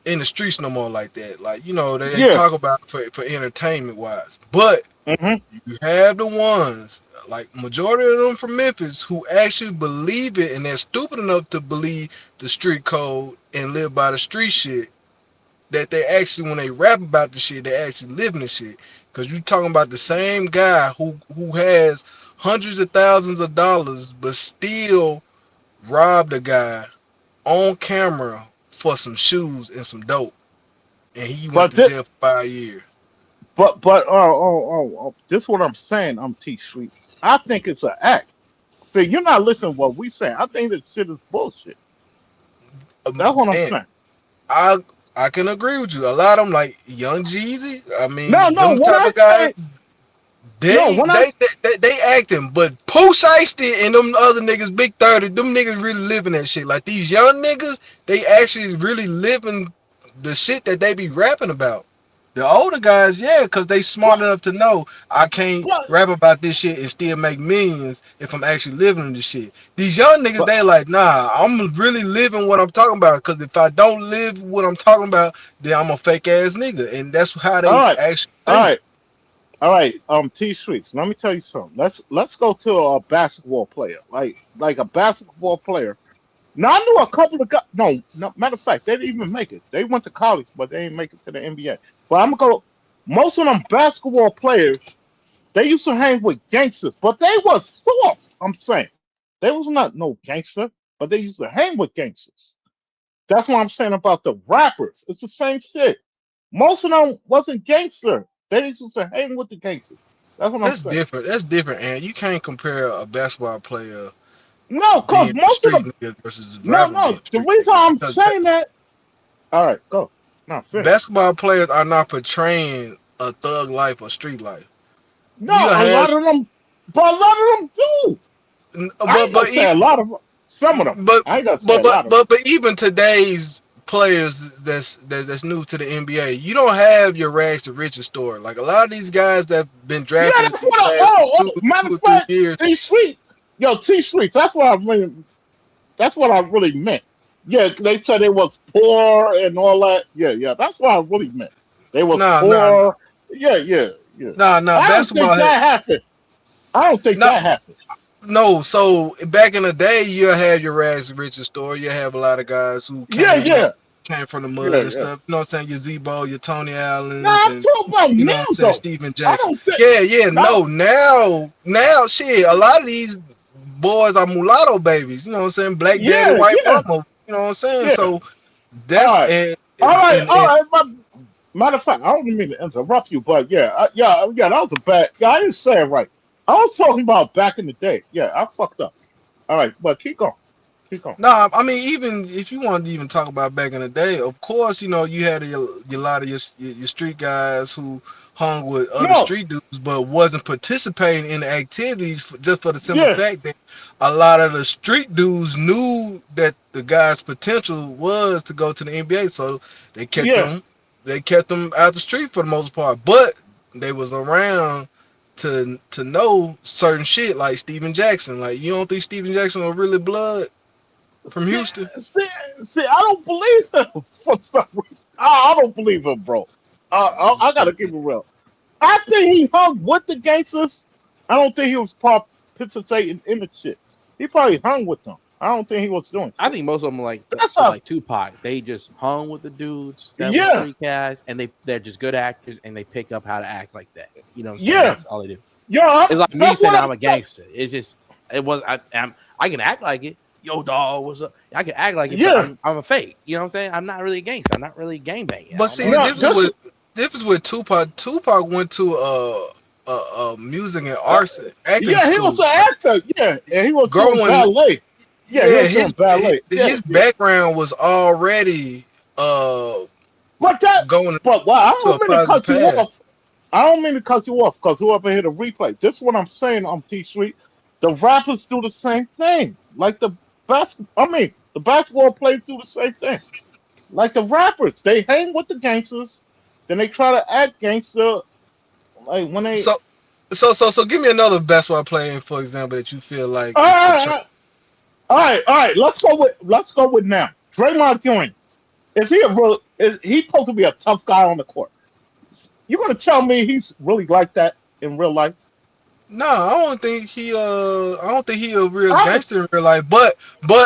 in the streets no more like that. Like, you know, they Yeah. talk about it for entertainment wise. But Hmm. you have the ones, like majority of them from Memphis, who actually believe it and they're stupid enough to believe the street code and live by the street shit. That they actually, when they rap about the shit, they actually live in the shit. Cause you talking about the same guy who has hundreds of thousands of dollars, but still robbed a guy on camera for some shoes and some dope, and he went But to this, jail for 5 years. this is what I'm saying. I'm T Streets. I think it's an act. See, you're not listening to what we say. I think this shit is bullshit. That's what I'm And saying. I I can agree with you. A lot of them, like Young Jeezy, I No, mean, no. them What type I of guys, say, no. When I they acting, but Pooh Shiesty and them other niggas, Big 30, them niggas really living that shit. Like these young niggas, they actually really living the shit that they be rapping about. The older guys, yeah, because they smart but enough to know I can't but rap about this shit and still make millions if I'm actually living in this shit. These young niggas, but they like, nah, I'm really living what I'm talking about. Because if I don't live what I'm talking about, then I'm a fake ass nigga. And that's how all they right, actually all think. right, all right. T Streets. Let me tell you something. Let's go to a basketball player, like a basketball player. Now I knew a couple of guys. No, no. Matter of fact, they didn't even make it. They went to college, but they didn't make it to the NBA. But I'm gonna go. Most of them basketball players, they used to hang with gangsters, but they was soft. I'm saying they was not no gangster, but they used to hang with gangsters. That's what I'm saying about the rappers. It's the same shit. Most of them wasn't gangster. They used to hang with the gangsters. That's what I'm That's saying. different. That's different, and you can't compare a basketball player No, cause being a most of street them. nigga versus a No, rapper being no. a The street reason nigga. I'm Because saying that. All right, go. No, finish. basketball players are not portraying a thug life or street life. No, You a have, lot of them, but a lot of them do. I but ain't gonna but say a lot of them. Some of them. But I ain't gonna say a lot of them. but even today's players that's new to the NBA, you don't have your rags to riches story. Like a lot of these guys that've been Yeah, drafted that's in what. the last Matter two of or 3 fact, years. T Streets. Yo, T Streets. That's what I really. That's what I really meant. Yeah, they said they was poor and all that. Yeah, yeah. That's what I really meant. They was Nah, nah, poor. Yeah, yeah, yeah. nah. I don't think Basketball, that happened. I don't think no, that happened. no. So back in the day, you have your rags to riches story. You have a lot of guys who Yeah, came up, yeah, came from the yeah, mud and yeah. stuff. You know what I'm saying? Your Zebo, your Tony No, Allens, I'm and talking about you know what I'm now saying, though. Steven I Jackson. don't think. Yeah, yeah, No. no, now, shit, a lot of these boys are mulatto babies, you know what I'm saying? Black daddy, Yeah, white yeah, mama, you know what I'm saying? yeah. So All that's right. and All and right, and, all and right. Matter of fact, I don't mean to interrupt you, but yeah, yeah. That was a bad. Yeah, I didn't say it right. I was talking about back in the day. Yeah, I fucked up. All right, but keep going. Keep going. no, I mean, even if you want to even talk about back in the day, of course, you know, you had your lot of your street guys who hung with other No, street dudes, but wasn't participating in the activities just for the simple yeah, fact that a lot of the street dudes knew that the guy's potential was to go to the NBA, so they kept yeah, them, out the street for the most part, but they was around to know certain shit like Steven Jackson. Like, you don't think Steven Jackson was really blood from see, Houston? see, see, I don't believe him for some reason. I don't believe him, bro. I gotta keep it real. I think he hung with the gangsters. I don't think he was participating in the shit. He probably hung with them. I don't think he was doing I shit. think most of them That's a like Tupac. They just hung with the dudes that were yeah, street guys, and they're just good actors, and they pick up how to act like that. You know what I'm saying? yeah, That's all they do. yeah. It's like me That's saying what I'm I'm a saying. gangster. It's just I can act like it. Yo, dog, what's up? I can act like it, but Yeah, I'm a fake. You know what I'm saying? I'm not really a gangster. I'm not really gangbanging. I But don't see, know. the no, difference with Tupac. Tupac went to a music and uh, arts acting yeah, he was school. an Like actor. Yeah, and he was doing growing, ballet. Yeah, he Yeah, was doing ballet. Yeah, his yeah. background was already But that, going but well, I to a don't mean to positive cut you path. off. I don't mean to cut you off because whoever hit a replay. This is what I'm saying on T Street. The rappers do the same thing. Like the basketball players do the same thing. Like the rappers, they hang with the gangsters, then they try to act gangster. Like when they, So so give me another basketball player, for example, that you feel like all is right, portrayed. all right. Let's go with now. Draymond Green. Is he supposed to be a tough guy on the court? You gonna tell me he's really like that in real life? No, I don't think he a real I, gangster in real life. But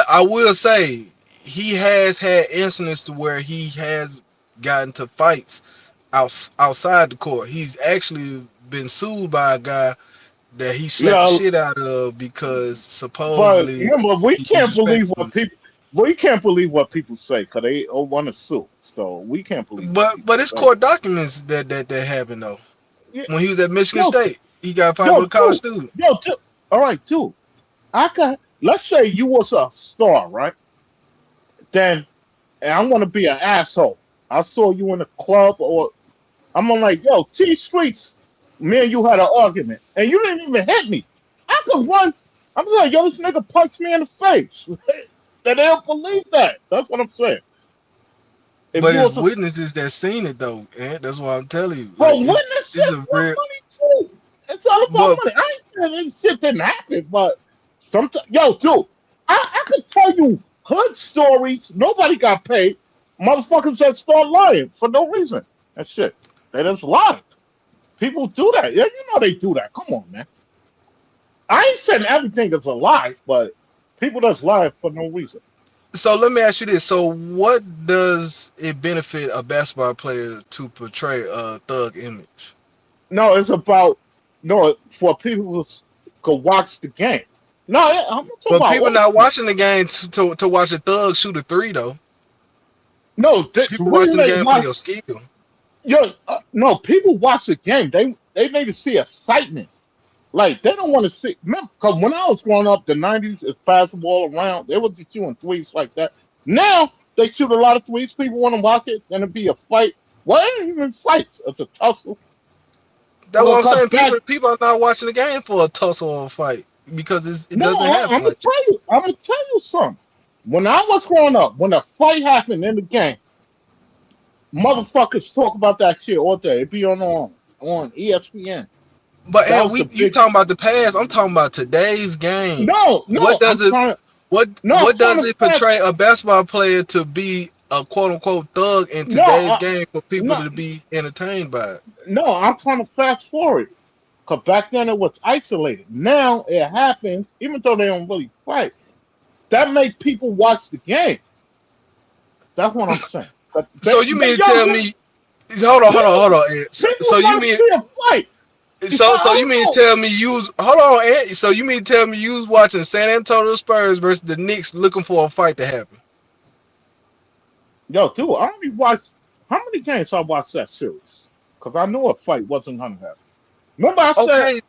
I will say he has had incidents to where he has gotten to fights outside the court. He's actually been sued by a guy that he slapped the yeah, shit out of because but supposedly remember, we he can't believe disrespected what him. people. We can't believe what people say because they want to sue. So we can't believe what But people it's say. court documents that happened though. Yeah, When he was at Michigan yo, State, he got a fight yo, with a college too, student. too. All right, too. I could. Let's say you was a star, right? Then and I want to be an asshole. I saw you in a club, or I'm like, yo, T Streets. Me and you had an argument, and you didn't even hit me. I could run. I'm like, yo, this nigga punched me in the face. They don't believe that. That's what I'm saying. If But you it's was a witnesses that seen it though, and that's what I'm telling you. but Like it's witnesses a want real. money too. It's all about But money. I ain't saying any shit didn't happen, but sometimes, yo, dude, I could tell you hood stories. Nobody got paid. Motherfuckers that start lying for no reason. That shit. They just lie. People do that. Yeah, you know they do that. Come on, man. I ain't saying everything is a lie, but people just lie for no reason. so let me ask you this: so what does it benefit a basketball player to portray a thug image? No, it's about no for people who could watch the game. No, I'm not talking But about people all not people. watching the game to watch a thug shoot a three though. No, the People reason watching the they game for watch, your skill. yo, no, people watch the game. They need to see excitement. Like they don't want to see. Because when I was growing up, the '90s, it's basketball around. They was just shooting threes like that. Now they shoot a lot of threes. People want to watch it. Then it be a fight. Well, it ain't even fights. It's a tussle. That's what I'm Because saying. back, People are not watching the game for a tussle or a fight because it no, doesn't happen I'm gonna like that. tell you. I'm gonna tell you something. When I was growing up, when a fight happened in the game, motherfuckers talk about that shit all day. It be on ESPN. But That and was the you big. talking about the past? I'm talking about today's game. No, What no, I'm does it trying. what No, I'm what trying does to it fast. portray a basketball player to be a quote unquote thug in No, today's game for people no, to be entertained by it? no. I'm trying to fast forward. Cause back then it was isolated. Now it happens, even though they don't really fight. That make people watch the game. That's what I'm saying. But So you mean to yo, tell me? Hold on, hold on, people, hold on. Ed. people So you want to mean see a fight. so I you don't mean to know. tell me you was hold on, Ed. So you mean to tell me you was watching San Antonio Spurs versus the Knicks looking for a fight to happen? Yo, dude, I only watched how many games I watched that series? Cause I knew a fight wasn't gonna happen. Remember I said, Okay,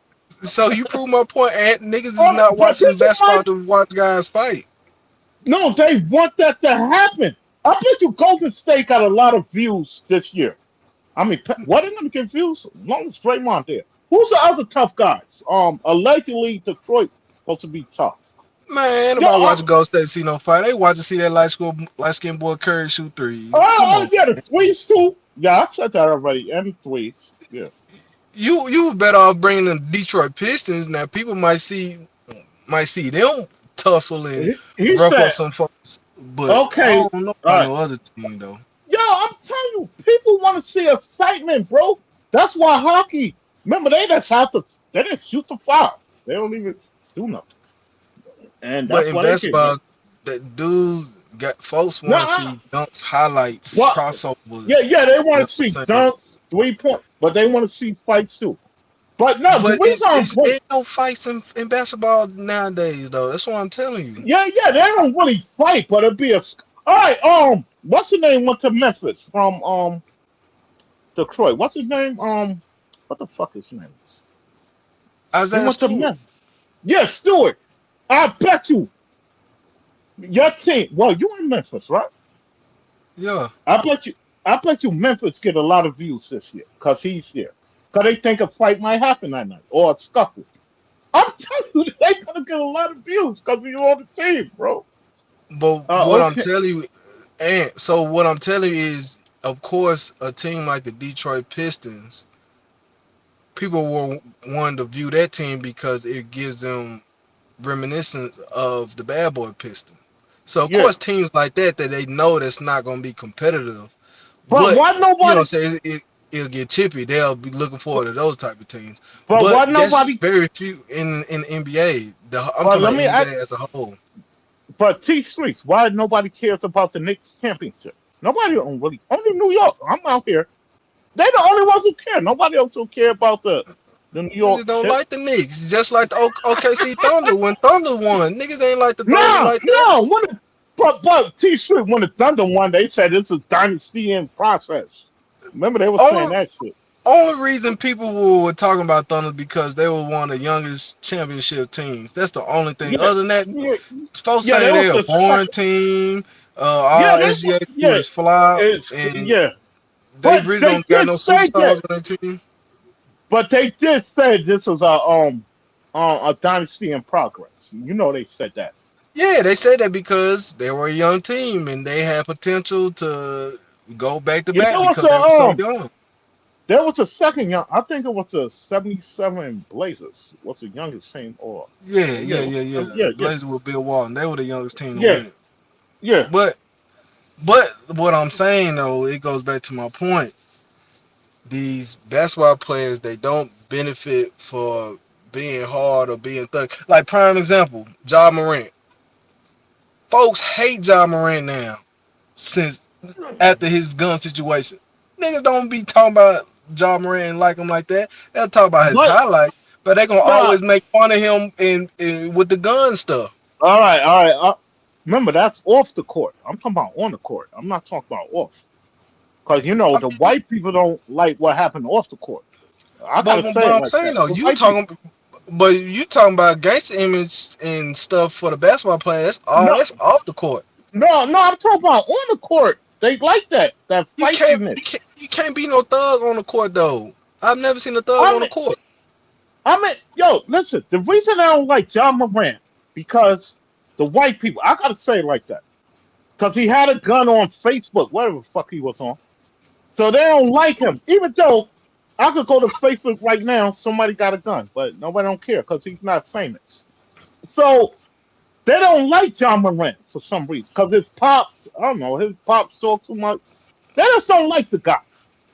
so you prove my point. Ed. Niggas is oh, not but watching this is my basketball to watch guys fight. no, they want that to happen. I bet you Golden State got a lot of views this year. I mean, what are they gonna get views? As long as Draymond there. Who's the other tough guys? Allegedly Detroit supposed to be tough. Man, ain't Yo, nobody watching Gold State see no fight. They watch to see that light skinned boy Curry shoot threes. Come on. yeah, the threes too. Yeah, I said that already. And threes. Yeah. You better off bringing the Detroit Pistons. Now people might see them tussle and He rough up said, some folks, but I okay, don't know all about right. no other team though. Yo, I'm telling you, people want to see excitement, bro. That's why hockey. Remember, they just shoot the foul. They don't even do nothing, and But that's in why they get hit. basketball, that dude got folks want to Nah, see dunks, highlights, what? crossovers. Yeah, they You want know to what see I'm saying? dunks, 3 point, but they want to see fights too. But no, the But reason I'm putting, ain't no fights in basketball nowadays though. That's what I'm telling you. yeah, they don't really fight, but it'd be all right. What's his name went to Memphis from Detroit? What's his name? What the fuck his name is? He Isaiah went to Stewart. Memphis. Yeah, Stewart. I bet you. Your team. Well, you in Memphis, right? Yeah. I bet you. I bet you Memphis get a lot of views this year because he's there. Because they think a fight might happen that night or a scuffle. I'm telling you, they gonna get a lot of views because you're on the team, bro. But what I'm Okay. telling you, and so what I'm telling you is, of course, a team like the Detroit Pistons, people will want to view that team because it gives them reminiscence of the Bad Boy Pistons. So of Yeah. course, teams like that they know that's not going to be competitive, But but why nobody? it'll get chippy. They'll be looking forward to those type of teams. But But why that's nobody? very few in the NBA. I'm But talking let about me ask. NBA as a whole. But T Streets, why nobody cares about the Knicks championship? Nobody don't really. Only New York. I'm out here. They the only ones who care. Nobody else will care about the New Niggas York don't chip. like the Knicks, just like the OKC Thunder when Thunder won. Niggas ain't like the Thunder No, like that. no. But T Street when the Thunder won, they said this is dynasty in process. Remember they were saying Only that shit. only reason people were talking about Thunder because they were one of the youngest championship teams. That's the only thing. Yeah, Other than that, yeah, folks yeah. say They they're was a the boring second. team. Yeah, All they SGA do yeah. is flop, It's and yeah. they But really they don't got did no say superstars that. on their team. But they did say this was a dynasty in progress. You know they said that. Yeah, they said that because they were a young team and they had potential to go back to Yeah, back because they were so young. there was a second young. I think it was the '77 Blazers. What's the youngest team? Or Yeah, yeah, yeah, yeah, yeah. yeah, yeah, Blazers with Bill Walton. They were the youngest team to yeah, win it. yeah. But but what I'm saying though, it goes back to my point. These basketball players, they don't benefit for being hard or being thug. Like prime example, Ja Morant. Folks hate Ja Morant now since after his gun situation. Niggas don't be talking about Ja Morant and like him like that. They'll talk about his But highlights, but they gonna nah. always make fun of him in with the gun stuff. All right, all right. Remember that's off the court. I'm talking about on the court. I'm not talking about off. Because you know I the mean, white people don't like what happened off the court. I but gotta say what it I'm like saying that. though, The white people. you talking about gangster image and stuff for the basketball player. That's all. No, That's off the court. no, no. I'm talking about on the court. They like that. That You can't feistiness. you can't you can't be no thug on the court though. I've never seen a thug I on the mean, court. yo, listen. The reason I don't like John Morant because the white people. I gotta say it like that because he had a gun on Facebook, whatever the fuck he was on. So they don't like him, even though I could go to Facebook right now. Somebody got a gun, but nobody don't care because he's not famous. So they don't like John Morant for some reason because his pops. I don't know. His pops talk too much. They just don't like the guy.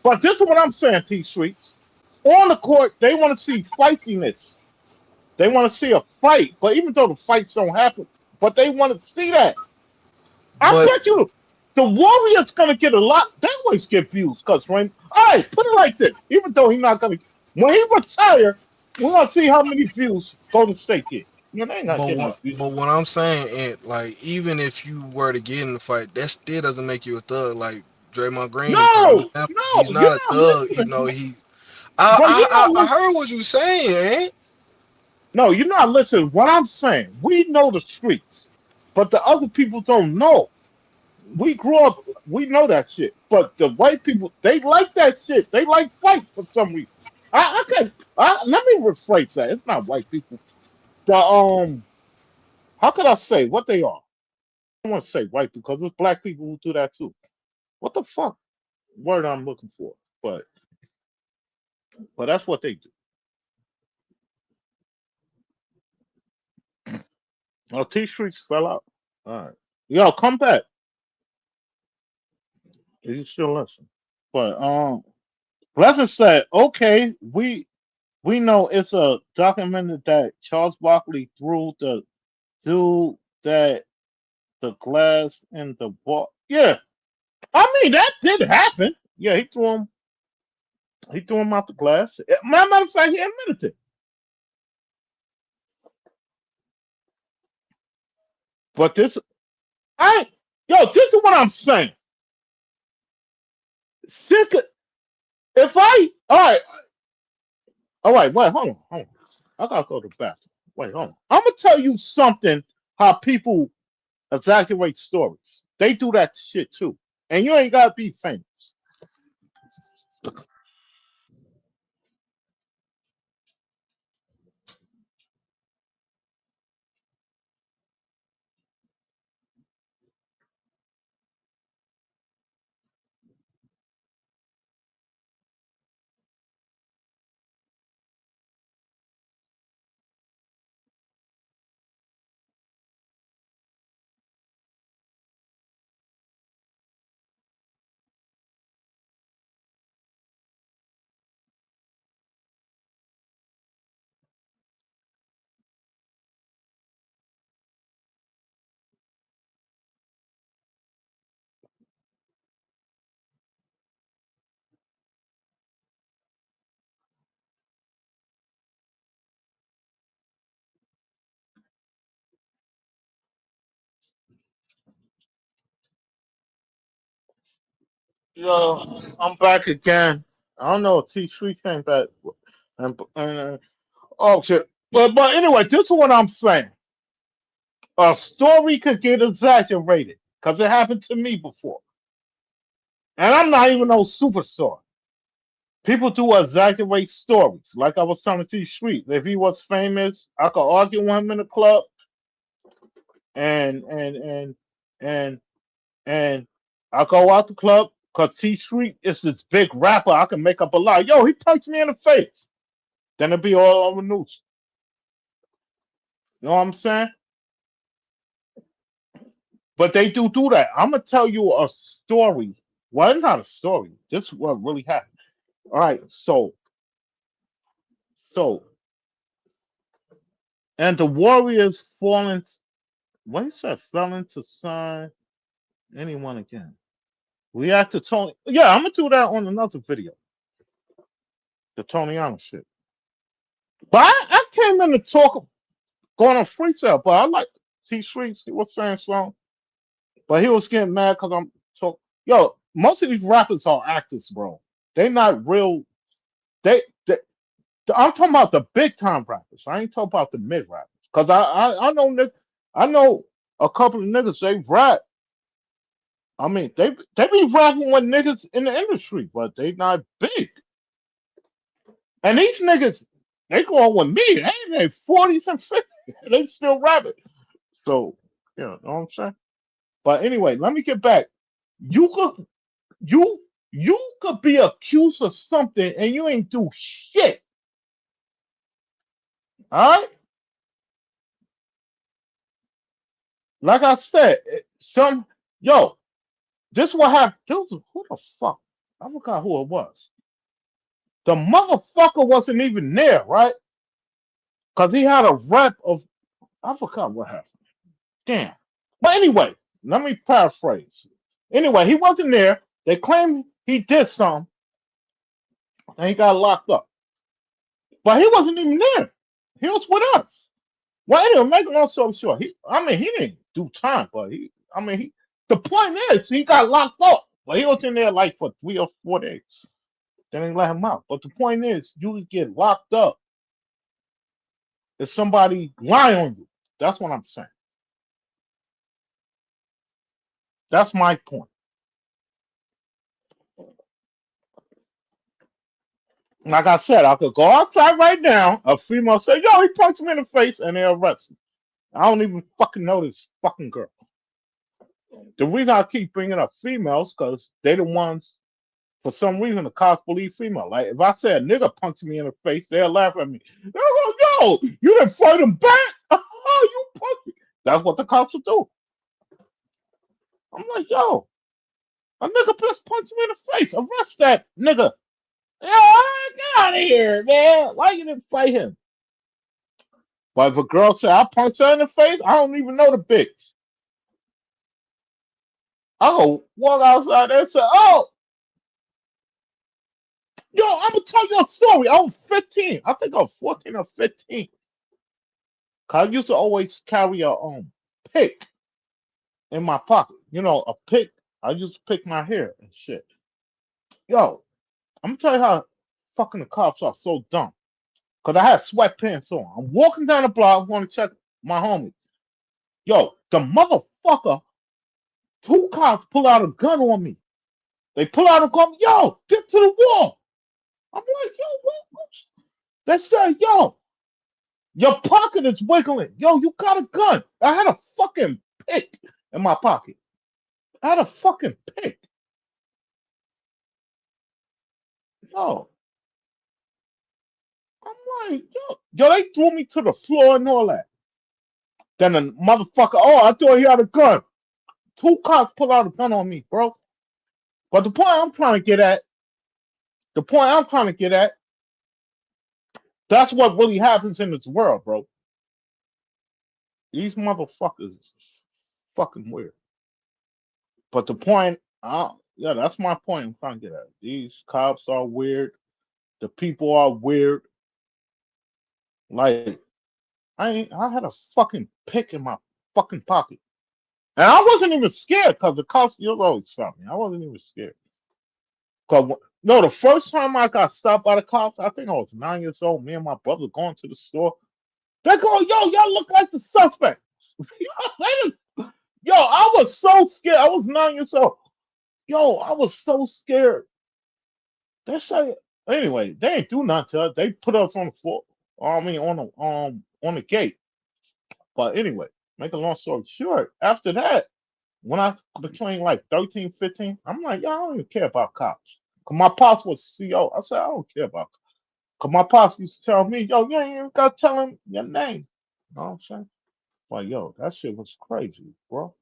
But this is what I'm saying, T Streets. On the court, they want to see fightiness. They want to see a fight. But even though the fights don't happen, but they want to see that. I But bet you the Warriors gonna get a lot. They always get views because when all right, put it like this. Even though he's not gonna when he retire, we're gonna see how many views Golden State get. You know, they ain't gonna get no views. but what I'm saying, and like even if you were to get in the fight, that still doesn't make you a thug. Like Draymond Green, prime No, example, no, he's you're not a not thug, even listening. though he. But you're not I listening. heard what you saying, eh? No, you're not listening. What I'm saying, we know the streets, but the other people don't know. We grew up, we know that shit. But the white people, they like that shit. They like fights for some reason. Let me rephrase that. It's not white people. The how could I say what they are? I don't want to say white because it's black people who do that too. What the fuck word I'm looking for? But that's what they do. Oh, T Streets fell out. All right, yo, come back. You still listen? But Blessing said, okay, we know it's a documented that Charles Barkley threw the dude that the glass in the ball. Yeah, I mean that did happen. Yeah, he threw him out the glass. Matter of fact, he admitted it. But this, I, this is what I'm saying. Sick. If I, all right, wait, hold on. I gotta go to the bathroom. Wait, hold on. I'm gonna tell you something. How people exaggerate stories. They do that shit too. And you ain't gotta be famous. Yo, I'm back again. I don't know if T3 came back. And oh shit. But anyway, this is what I'm saying. A story could get exaggerated because it happened to me before. And I'm not even no superstar. People do exaggerate stories. Like I was telling T Street, if he was famous, I could argue with him in the club and and and and and I go out the club because T Street is this big rapper. I can make up a lie. Yo, he punched me in the face. Then it'll be all over the news. You know what I'm saying? But they do that. I'm gonna tell you a story. Well, it's not a story. This is what really happened. All right. So, and the Warriors falling. What he said, fell into sign anyone again. React to Tony. Yeah, I'm gonna do that on another video. The Tonyana shit. But I came in to talk going on freestyle, but I like T Streets. He was saying something. But he was getting mad because I'm talking. Yo, most of these rappers are actors, bro. They not real. They I'm talking about the big time rappers. I ain't talking about the mid rappers. Cause I know I know a couple of niggas they rap. I mean they be rapping with niggas in the industry, but they not big. And these niggas they going with me. They in their 40s and 50s. They still rapping. So know what I'm saying? But anyway, let me get back. You could you could be accused of something and you ain't do shit. All right? Like I said, this is what happened. Who the fuck? I forgot who it was. The motherfucker wasn't even there, right? Because he had a rep of I forgot what happened. Damn. But anyway, let me paraphrase. Anyway, he wasn't there. They claim he did some, and he got locked up. But he wasn't even there. He was with us. Well, anyway, make a long story short, he didn't do time, but the point is he got locked up. But he was in there like for 3 or 4 days. They didn't let him out. But the point is, you could get locked up if somebody lie on you. That's what I'm saying. That's my point. Like I said, I could go outside right now. A female say, "Yo, he punched me in the face," and they arrest me. I don't even fucking know this fucking girl. The reason I keep bringing up females because they the ones, for some reason, the cops believe female. Like if I say a nigga punched me in the face, they'll laugh at me. Yo, you didn't fight him back? Oh, you pussy. That's what the cops will do. I'm like, yo, a nigga just punched me in the face. Arrest that nigga. Yo, get out of here, man. Why you didn't fight him? But if a girl say I punched her in the face, I don't even know the bitch. I go walk outside there and say, oh, yo, I'm gonna tell you a story. I was 15. I think I was 14 or 15. Cause I used to always carry a pick in my pocket. You know, a pick. I used to pick my hair and shit. Yo, I'm gonna tell you how fucking the cops are so dumb. Cause I had sweatpants on. I'm walking down the block, want to check my homie. Yo, the motherfucker, 2 cops pull out a gun on me. They pull out a gun. Yo, get to the wall. I'm like, yo, what? They said, yo, your pocket is wiggling. Yo, you got a gun. I had a fucking pick in my pocket. I had a fucking pick. Yo, I'm like, yo, they threw me to the floor and all that. Then the motherfucker, oh, I thought he had a gun. 2 cops pull out a gun on me, bro. But the point I'm trying to get at, that's what really happens in this world, bro. These motherfuckers is fucking weird. But the point, yeah, that's my point I'm trying to get at. These cops are weird. The people are weird. Like, I had a fucking pick in my fucking pocket. And I wasn't even scared because the cops, you'll always stop me. I wasn't even scared. No, the first time I got stopped by the cops, I think I was 9 years old. Me and my brother going to the store. They go, yo, y'all look like the suspect. Yo, I was so scared. I was 9 years old. Yo, I was so scared. They say, anyway, they ain't do nothing to us. They put us on the floor. I mean, on the gate. But anyway, make a long story short, after that, when I became like 13, 15, I'm like, yo, I don't even care about cops. Because my pops was CO. I said, I don't care about cops. Because my pops used to tell me, yo, you ain't even got to tell him your name. You know what I'm saying? Like, yo, that shit was crazy, bro.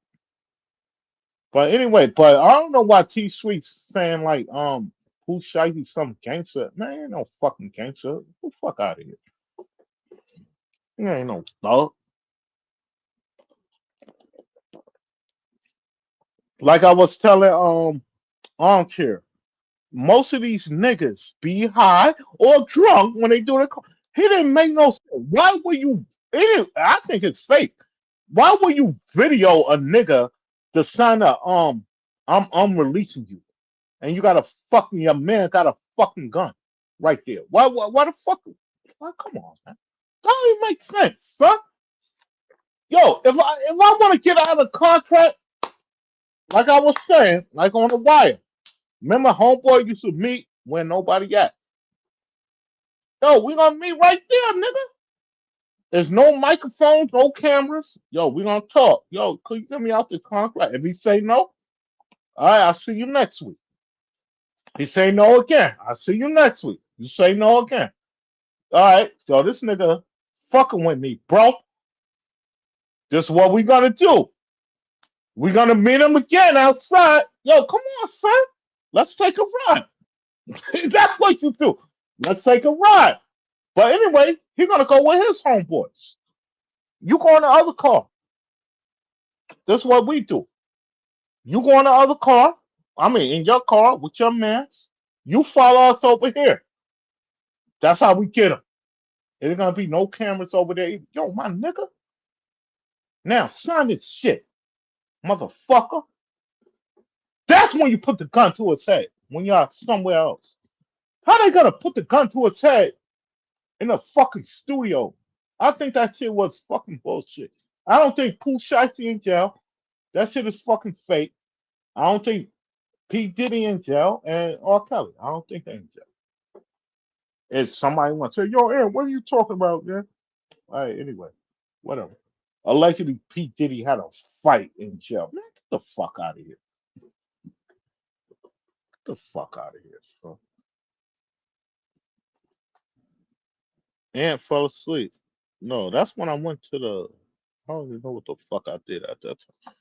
But anyway, but I don't know why T Sweet's saying like, who shite some gangster. Man, ain't no fucking gangster. Get the fuck out of here. You ain't no thug. Like I was telling Armchair, most of these niggas be high or drunk when they do the. He didn't make no sense. Why would you? I think it's fake. Why would you video a nigga to sign a I'm releasing you, and you got a fucking your man got a fucking gun right there. Why the fuck? Why, come on, man. That don't even make sense, son. Yo, if I want to get out of the contract, like I was saying, like on the wire. Remember, homeboy used to meet when nobody asked. Yo, we gonna meet right there, nigga. There's no microphones, no cameras. Yo, we gonna talk. Yo, could you get me out the contract? If he say no, all right, I'll see you next week. He say no again. I'll see you next week. You say no again. All right, so this nigga fucking with me, bro. This is what we gonna do. We're gonna meet him again outside. Yo, come on, son. Let's take a ride. That's what you do. Let's take a ride. But anyway, he's gonna go with his homeboys. You go in the other car. That's what we do. You go in the other car. I mean, in your car with your mans. You follow us over here. That's how we get him. There's gonna be no cameras over there either. Yo, my nigga. Now sign this shit, motherfucker. That's when you put the gun to his head. When you're somewhere else. How they gonna put the gun to his head in a fucking studio? I think that shit was fucking bullshit. I don't think Pooh Shiesty in jail. That shit is fucking fake. I don't think P. Diddy in jail and R. Kelly. I don't think they're in jail. If somebody wants to say, yo, Aaron, what are you talking about, man? All right, anyway, whatever. Allegedly, P. Diddy had a fight in jail. Man, get the fuck out of here. Get the fuck out of here, bro. And fell asleep. No, that's when I went to the. I don't even know what the fuck I did at that time.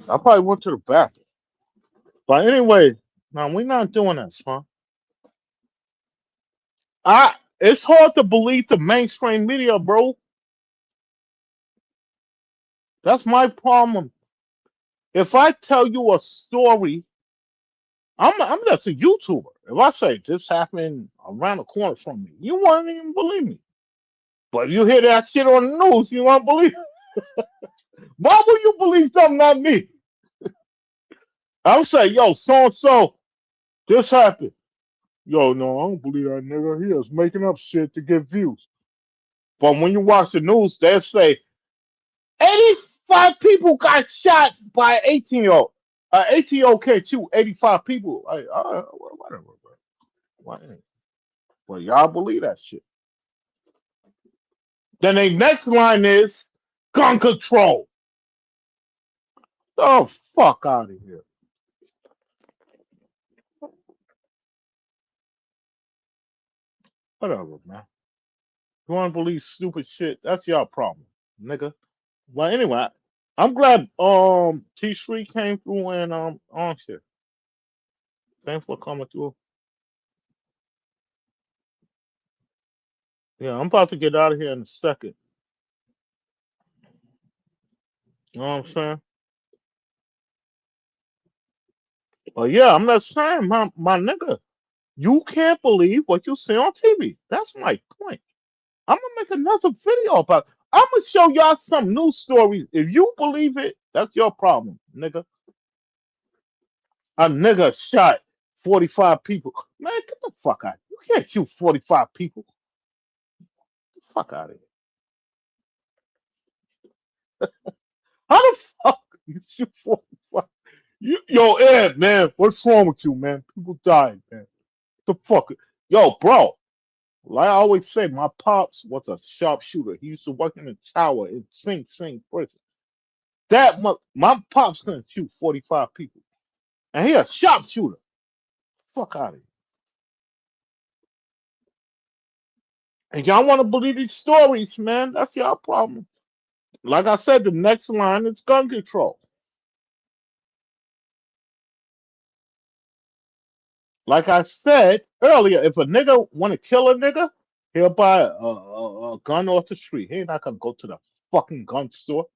I probably went to the bathroom. But anyway, now we're not doing that, son. It's hard to believe the mainstream media, bro. That's my problem. If I tell you a story, I'm just a YouTuber. If I say this happened around the corner from me, you won't even believe me. But you hear that shit on the news, you won't believe it. Why would you believe something not me? I'm saying, yo, so and so, this happened. Yo, no, I don't believe that nigga. He is making up shit to get views. But when you watch the news, they say 85 people got shot by 18-year-old. 18-year-old can't shoot 85 people. Like, whatever, bro. Why? Well, y'all believe that shit. Then the next line is gun control. Oh, fuck out of here. Whatever, man. You want to believe stupid shit? That's y'all problem, nigga. Well, anyway, I'm glad T Street came through and on shit. Thanks for coming through. Yeah, I'm about to get out of here in a second. You know what I'm saying? But yeah, I'm not saying my nigga. You can't believe what you see on TV. That's my point. I'm gonna make another video about. I'm gonna show y'all some news stories. If you believe it, that's your problem, nigga. A nigga shot 45 people. Man, get the fuck out. You can't shoot 45 people. Get the fuck out of here. How the fuck you shoot 45? Yo, Ed, man, what's wrong with you, man? People died, man. The fuck? Yo, bro. Like I always say, my pops was a sharpshooter. He used to work in the tower in Sing Sing prison. My pops couldn't shoot 45 people. And he a sharpshooter. Fuck out of here. And y'all want to believe these stories, man. That's y'all problem. Like I said, the next line is gun control. Like I said earlier, if a nigga want to kill a nigga, he'll buy a gun off the street. He ain't not gonna go to the fucking gun store.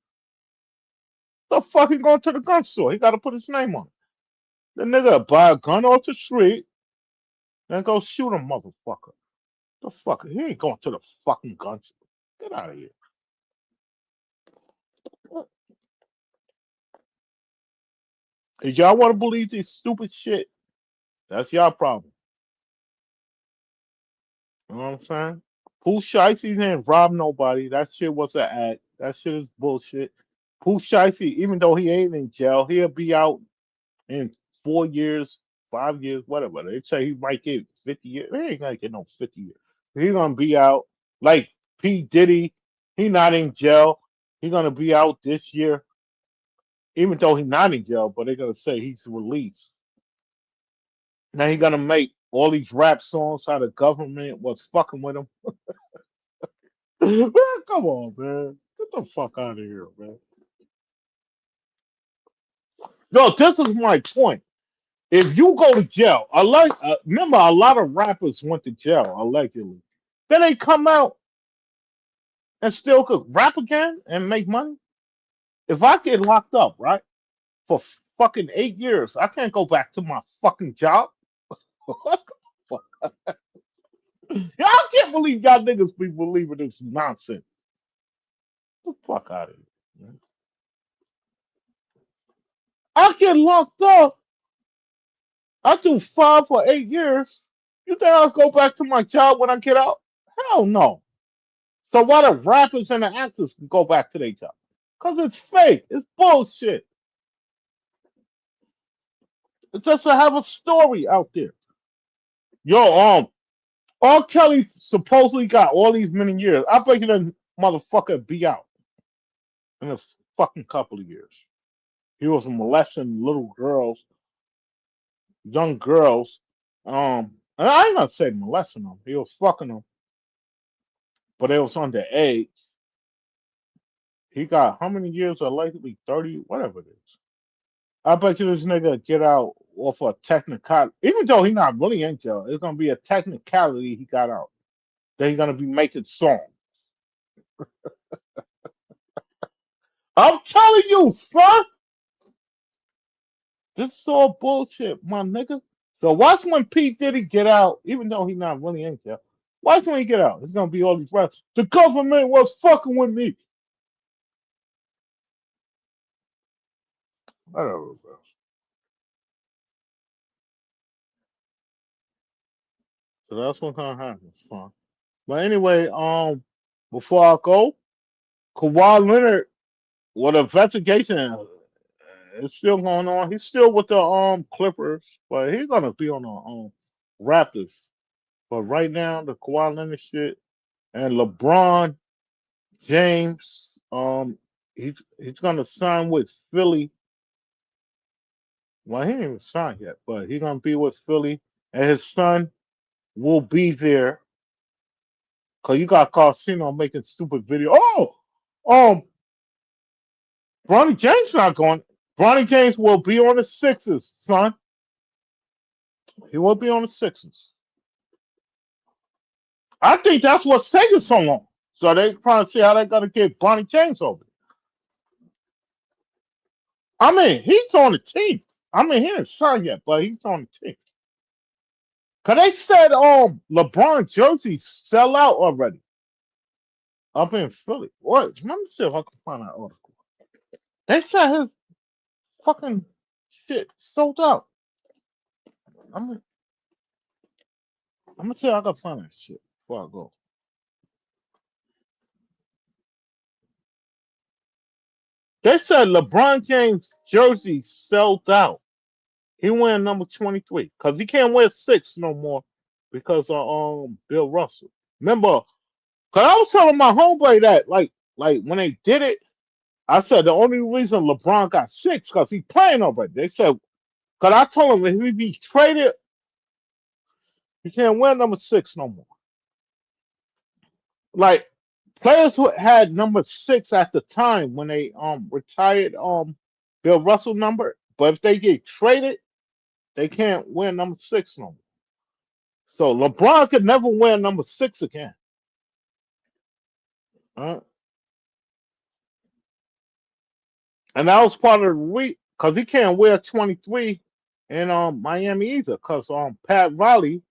The fuck he going to the gun store? He got to put his name on it. The nigga buy a gun off the street and go shoot a motherfucker. The fuck? He ain't going to the fucking gun store. Get out of here. If y'all want to believe this stupid shit, that's y'all problem. You know what I'm saying? Pooh Shicey didn't rob nobody. That shit was an act. That shit is bullshit. Pooh Shicey, even though he ain't in jail, he'll be out in 4 years, 5 years, whatever. They say he might get 50 years. He ain't gonna get no 50 years. He's gonna be out like P. Diddy. He not in jail. He's gonna be out this year, even though he's not in jail. But they're gonna say he's released. Now he's gonna make all these rap songs how the government was fucking with him. Man, come on, man. Get the fuck out of here, man. No, this is my point. If you go to jail, remember a lot of rappers went to jail allegedly. Then they come out and still could rap again and make money. If I get locked up, right, for fucking 8 years, I can't go back to my fucking job. What the fuck? Y'all can't believe y'all niggas be believing this nonsense. Get the fuck out of here, man. I get locked up. I do 5 or 8 years. You think I'll go back to my job when I get out? Hell no. So why the rappers and the actors can go back to their job? Because it's fake. It's bullshit. It's just to have a story out there. Yo, R. Kelly supposedly got all these many years. I bet you that motherfucker be out in a fucking couple of years. He was molesting little girls, young girls. And I ain't gonna say molesting them. He was fucking them, but it was underage. He got how many years allegedly? 30, whatever it is. I bet you this nigga get out off a technicality. Even though he not really in jail, it's gonna be a technicality he got out. That he's gonna be making songs. I'm telling you, son. This is all bullshit, my nigga. So watch when P. Diddy get out, even though he's not really in jail. Watch when he get out. It's gonna be all these rappers. The government was fucking with me. Whatever, bro. So that's what kind of happens, fun. But anyway, before I go, Kawhi Leonard Well, the investigation is still going on. He's still with the Clippers, but he's gonna be on the Raptors. But right now, the Kawhi Leonard shit and LeBron James, he's gonna sign with Philly. Well, he didn't even sign yet, but he's gonna be with Philly, and his son will be there. Cause you got Carsino making stupid video. Oh, um, Bronny James not going. Bronny James will be on the Sixers, son. He will be on the Sixers. I think that's what's taking so long. So they trying to see how they gonna get Bronny James over. I mean, he's on the team. I mean, he didn't sign yet, but he's on the team. Cause they said LeBron jersey sell out already up in Philly. What? Let me see if I can find that article. They said his fucking shit sold out. I'm gonna see if I can find that shit before I go. They said LeBron James jersey sold out. He wearing number 23 because he can't wear 6 no more because of Bill Russell. Remember, because I was telling my homeboy that like when they did it, I said the only reason LeBron got 6 because he playing already. They said because I told him if he be traded, he can't wear number 6 no more. Like players who had number 6 at the time when they retired Bill Russell number, but if they get traded, they can't wear number 6 no more. So LeBron could never wear number 6 again. And that was part of the week because he can't wear 23 in Miami either. Because Pat Riley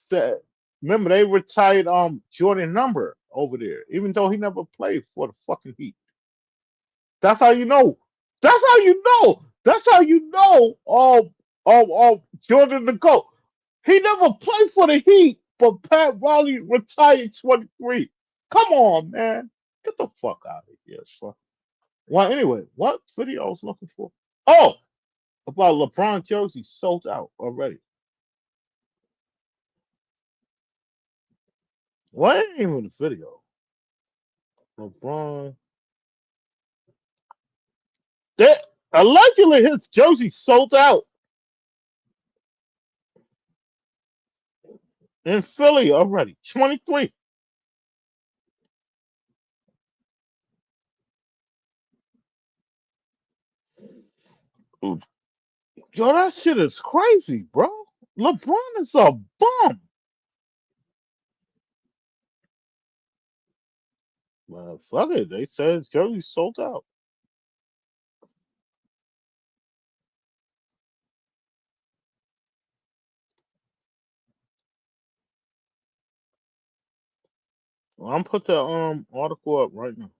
said, remember they retired Jordan number over there, even though he never played for the fucking Heat. That's how you know. That's how you know. That's how you know. Jordan the GOAT. He never played for the Heat, but Pat Riley retired 23. Come on, man. Get the fuck out of here, son. Well, anyway, what video I was looking for? Oh, about LeBron jersey sold out already. What ain't even the video? LeBron. That allegedly his jersey sold out in Philly already. 23. Yo, that shit is crazy, bro. LeBron is a bum. Well, fuck it. They said his jersey sold out. Well, I'm put the article up right now.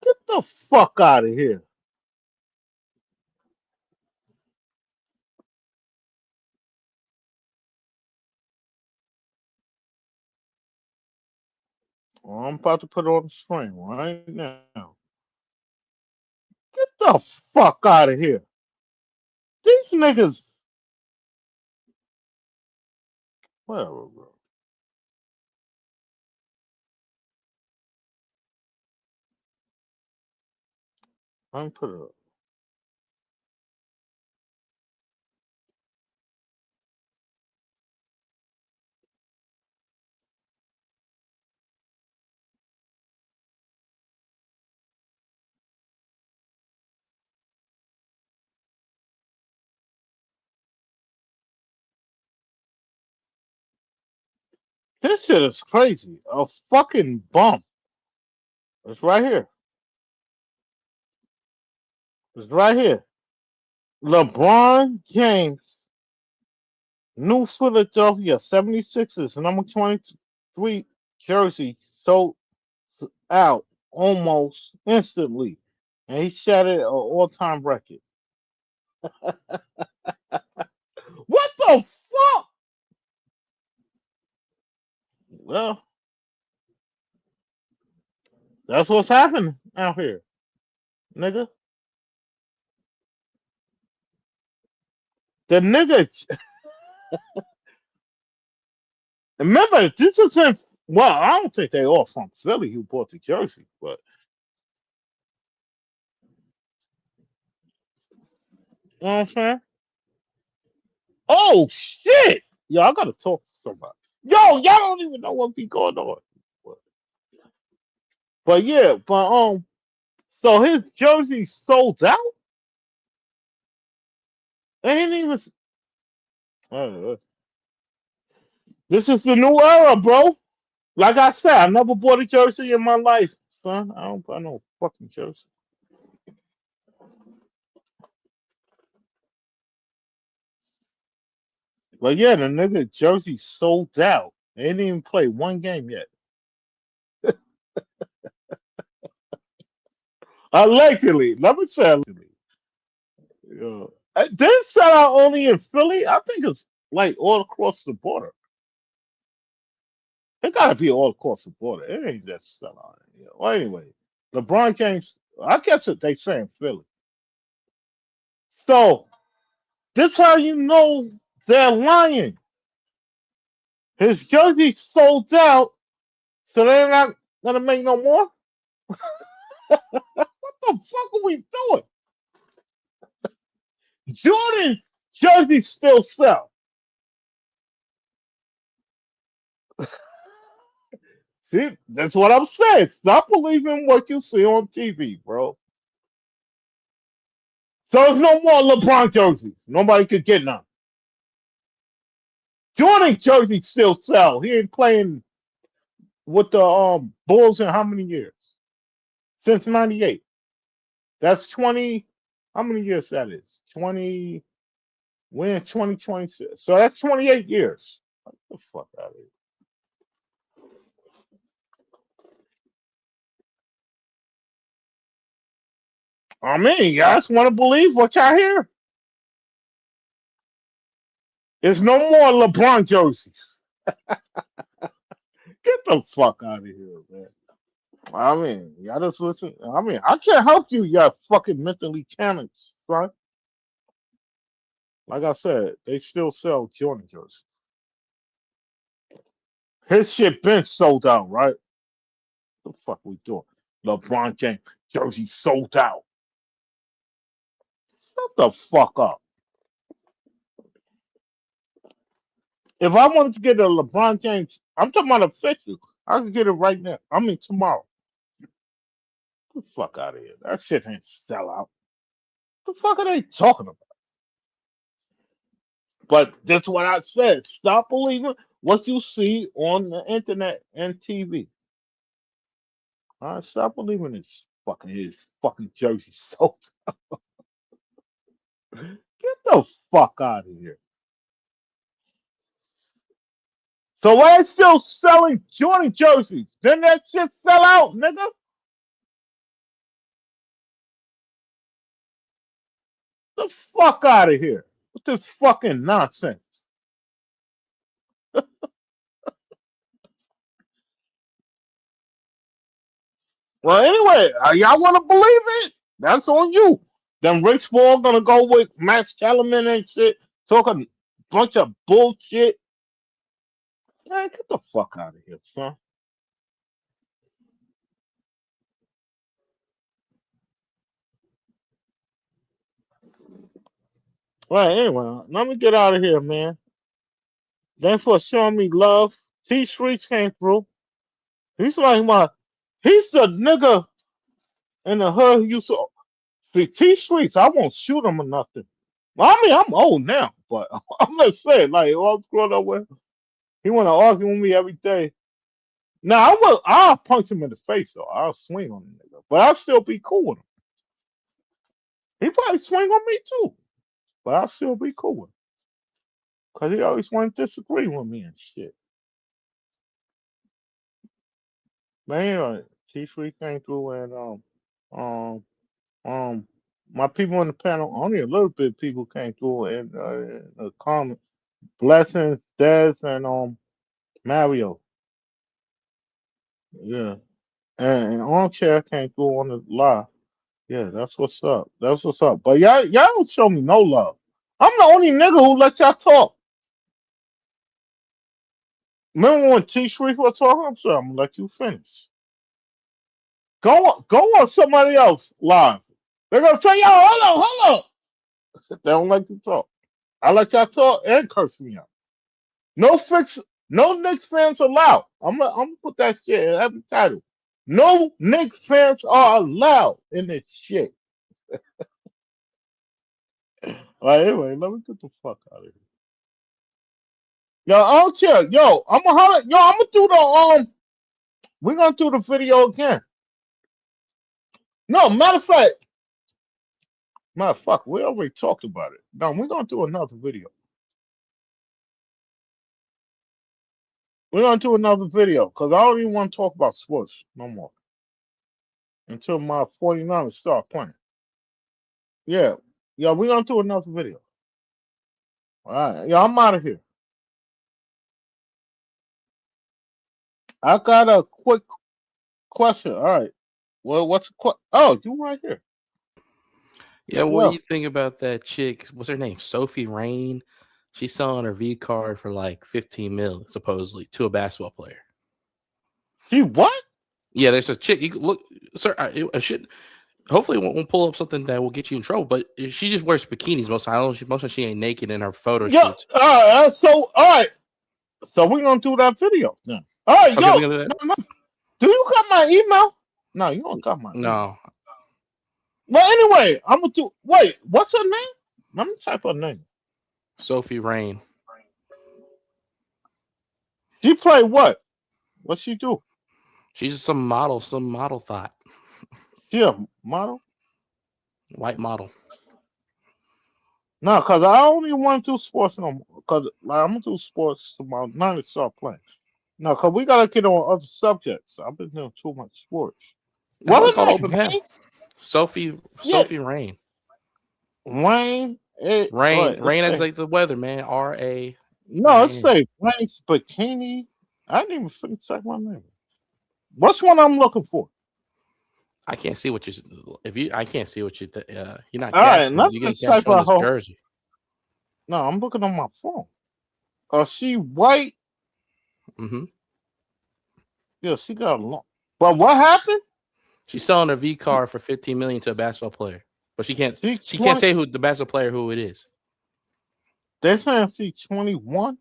Get the fuck out of here. Well, I'm about to put it on the screen right now. Get the fuck out of here. These niggas. Whatever, bro. I'm put it up. This shit is crazy. A fucking bump. It's right here. It's right here. LeBron James, New Philadelphia 76ers, number 23 jersey sold out almost instantly. And he shattered an all-time record. What the fuck? Well, that's what's happening out here, nigga. The nigga. Remember, this is in. Well, I don't think they all from Philly who bought the jersey, but you know what I'm saying? Oh shit! Yo, I gotta talk to somebody. Yo, y'all don't even know what be going on. But yeah, so his jersey sold out. Ain't even. Uh, This is the new era, bro. Like I said, I never bought a jersey in my life, son. I don't buy no fucking jersey. But yeah, the nigga jersey sold out. They didn't even play one game yet. Allegedly, let me say allegedly. Yeah. Didn't sell out only in Philly. I think it's like all across the border. It gotta be all across the border. It ain't just sell out. Yeah. Well, anyway, LeBron James. I guess it they saying Philly. So this how you know they're lying. His jersey sold out, so they're not gonna make no more. What the fuck are we doing? Jordan jersey still sell. See, that's what I'm saying. Stop believing what you see on TV, bro. So there's no more LeBron jerseys. Nobody could get none. Jordan jersey still sell. He ain't playing with the Bulls in how many years? Since '98. That's 20. How many years that is? 20. We're in 2026. So that's 28 years. What the fuck out of here? I mean, you guys want to believe what y'all hear? There's no more LeBron jerseys. Get the fuck out of here, man. I mean, y'all just listen. I mean, I can't help you, you fucking mentally challenged, son. Like I said, they still sell Jordan jerseys. His shit been sold out, right? What the fuck we doing? LeBron James jersey sold out. Shut the fuck up. If I wanted to get a LeBron James, I'm talking about official. I could get it right now. I mean tomorrow. Get the fuck out of here. That shit ain't sell out. The fuck are they talking about? But that's what I said. Stop believing what you see on the internet and TV. All right, stop believing his fucking jersey sold. Get the fuck out of here. So why they still selling Jordan jerseys? Then that shit sell out, nigga. The fuck out of here with this fucking nonsense. Well, anyway, y'all want to believe it? That's on you. Then Rich Paul gonna go with Max Kellerman and shit, talking bunch of bullshit. Man, get the fuck out of here, son. Well, anyway, let me get out of here, man. Thanks for showing me love. T Streets came through. He's like he's the nigga in the hood who used to see T Streets. I won't shoot him or nothing. I mean, I'm old now, but I'm just saying, like, all I was growing up with, he want to argue with me every day. Now, I'll punch him in the face, though. I'll swing on him, nigga. But I'll still be cool with him. He probably swing on me, too. But I'll still be cool with him. Because he always want to disagree with me and shit. But anyway, T3 came through and, um, um, my people on the panel, only a little bit of people came through and in the comment. Blessings, Des, and Mario. Yeah. And Armchair came through on the live. Yeah, that's what's up. That's what's up. But y'all don't show me no love. I'm the only nigga who let y'all talk. Remember when T Shreve was talking? I'm sorry, I'm gonna let you finish. Go on somebody else live. They're gonna say, yo, hold up. They don't like to talk. I let y'all talk and curse me out. No fix, no Knicks fans allowed. I'm gonna put that shit in every title. No Knicks fans are allowed in this shit. All right, anyway, let me get the fuck out of here. Yo, I'll chill. Yo, I'm gonna holler. Yo, I'm gonna do the we're gonna do the video again. No, matter of fact, we already talked about it. No, we're gonna do another video. We're gonna do another video because I don't even want to talk about sports no more until my 49ers start playing. Yeah, yeah, we're gonna do another video. All right, yeah, I'm out of here. I got a quick question. All right, well, what's the question? Oh, you right here. Yeah, what do Well, you think about that chick? What's her name? Sophie Rain. She's selling her V card for like 15 mil, supposedly, to a basketball player. she what? Yeah, there's a chick. You can look, sir. I should. Hopefully, it won't pull up something that will get you in trouble. But she just wears bikinis most of the time. Most of she ain't naked in her photo Yeah. shoots. So all right. So we're gonna do that video then. All right, Okay, yo. we're gonna do that. No. Do you got my email? No, you don't got my email. No, Well, anyway, I'm gonna do. Wait, what's her name? Let me type her name. Sophie Rain. She play what? What she do? She's just some model thought. She a model? White model. No, cause I only want to do sports no more. Cause like, I'm gonna do sports tomorrow. Now to start playing. No, cause we gotta get on other subjects. I've been doing too much sports. That's why it's What called her Open name? Pen. Sophie Yeah, Rain. Rain. Rain as like the weather, man. R-A. No, it's say Rain's bikini. I didn't even finish check my name. What's one I'm looking for? I can't see what I can't see what you're not All right, casting. let You're me getting type cast on her this whole. jersey. No, I'm looking on my phone. She white. Mm-hmm. Yeah, she got a long. But what happened? She's selling her V card for 15 million to a basketball player, but she can't She can't say who the basketball player who it is. They're saying she's 21.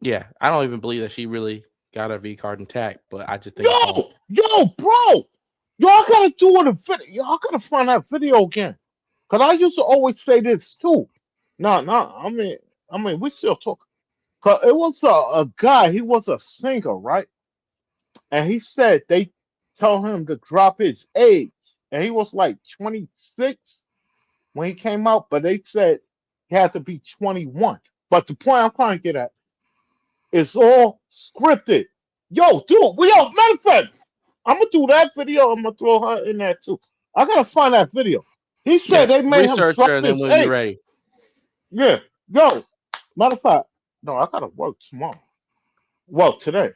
Yeah, I don't even believe that she really got her V card intact, but I just think Bro, y'all gotta do it a video. Y'all gotta find that video again. Cause I used to always say this too. No, I mean, we still talk. Cause it was a guy. He was a singer, right? And he said they told him to drop his age, and he was like 26 when he came out, but they said he had to be 21. But the point I'm trying to get at, it's all scripted. Yo, dude, matter of fact, I'm gonna do that video. I'm gonna throw her in there too. I gotta find that video. He said they made him research drop her, and then his when you're age. ready. Yeah, yo, matter of fact, no, I gotta work tomorrow. Well, today.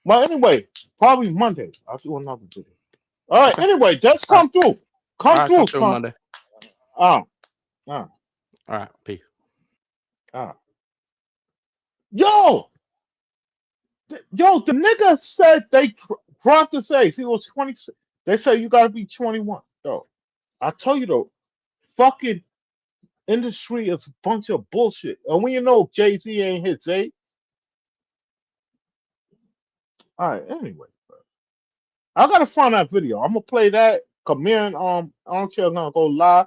Well, anyway, probably Monday. I'll do another video. All right. Okay. Anyway, just come through. Come through, son. Monday. All right. Peace. Yo, the nigga said they dropped his age. He was 26. They say you gotta be 21. Yo, I tell you though, fucking industry is a bunch of bullshit. And when you know Jay-Z ain't his age. All right, anyway. I gotta find that video. I'm gonna play that. Come in, Armchair gonna go live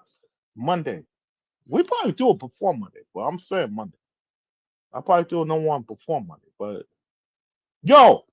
Monday. We probably do it before Monday, but I'm saying Monday. I probably do no one before Monday, but yo,